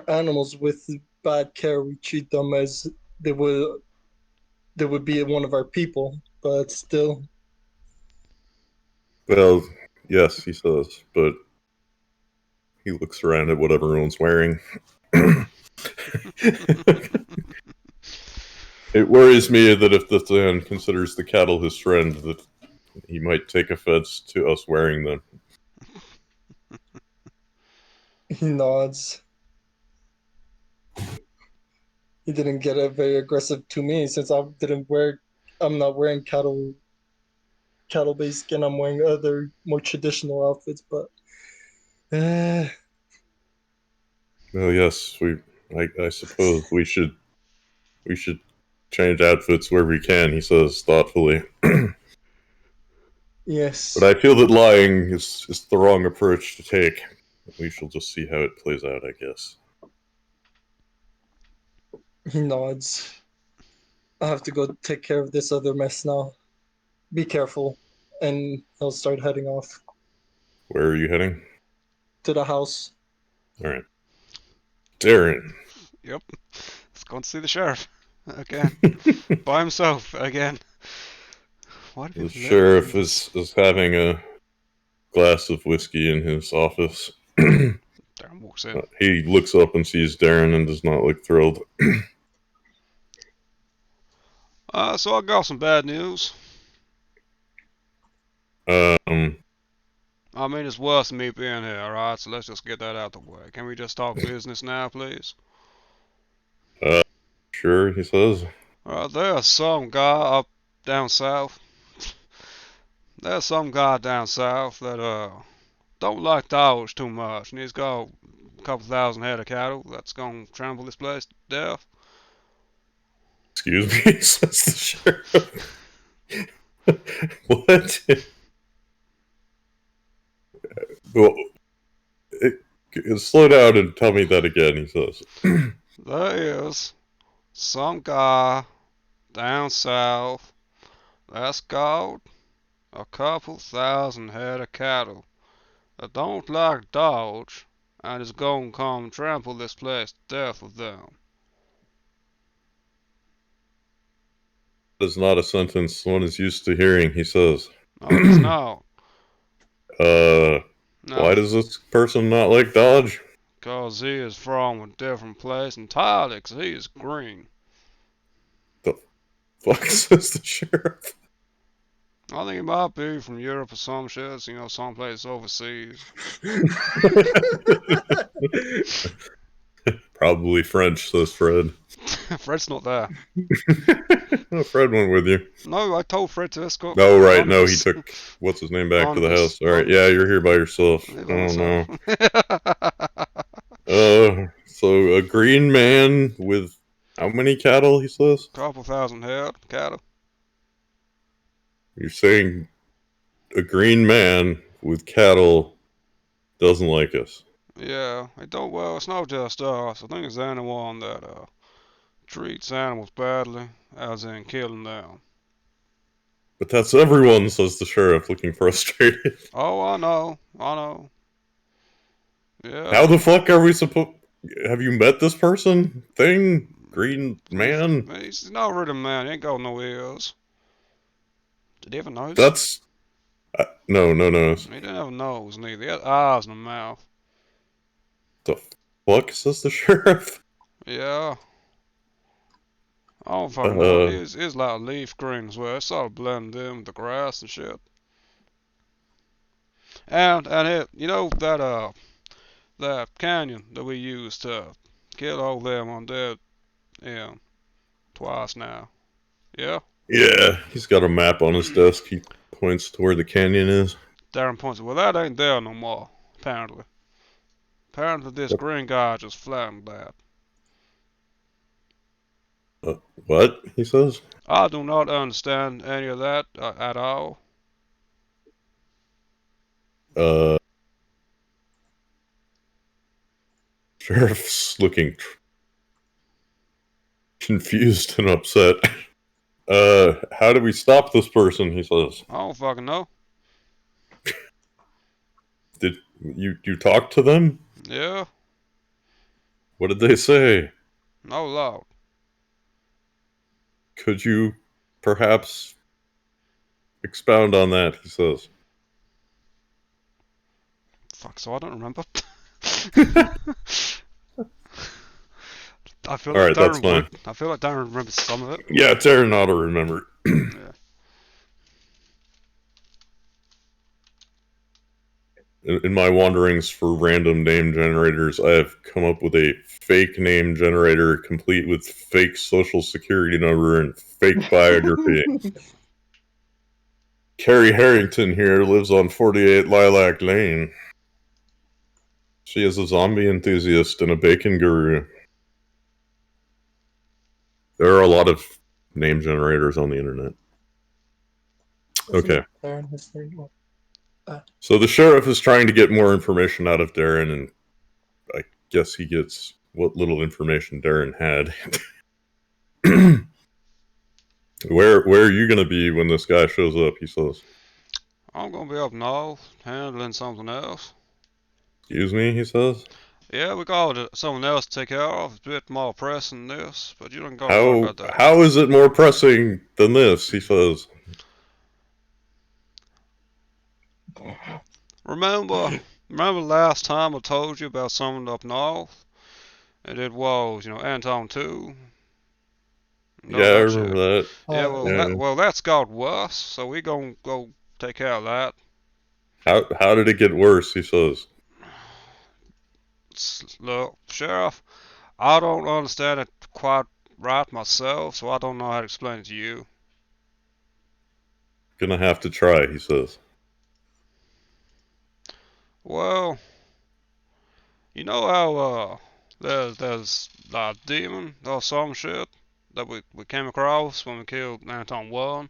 animals with bad care. We treat them as they would be one of our people, but still. Well, yes, he says, but he looks around at what everyone's wearing. It worries me that if the man considers the cattle his friend, that he might take offense to us wearing them. He nods. he didn't get very aggressive to me since I'm not wearing cattle based skin. I'm wearing other more traditional outfits, but uh, Well, yes, I suppose we should change outfits where we can. He says thoughtfully. But yes, I feel that lying is the wrong approach to take. We shall just see how it plays out, I guess. he nods. I have to go take care of this other mess now. Be careful, and he'll start heading off Where are you heading? to the house. All right, Darren. Yep. Let's go and see the sheriff again by himself again. Why do The people let him do sheriff this? is having a glass of whiskey in his office. Darren walks in. He looks up and sees Darren and does not look thrilled. So I got some bad news. Um, I mean, it's worse than me being here, alright? So let's just get that out the way. Can we just talk business now, please? sure, he says. There's some guy up down south. There's some guy down south that, don't like dogs too much, and he's got a couple thousand head of cattle that's gonna trample this place to death. Excuse me, says the sheriff. What? Well, slow down and tell me that again, he says. There is some guy down south that's got a couple thousand head of cattle that don't like dogs and is gonna come trample this place to death with them. That is not a sentence one is used to hearing, he says. No, it is not. Why No, does this person not like Dodge? cause he is from a different place entirely, 'cause he is green. The fuck, says the sheriff. I think he might be from Europe or some shit, you know, someplace overseas. Probably French, says Fred. Fred's not there. Oh, Fred went with you. No, I told Fred to escort. No, right, no, he Barnabas. took, what's his name, back to the Barnabas. house. Alright, yeah, you're here by yourself. Leave Oh, no. himself. So a green man with how many cattle, he says? Couple thousand head cattle. You're saying a green man with cattle doesn't like us. Yeah, it don't. Well, it's not just us. I think it's anyone that treats animals badly, as in killing them. But that's everyone, says the sheriff, looking frustrated. Oh, I know. I know. Yeah. How the fuck are we supposed... Have you met this person? Thing? Green man? He's not really a man. He ain't got no ears. Did he have a nose? That's... no. He didn't have a nose neither. He had eyes and a mouth. The fuck, says the sheriff? Yeah. I don't fucking know. He's like a leaf green as well. It sort of blended in with the grass and shit. And it, you know that canyon that we used to kill all them undead, yeah, twice now. Yeah. Yeah, he's got a map on his desk. He points to where the canyon is. Darren points. Well, that ain't there no more. Apparently. Apparently, this green guy just flattened that. What? He says. I do not understand any of that at all. Sheriff's looking confused and upset. How do we stop this person? He says. I don't fucking know. Did you talk to them? Yeah. What did they say? No loud. Could you perhaps expound on that? He says. Fuck, so I don't remember. I feel All right, that's fine. I feel like Darren remembers some of it. Yeah, Darren ought to remember. Yeah. in my wanderings for random name generators, I have come up with a fake name generator complete with fake social security number and fake biography. Carrie Harrington here lives on 48 Lilac Lane. She is a zombie enthusiast and a bacon guru. There are a lot of name generators on the internet. Okay. So the sheriff is trying to get more information out of Darren, and I guess he gets what little information Darren had. Where are you going to be when this guy shows up, he says. I'm gonna be up north, handling something else. Excuse me, he says. Yeah, we got someone else to take care of. It's a bit more pressing than this, but you don't gotta worry about that. How is it more pressing than this, he says. Remember last time I told you about someone up north? And it was, Anton 2. Yeah, I remember that. Yeah, well, that's got worse, so we gonna go take care of that. How did it get worse, he says. Look, Sheriff, I don't understand it quite right myself, so I don't know how to explain it to you. Gonna have to try, he says. Well, you know how there's that demon or some shit that we came across when we killed Anton 1?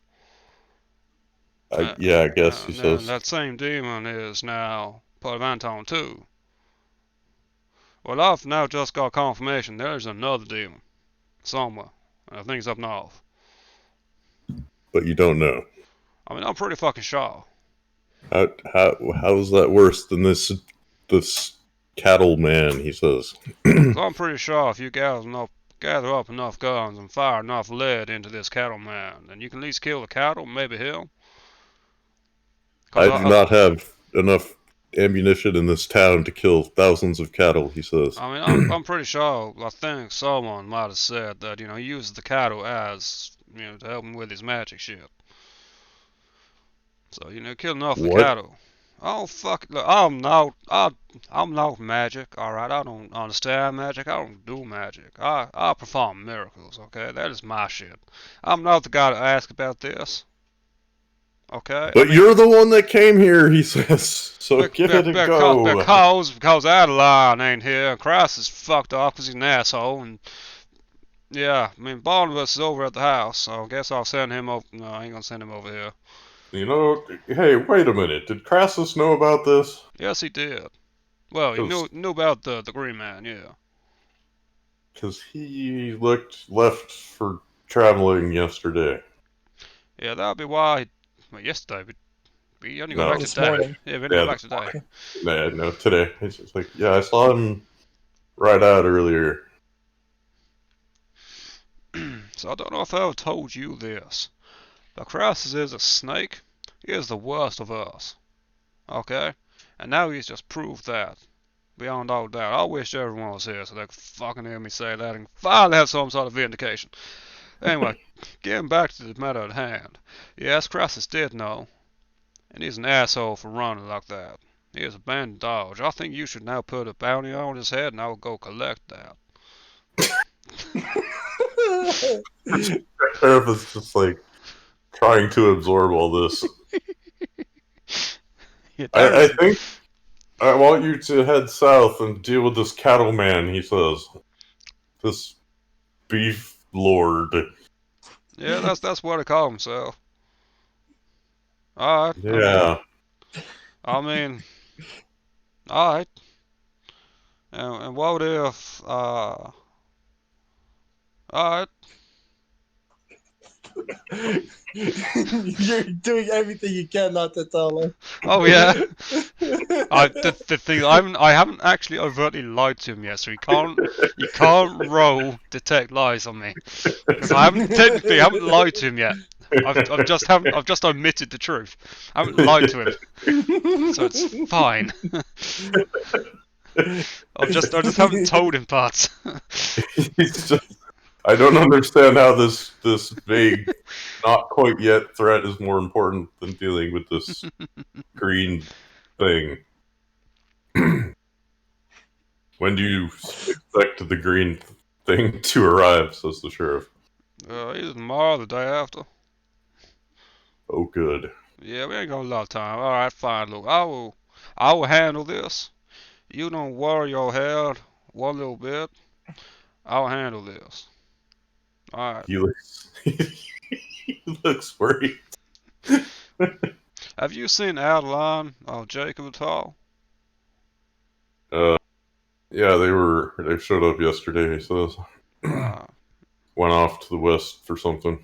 Yeah, I guess he says. And that same demon is now part of Anton 2. Well, I've now just got confirmation there's another demon somewhere. I think it's up north. But you don't know. I mean, I'm pretty fucking sure. How is that worse than this cattle man, he says. I'm pretty sure if you gather up enough guns and fire enough lead into this cattle man, then you can at least kill the cattle, maybe him. I do not have enough ammunition in this town to kill thousands of cattle, he says. I mean, I'm pretty sure, I think someone might have said that, he uses the cattle as, to help him with his magic shit. So, kill enough of the cattle. Oh, fuck, look, I'm not magic, alright? I don't understand magic, I don't do magic. I perform miracles, okay? That is my shit. I'm not the guy to ask about this. Okay. But you're the one that came here, he says. So give it a go. Because Adeline ain't here, and Christ is fucked off because he's an asshole, and yeah, I mean Barnabas is over at the house, so I guess I'll send him over. No, I ain't gonna send him over here. Hey, wait a minute. Did Crassus know about this? Yes, he did. Well, he knew about the Green Man, yeah. Because he left for traveling yesterday. Yeah, that'd be why. Well, yesterday, but he only got back today. Morning. Yeah, he only got back today. No, today. It's just like, yeah, I saw him ride out earlier. So I don't know if I ever told you this, but Crassus is a snake. He is the worst of us. Okay? And now he's just proved that. Beyond all doubt. I wish everyone was here so they could fucking hear me say that and finally have some sort of vindication. Anyway, getting back to the matter at hand. Yes, Crassus did know. And he's an asshole for running like that. He is a bandit dodge. I think you should now put a bounty on his head and I will go collect that. Sheriff is just like trying to absorb all this. Yeah, I think I want you to head south and deal with this cattle man, he says. This beef lord. Yeah, that's what he called himself. Alright. Yeah. Alright. And what if, alright. You're doing everything you can not to tell him. Oh yeah. The thing I haven't actually overtly lied to him yet, so you can't roll detect lies on me. Because I haven't lied to him yet. I've just omitted the truth. I haven't lied to him, so it's fine. I just haven't told him parts. I don't understand how this vague, not quite yet threat is more important than dealing with this green thing. When do you expect the green thing to arrive? Says the sheriff. Either tomorrow or the day after. Oh, good. Yeah, we ain't got a lot of time. Alright, fine. Look, I will handle this. You don't worry your head one little bit. I'll handle this. Alright. He looks. He looks worried. Have you seen Adeline or Jacob at all? Uh, yeah, they showed up yesterday. He says Uh, went off to the west for something.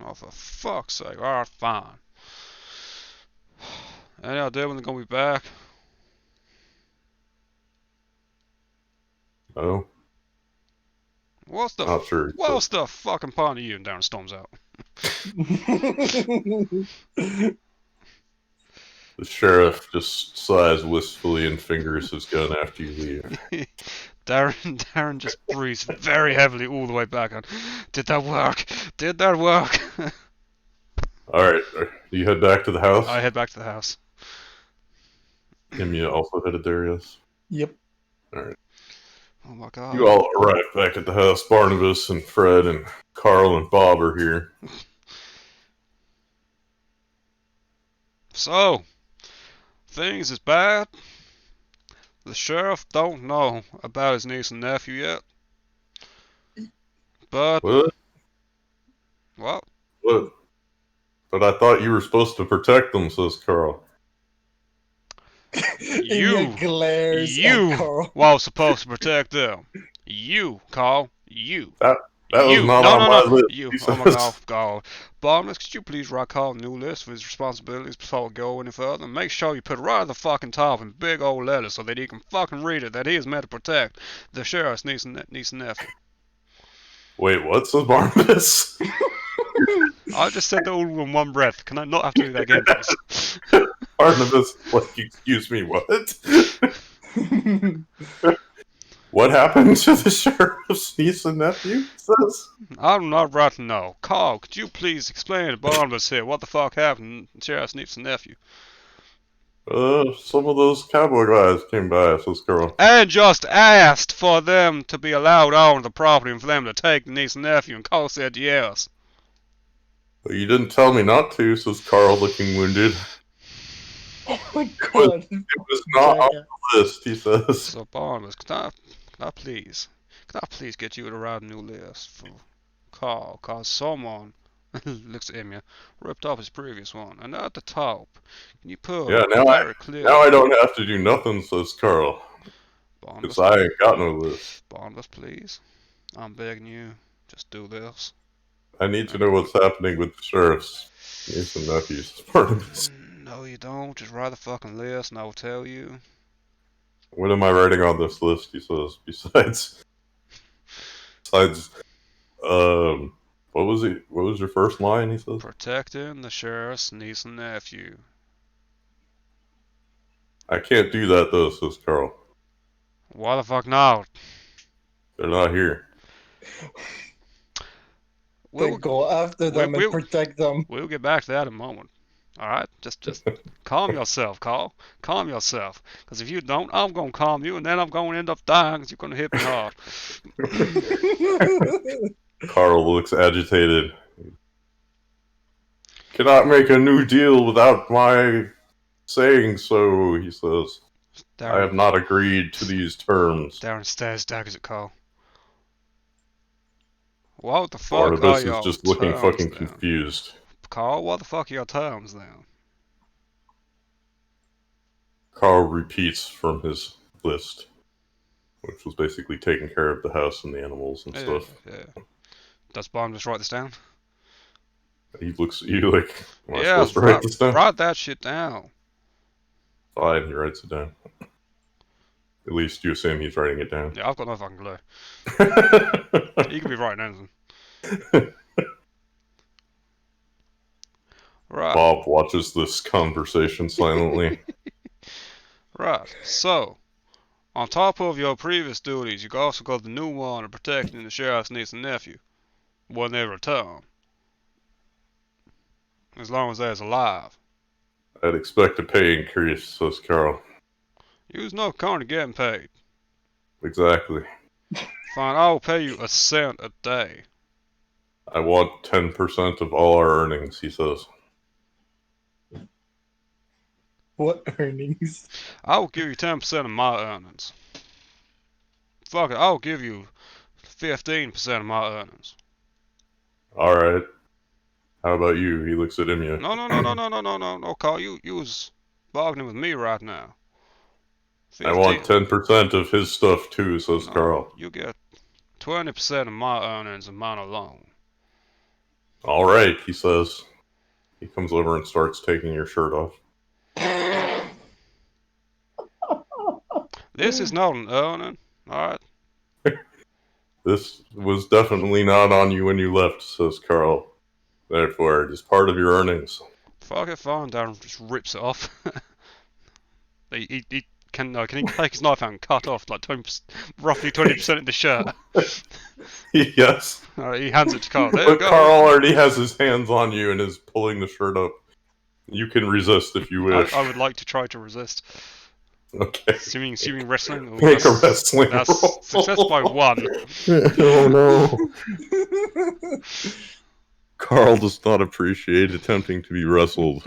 oh, for fuck's sake. Alright, fine. Any idea when they're gonna be back? Oh, What's the not sure. what's the fucking point of you? And Darren storms out. The sheriff just sighs wistfully and fingers his gun after you leave. Darren just breathes very heavily all the way back on. Did that work? Did that work? All right, you head back to the house. I head back to the house. Him, you also headed there, yes. Yep. All right. Oh my god. You all arrive back at the house. Barnabas and Fred and Carl and Bob are here. So, things is bad. The sheriff don't know about his niece and nephew yet. But, What? well, What? But I thought you were supposed to protect them, says Carl. you glares at Carl. was supposed to protect them. You, Carl, you. That was You, not no, on no, my no, list. you. he Oh my says. god, God. Barnabas, could you please write Carl a new list of his responsibilities before we go any further? And make sure you put it right at the fucking top in big old letters so that he can fucking read it, that he is meant to protect the sheriff's niece and nephew. Wait, what? Says Barnabas. I just said that all in one breath. Can I not have to do that again, please? Barnabas, like, excuse me, what? What happened to the sheriff's niece and nephew? Says. I'm not right to know. Carl, could you please explain to Barnabas here what the fuck happened to the sheriff's niece and nephew? Some of those cowboy guys came by, says Carl. And just asked for them to be allowed on the property and for them to take the niece and nephew, and Carl said yes. But you didn't tell me not to, says Carl, looking wounded. Oh my god. It was not on the list, he says. So Barnabas, can I please get you to write a new list for Carl, cause someone looks at him, ripped off his previous one, and at the top, can you put very clear? Now I don't have to do nothing, says Carl. Because I ain't got no list. Barnabas, please, I'm begging you, just do this. I need to know what's happening with the sheriff's niece and nephews, says Barnabas. No, you don't. Just write the fucking list, and I will tell you. What am I writing on this list? He says. Besides, what was it? What was your first line? He says. Protecting the sheriff's niece and nephew. I can't do that though, says Carl. Why the fuck not? They're not here. Then go after them and protect them. We'll get back to that in a moment. Alright? Just calm yourself, Carl. Calm yourself. Because if you don't, I'm going to calm you, and then I'm going to end up dying because you're going to hit me hard. Carl looks agitated. Cannot make a new deal without my saying so, he says. Darren, I have not agreed to these terms. Darren stares daggers at Carl. What the fuck Barnabas are your is just looking terms, fucking then? confused. Carl, what the fuck are your terms then? Carl repeats from his list, which was basically taking care of the house and the animals and stuff. Yeah. Does Barnabas write this down? He looks at you like, am I Yeah, supposed to write this down? write that shit down. Fine, he writes it down. At least you assume he's writing it down. Yeah, I've got no fucking clue. He could be writing anything. Right. Bob watches this conversation silently. Right. So, on top of your previous duties, you also got the new one of protecting the sheriff's niece and nephew when they return. As long as they're alive. I'd expect a pay increase, says Carl. You's not currently getting paid. Exactly. Fine, I'll pay you a cent a day. I want 10% of all our earnings, he says. What earnings? I will give you 10% of my earnings. Fuck it, I'll give you 15% of my earnings. Alright. How about you? He looks at Imya. No, Carl, you was bargaining with me right now. I want 10% of his stuff too, says No, Carl. you get 20% of my earnings and mine alone. Alright, he says. He comes over and starts taking your shirt off. This is not an earning, alright? This was definitely not on you when you left, says Carl. Therefore, it is part of your earnings. Fuck it, fine, Darren just rips it off. Can he take his knife out and cut off like 20%, roughly 20% of the shirt? Yes. Alright, he hands it to Carl. There you But go. Carl already has his hands on you and is pulling the shirt up. You can resist if you wish. I would like to try to resist. Okay. Assuming wrestling. Ooh, Make a wrestling that's roll. success by 1. Oh no. Carl does not appreciate attempting to be wrestled.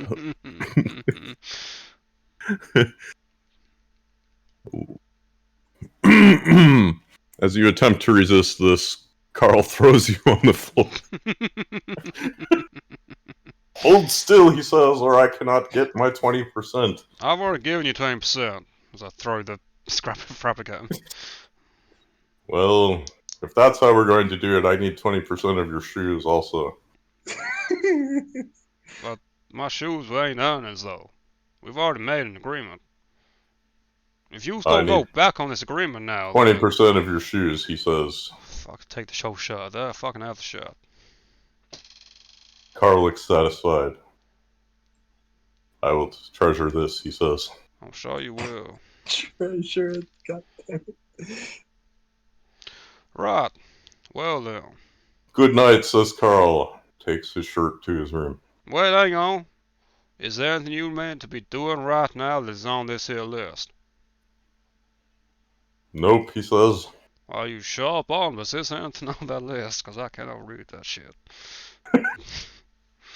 As you attempt to resist this, Carl throws you on the floor. Hold still, he says, or I cannot get my 20%. I've already given you 20%. As I throw the scrap of fabric at him. Well, if that's how we're going to do it, I need 20% of your shoes also. But my shoes ain't earnings though. We've already made an agreement. If you don't go back on this agreement now, 20% of your shoes, he says. Fuck, take the show shirt there. Fucking have the shirt. Carl looks satisfied. I will treasure this, he says. I'm sure you will. Treasure it, goddamn it. Right. Well then. Good night, says Carl. Takes his shirt to his room. Wait, hang on. Is there anything you meant to be doing right now that is on this here list? Nope, he says. Are you sharp on? Was there anything on that list? Because I cannot read that shit.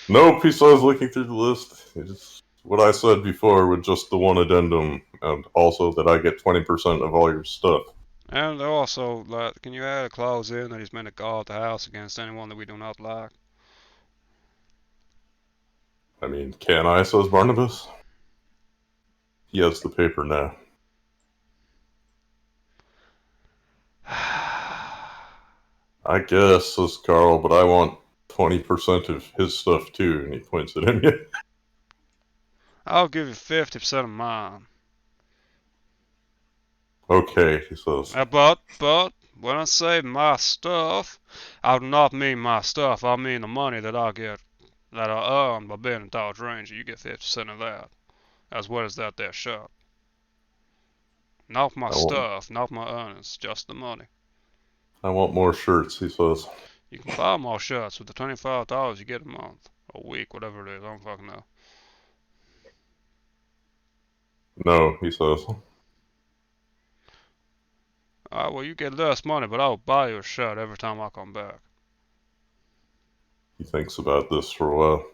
Nope, he says, looking through the list. It's what I said before with just the one addendum, and also that I get 20% of all your stuff. And also, like, can you add a clause in that he's meant to guard the house against anyone that we do not like? I mean, can I, says Barnabas. He has the paper now. I guess, says Carl, but I want 20% of his stuff too, and he points at him. I'll give you 50% of mine. Okay, he says. But, when I say my stuff, I do not mean my stuff. I mean the money that I get, that I earn by being a Dodge Ranger. You get 50% of that, as well as that there shirt. Not my stuff, not my earnings, just the money. I want more shirts, he says. You can buy more shirts with the $25 you get a month, a week, whatever it is. I don't fucking know. No, he says. Alright, well, you get less money, but I'll buy you a shirt every time I come back. He thinks about this for a while.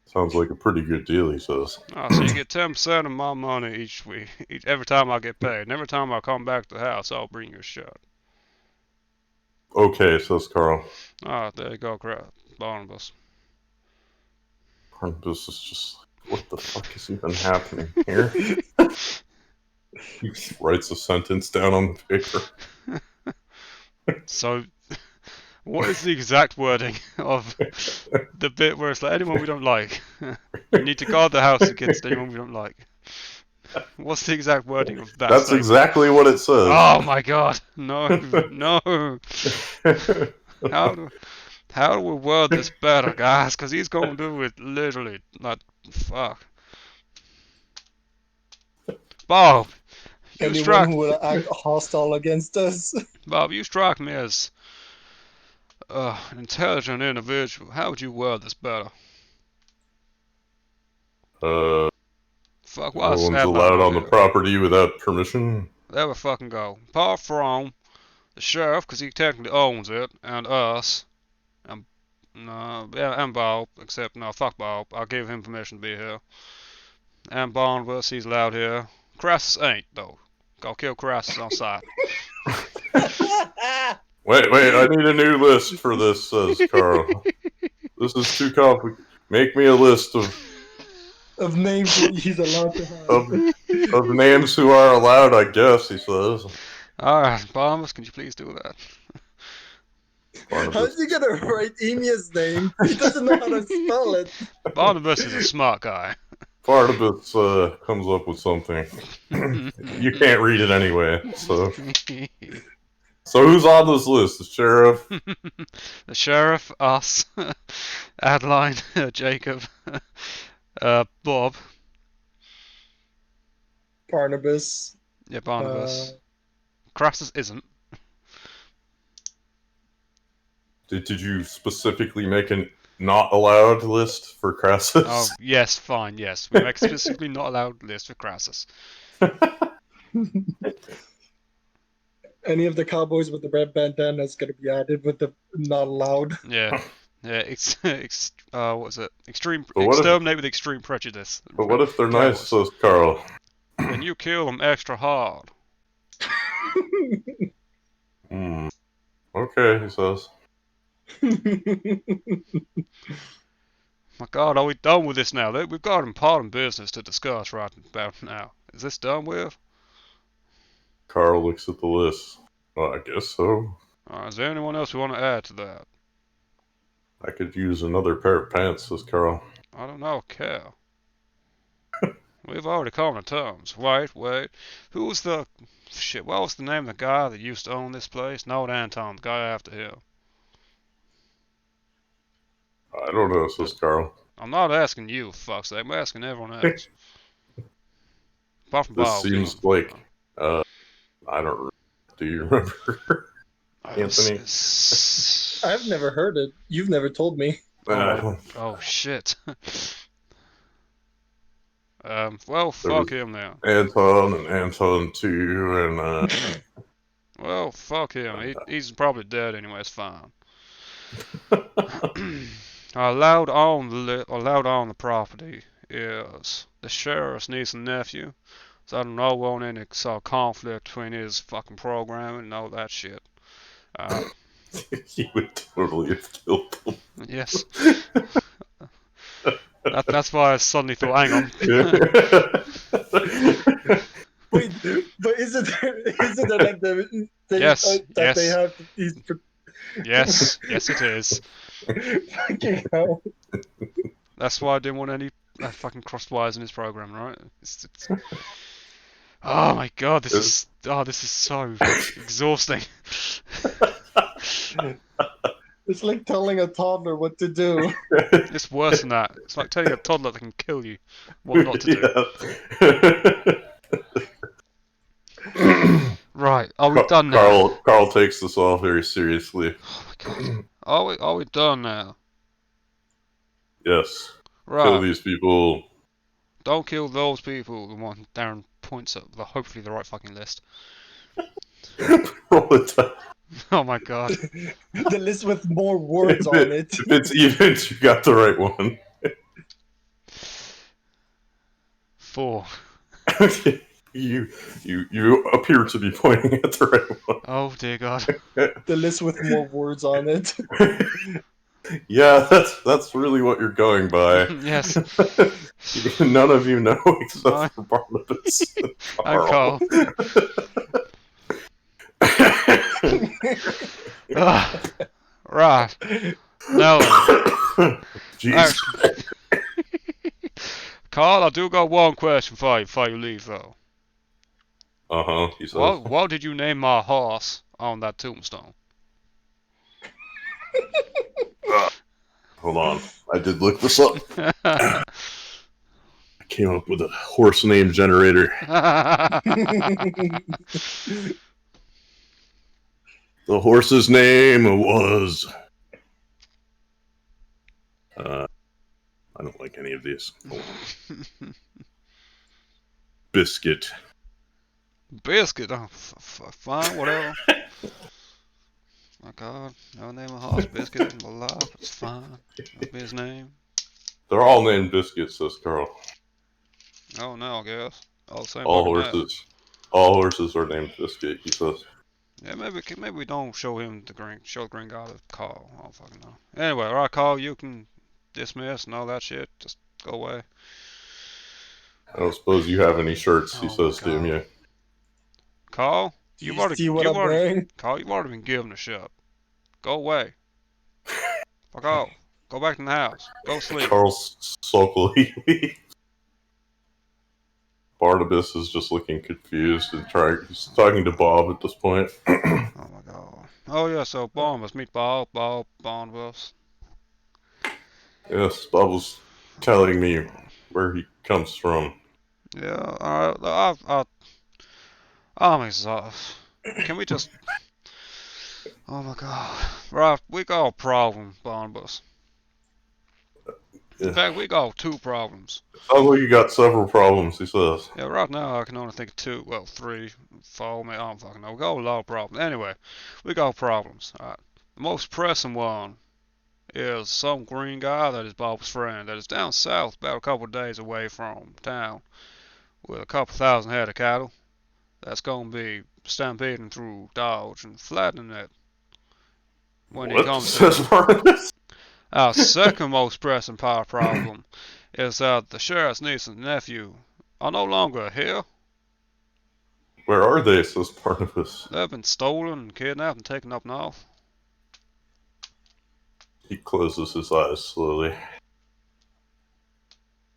Sounds like a pretty good deal, he says. So you get 10% of my money each week, every time I get paid. And every time I come back to the house, I'll bring you a shirt. Okay, says Carl. Alright, there you go, Barnabas. Barnabas is just like, what the fuck is even happening here? He writes a sentence down on the paper. So, what is the exact wording of the bit where it's like, anyone we don't like? You need to guard the house against anyone we don't like. What's the exact wording of that That's statement? exactly what it says. Oh my god, no, no. How do we word this better, guys? Because he's going to do it literally, like, fuck. Bob, anyone who will act hostile against us. Bob, you strike me as an intelligent individual. How would you word this better? Fuck, No what's one's headline allowed right on the here? property without permission. There we fucking go. Apart from the sheriff, because he technically owns it, and us, and yeah, and Bob, except no, fuck Bob. I'll give him permission to be here. And Barnabas, he's allowed here. Crassus ain't though. Go kill Crassus on sight. Wait, I need a new list for this, says Carl. This is too complicated. Make me a list of names he's allowed to have. of names who are allowed, I guess, he says. Alright, Barnabas, can you please do that? How's he gonna write Emia's name? He doesn't know how to spell it. Barnabas is a smart guy. Barnabas comes up with something. You can't read it anyway, so who's on this list? The sheriff? The sheriff, us, Adeline, Jacob, Bob. Barnabas. Yeah, Barnabas. Crassus isn't. Did you specifically make a not allowed list for Crassus? Oh, yes, fine, yes. We make a specifically not allowed list for Crassus. Any of the cowboys with the red bandana is gonna be added with the not allowed. Yeah. Yeah, what is it? But Exterminate with extreme prejudice. But what if they're nice, Cowboys. says Carl? Then you kill them extra hard. Okay, he says. My God, are we done with this now? We've got important business to discuss right about now. Is this done with? Carl looks at the list. Well, I guess so. Is there anyone else we want to add to that? I could use another pair of pants, says Carl. I don't know, care. We've already come to terms. Wait. Who's the... Shit, what was the name of the guy that used to own this place? Not Anton, the guy after him. I don't know, says Carl. I'm not asking you, for fuck's sake. I'm asking everyone else. Apart from This Bob. seems like... I don't... Do you remember? Anthony? I've never heard it. You've never told me. Oh shit. Well, fuck him now. Anton and Anton too, and Well, fuck him. He's probably dead anyway. It's fine. Allowed on the property is the sheriff's niece and nephew. So I don't know want any conflict between his fucking programming and all that shit. he would totally have killed them. Yes. That's why I suddenly thought, hang on. Wait, but isn't there like the thing Yes, that yes. they have? Yes, it is. Fucking hell. That's why I didn't want any fucking crossed wires in his program, right? It's... Oh my God, this is so exhausting. It's like telling a toddler what to do. It's worse than that. It's like telling a toddler that can kill you what not to do. Right, are we done now? Carl takes this all very seriously. Oh my God. Are we done now? Yes. Right. Kill these people. Don't kill those people. The one Darren points at hopefully the right fucking list. Roll it down. Oh my God. The list with more words on it. If it's even, you got the right one. 4. You appear to be pointing at the right one. Oh dear God. The list with more words on it. Yeah, that's really what you're going by. Yes. None of you know except for Barnabas and Carl. Right. Now Jeez. Carl, I do got one question for you before you leave though. He says. What did you name my horse on that tombstone? Hold on. I did look this up. I came up with a horse name generator. The horse's name was... I don't like any of these. Hold on. Biscuit. Biscuit. Oh, fine, whatever. My God, no name a horse Biscuit in my life. It's fine. That'll be his name. They're all named Biscuit, says Carl. Oh no, I guess. All the same All fucking name. horses. All horses are named Biscuit, he says. Yeah, maybe we don't show the green guy the call. I don't fucking know. Anyway, alright, Carl, you can dismiss and all that shit. Just go away. I don't suppose you have any shirts, he Oh my says to him, God. yeah. Carl, Do you see what I'm wearing? Carl, you've already been given a shot. Go away. Fuck off. Go back in the house. Go sleep. Carl sulkily leaves. Barnabas is just looking confused and he's talking to Bob at this point. Oh my God. Oh yeah, so Barnabas, meet Bob, Barnabas. Yes, Bob was telling me where he comes from. Yeah, alright, I'm exhausted. Can we just... Oh my God. Right, we got a problem, Barnabas. In Yeah. fact, we got two problems. Sounds like you got several problems, he says. Yeah, right now I can only think of two, well, three, four, maybe, I don't fucking know. We got a lot of problems. Anyway, we got problems. Alright. The most pressing one is some green guy that is Bob's friend that is down south about a couple of days away from town with a couple thousand head of cattle that's going to be stampeding through Dodge and flattening it when he What? comes Says through. Barnabas? Our second most pressing power problem is that the sheriff's niece and nephew are no longer here. Where are they, says Barnabas. They've been stolen and kidnapped and taken up north. He closes his eyes slowly.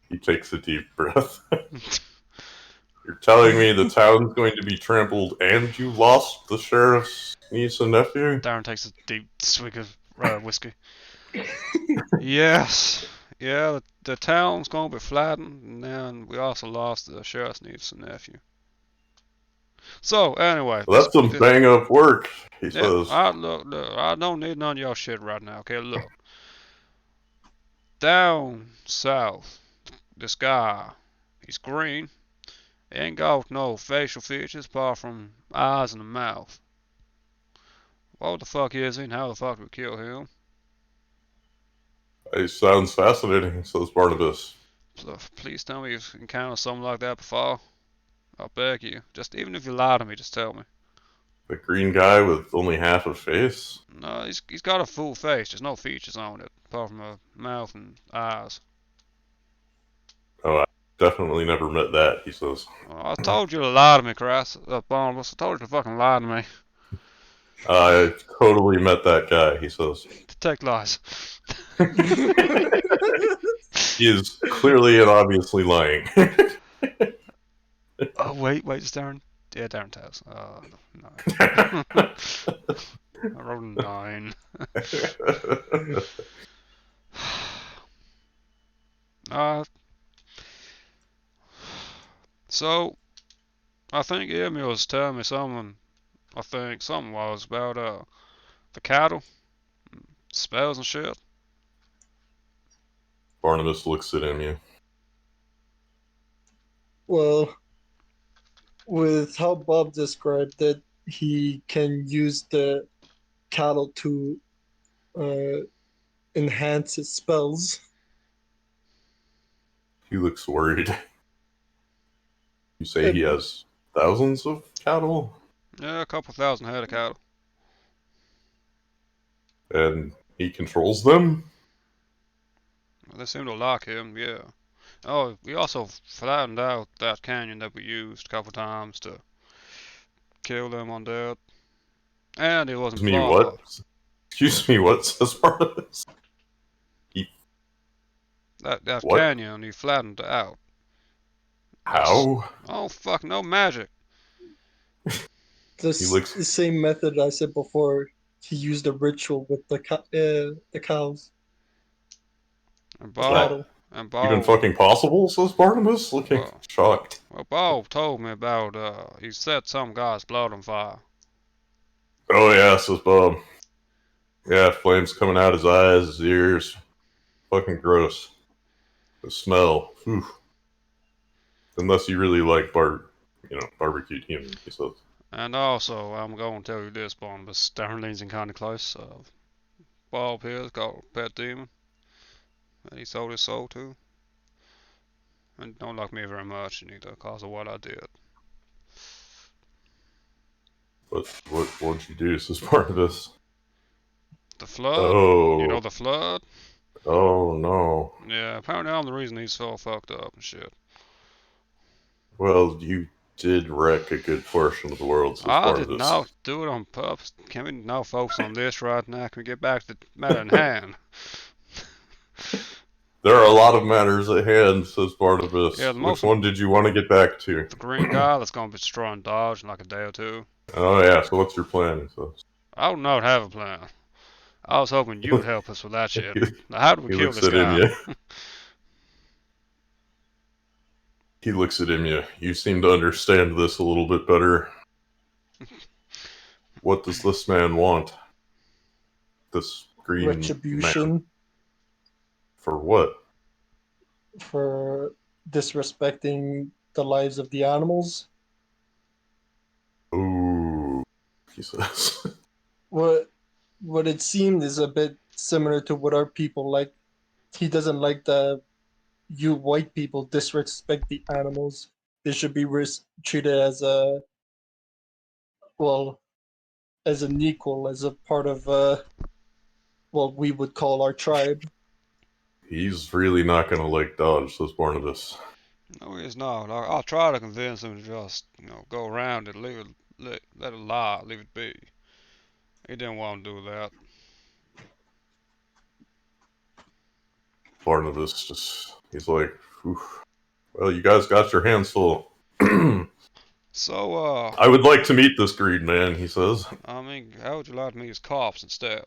He takes a deep breath. You're telling me the town's going to be trampled and you lost the sheriff's niece and nephew? Darren takes a deep swig of whiskey. Yes. Yeah, the town's gonna be flattened, and then we also lost the sheriff's niece and nephew. So, anyway. Well, that's some bang up work, he says. Look, I don't need none of your shit right now, okay? Look. Down south, this guy, he's green. He ain't got no facial features apart from eyes and a mouth. What the fuck is he and how the fuck did we kill him? It sounds fascinating, says Barnabas. Please tell me you've encountered something like that before. I'll beg you. Just even if you lie to me, just tell me. The green guy with only half a face? No, he's got a full face. There's no features on it apart from a mouth and eyes. Oh, I definitely never met that, he says. I told you to lie to me, Barnabas. I told you to fucking lie to me. I totally met that guy, he says. Detect lies. He is clearly and obviously lying. Oh, wait, is Darren? Yeah, Darren tells. No. I wrote a 9. So, I think Emil was telling me something. I think something was about the cattle, spells and shit. Barnabas looks at him, yeah. Well, with how Bob described it, he can use the cattle to enhance his spells. He looks worried. You say he has thousands of cattle? Yeah, a couple thousand head of cattle. And he controls them? They seem to like him, yeah. Oh, we also flattened out that canyon that we used a couple times to kill them undead. And it wasn't Excuse me, what? Excuse me, what, says Barnabas? That What? canyon, he flattened it out. How? Oh, fuck, no magic. The same method I said before. He used a ritual with the cows. And Bob, Bob, even fucking possible, says Barnabas, looking shocked. Well, Bob told me about, he set some guy's blood on fire. Oh yeah, says Bob. Yeah, flames coming out his eyes, his ears. Fucking gross. The smell. Whew. Unless you really like barbecued human, he says. And also, I'm going to tell you this, Barnabas. Darlene's in kind of close. Bob here's got a pet demon, and he sold his soul to. And don't like me very much, neither, because of what I did. What'd you do, says Barnabas? The flood? You know Oh, the flood? oh no. Yeah, apparently I'm the reason he's so fucked up and shit. Well, you did wreck a good portion of the world, says I did Barnabas. not do it on purpose. Can we now focus on this right now? Can we get back to the matter in hand? There are a lot of matters at hand, says Yeah, Barnabas. the Which most one did you want to get back to? the green guy that's gonna be destroying Dodge in like a day or two. Oh yeah, so what's your plan? He says. I do not have a plan. I was hoping you'd help us with that shit. Now, how do we He kill looks this at guy? Imya. He looks at Imya. You seem to understand this a little bit better. What does this man want? This green man. Retribution For what? for disrespecting the lives of the animals. Ooh, he says. What it seemed is a bit similar to what our people like. He doesn't like the you white people disrespect the animals. They should be treated as a well as an equal, as a part of what we would call our tribe. He's really not gonna like Dodge, says Barnabas. No, he's not. I'll try to convince him to just, go around it, let it lie, leave it be. He didn't want to do that. Barnabas he's like, well, you guys got your hands full. So, I would like to meet this green man, he says. I mean, how would you like to meet his cops instead?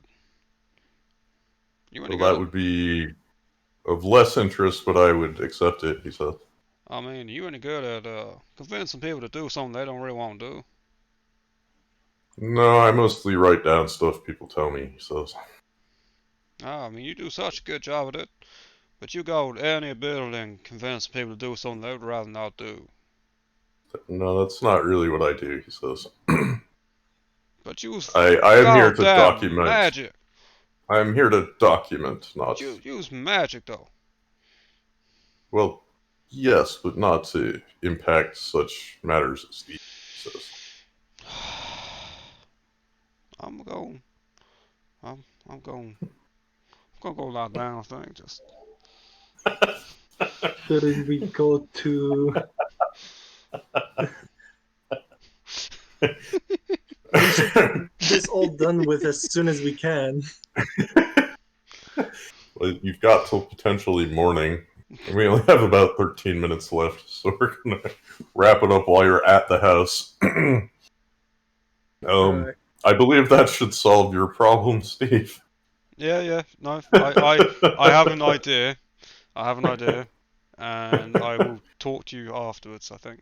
You any Well, good that at, would be of less interest, but I would accept it, he says. I mean, you any good at, convincing people to do something they don't really want to do? No, I mostly write down stuff people tell me, he says. I mean, you do such a good job at it, but you got any ability in convincing people to do something they would rather not do. No, that's not really what I do, he says. But you was I am here to goddamn document. magic. I am here to document, But not. you use magic though. Well, yes, but not to impact such matters as these, he says. I'm going. I'm going. I'm gonna go lie down. I think just. Shouldn't we go to we should get this all done with as soon as we can. Well, you've got till potentially morning. And we only have about 13 minutes left, so we're gonna wrap it up while you're at the house. Alright. I believe that should solve your problem, Steve. Yeah. No, I have an idea. I have an idea, and I will talk to you afterwards. I think.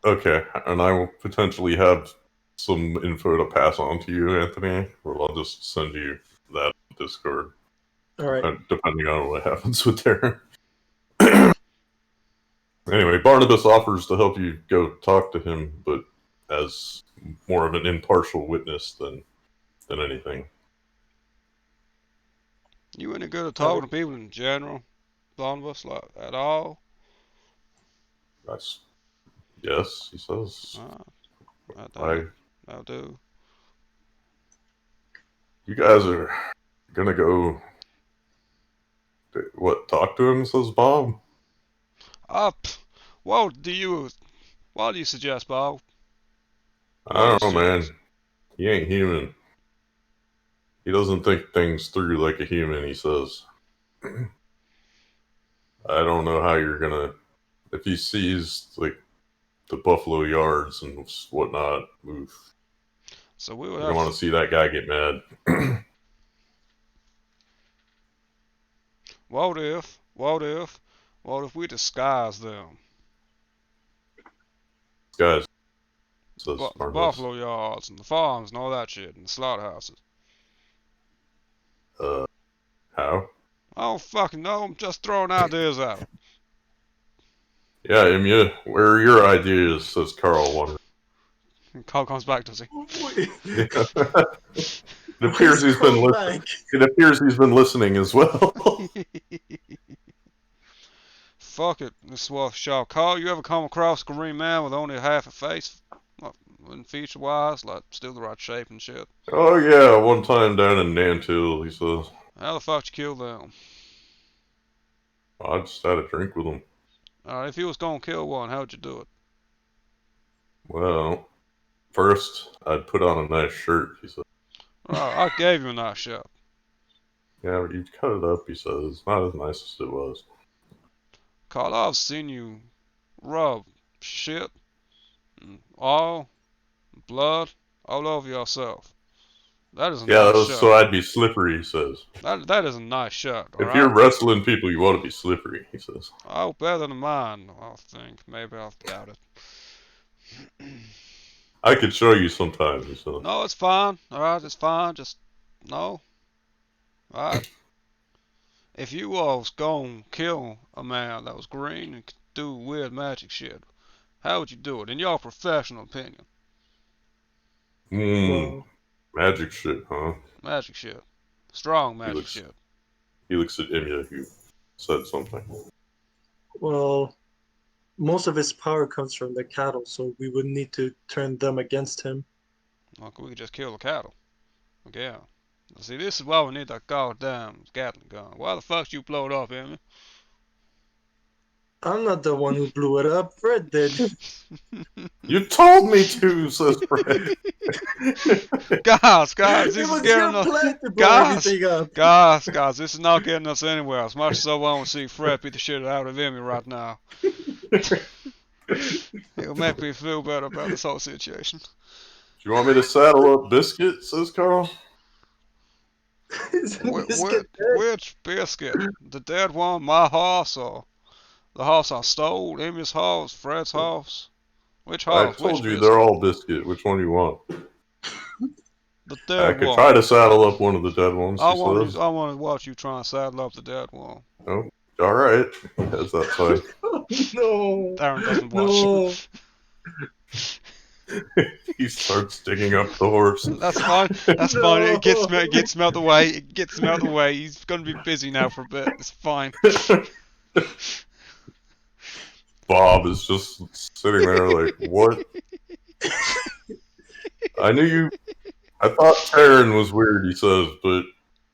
Okay, and I will potentially have some info to pass on to you, Anthony, or I'll just send you that on Discord, Alright. depending on what happens with Darren. Anyway, Barnabas offers to help you go talk to him, but as more of an impartial witness than anything. You any good at talking to people in general, Barnabas, like at all? That's yes, he says. I do. You guys are gonna go. What? Talk to him? Says Bob. Up. What do you suggest, Bob? What do I you don't know, man. suggest? He ain't human. He doesn't think things through like a human. He says. I don't know how you're gonna. If he sees like the Buffalo Yards and whatnot, oof, So we would you don't have. want to see that guy get mad. What if we disguise them? Guys, says The Barnabas. buffalo yards and the farms and all that shit and the slaughterhouses. How? I don't fucking know. I'm just throwing ideas out. Yeah, Emiya, where are your ideas? Says Carl, wondering. Carl comes back, does he? Yeah. It Why appears is he's been Carl back? It appears he's been listening as well. Fuck it, this was Shaw. Carl, you ever come across a green man with only half a face? Like, feature wise, like still the right shape and shit. Oh yeah, one time down in Nantil, he says. How the fuck you kill them? I just had a drink with him. If you was gonna kill one, how'd you do it? Well, first I'd put on a nice shirt, he said. I gave you a nice shot. Yeah, but you cut it up, he says. Not as nice as it was. Carl, I've seen you rub shit and all blood all over yourself. That is a Yeah, that nice was so shot. I'd be slippery, he says. That is a nice shot, If you're alright? wrestling people, you want to be slippery, he says. Oh, better than mine, I think. Maybe I'll doubt it. I could show you sometime, he says. No, it's fine. Alright, it's fine. Just, no. Alright. If you was gonna kill a man that was green and could do weird magic shit, how would you do it, in your professional opinion? Well, Magic shit, huh? Magic shit. Strong He magic looks, shit. he looks at Emiya, who said something. well, most of his power comes from the cattle, so we would need to turn them against him. Like, we could just kill the cattle. Like, yeah. See, this is why we need that goddamn Gatling gun. Why the fuck you blow it up, Emmy? I'm not the one who blew it up. Fred did. You told me to, says Fred. guys, It this is was getting your us. plan to blow Guys, everything up. guys, this is not getting us anywhere. As much as I want to see Fred beat the shit out of Emmy right now. It'll make me feel better about this whole situation. Do you want me to saddle up Biscuit, says Carl? Isn't Biscuit dead? Which biscuit? The dead one, my horse, or the horse I stole? Emmy's horse, Fred's horse? Which I horse? Which told you biscuit? they're all Biscuit. Which one do you want? The I dead could one. try to saddle up one of the dead ones, he says. I want to watch you try and saddle up the dead one. Oh, alright. As that sign. No. Darren doesn't watch. No. He starts digging up the horse. That's fine. That's fine. It gets me. It gets him out the way. It gets him out the way. He's gonna be busy now for a bit. It's fine. Bob is just sitting there like, what? I thought Taryn was weird, he says, but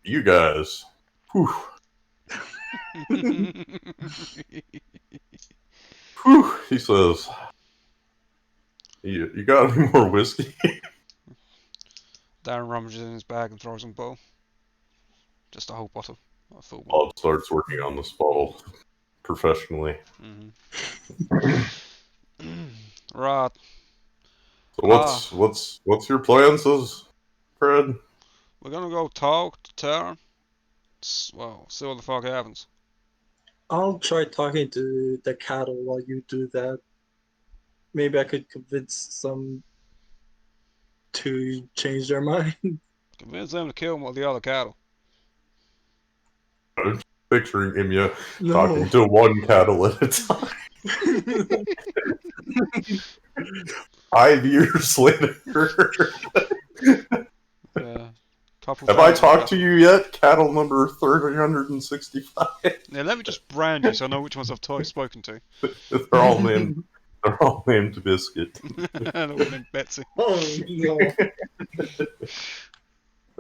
you guys, whew, whew, he says, you got any more whiskey? Darren rummages in his bag and throws him a bowl. Just a whole bottle. A full one. Bob starts working on this bottle professionally. Right. So what's your plan, says Fred? We're gonna go talk to Taryn. Well, see what the fuck happens. I'll try talking to the cattle while you do that. Maybe I could convince some to change their mind. Convince them to kill one of the other cattle. I'm just picturing him talking No. to one cattle at a time. 5 years later. Yeah. Have I talked to you yet? Cattle number 365. Yeah, let me just brand you so I know which ones I've spoken to. They're all named. They're all named Biscuit. The one named Betsy. Oh no.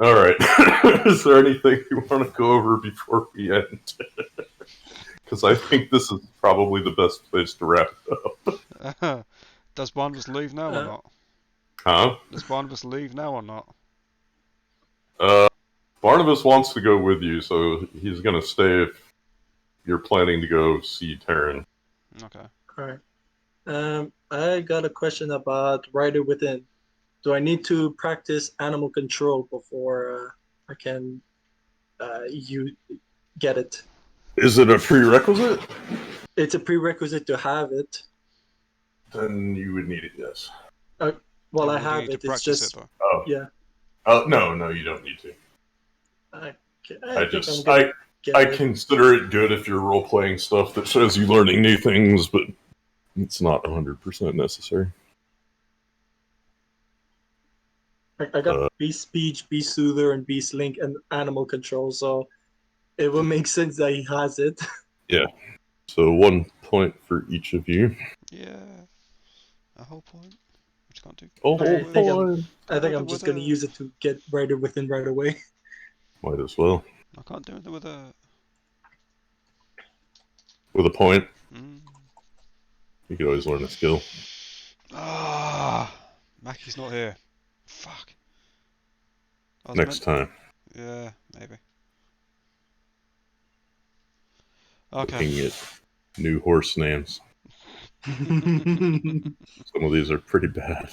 All right. Is there anything you want to go over before we end? Because I think this is probably the best place to wrap it up. Does Barnabas leave now or not? Huh? Does Barnabas leave now or not? Barnabas wants to go with you, so he's going to stay if you're planning to go see Taryn. Okay. Alright. I got a question about Rider Within. Do I need to practice animal control before I can you get it? Is it a prerequisite? It's a prerequisite to have it. Then you would need it, yes. Well, Yeah, I you have need to it. It's practice just it, though. Oh. yeah. Oh, no, you don't need to. I I get it. consider it good if you're role-playing stuff that shows you learning new things, but It's not 100% necessary. I got Beast Speech, Beast Soother, and Beast Link, and Animal Control, so it would make sense that he has it. Yeah. So 1 point for each of you. Yeah. A whole point. Which can't do. Oh, I whole think I'm- point. I think I'm just gonna use it to get rider within right away. Might as well. I can't do anything with a. With a point, Mm. you could always learn a skill. Ah, Mackie's not here. Fuck. I was Next time. Yeah, maybe. Looking Okay. at new horse names. Some of these are pretty bad.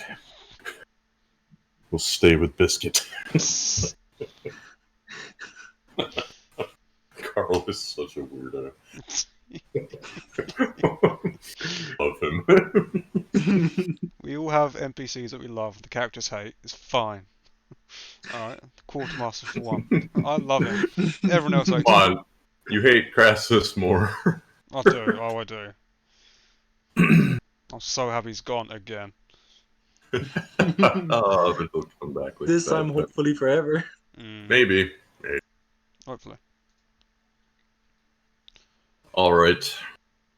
We'll stay with Biscuit. Carl is such a weirdo. Love him. We all have NPCs that we love. The characters hate. It's fine. Alright, Quartermaster for one. I love him. Everyone else hates Come him. on. You hate Crassus more. I do. Oh, I do. I'm so happy he's gone again. Oh, but he'll come back like This that. time, hopefully, forever. Maybe. Hopefully. All right.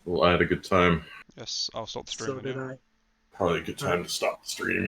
Well, I had a good time. Yes, I'll stop the So streaming did now. I. Probably a good time to stop the stream.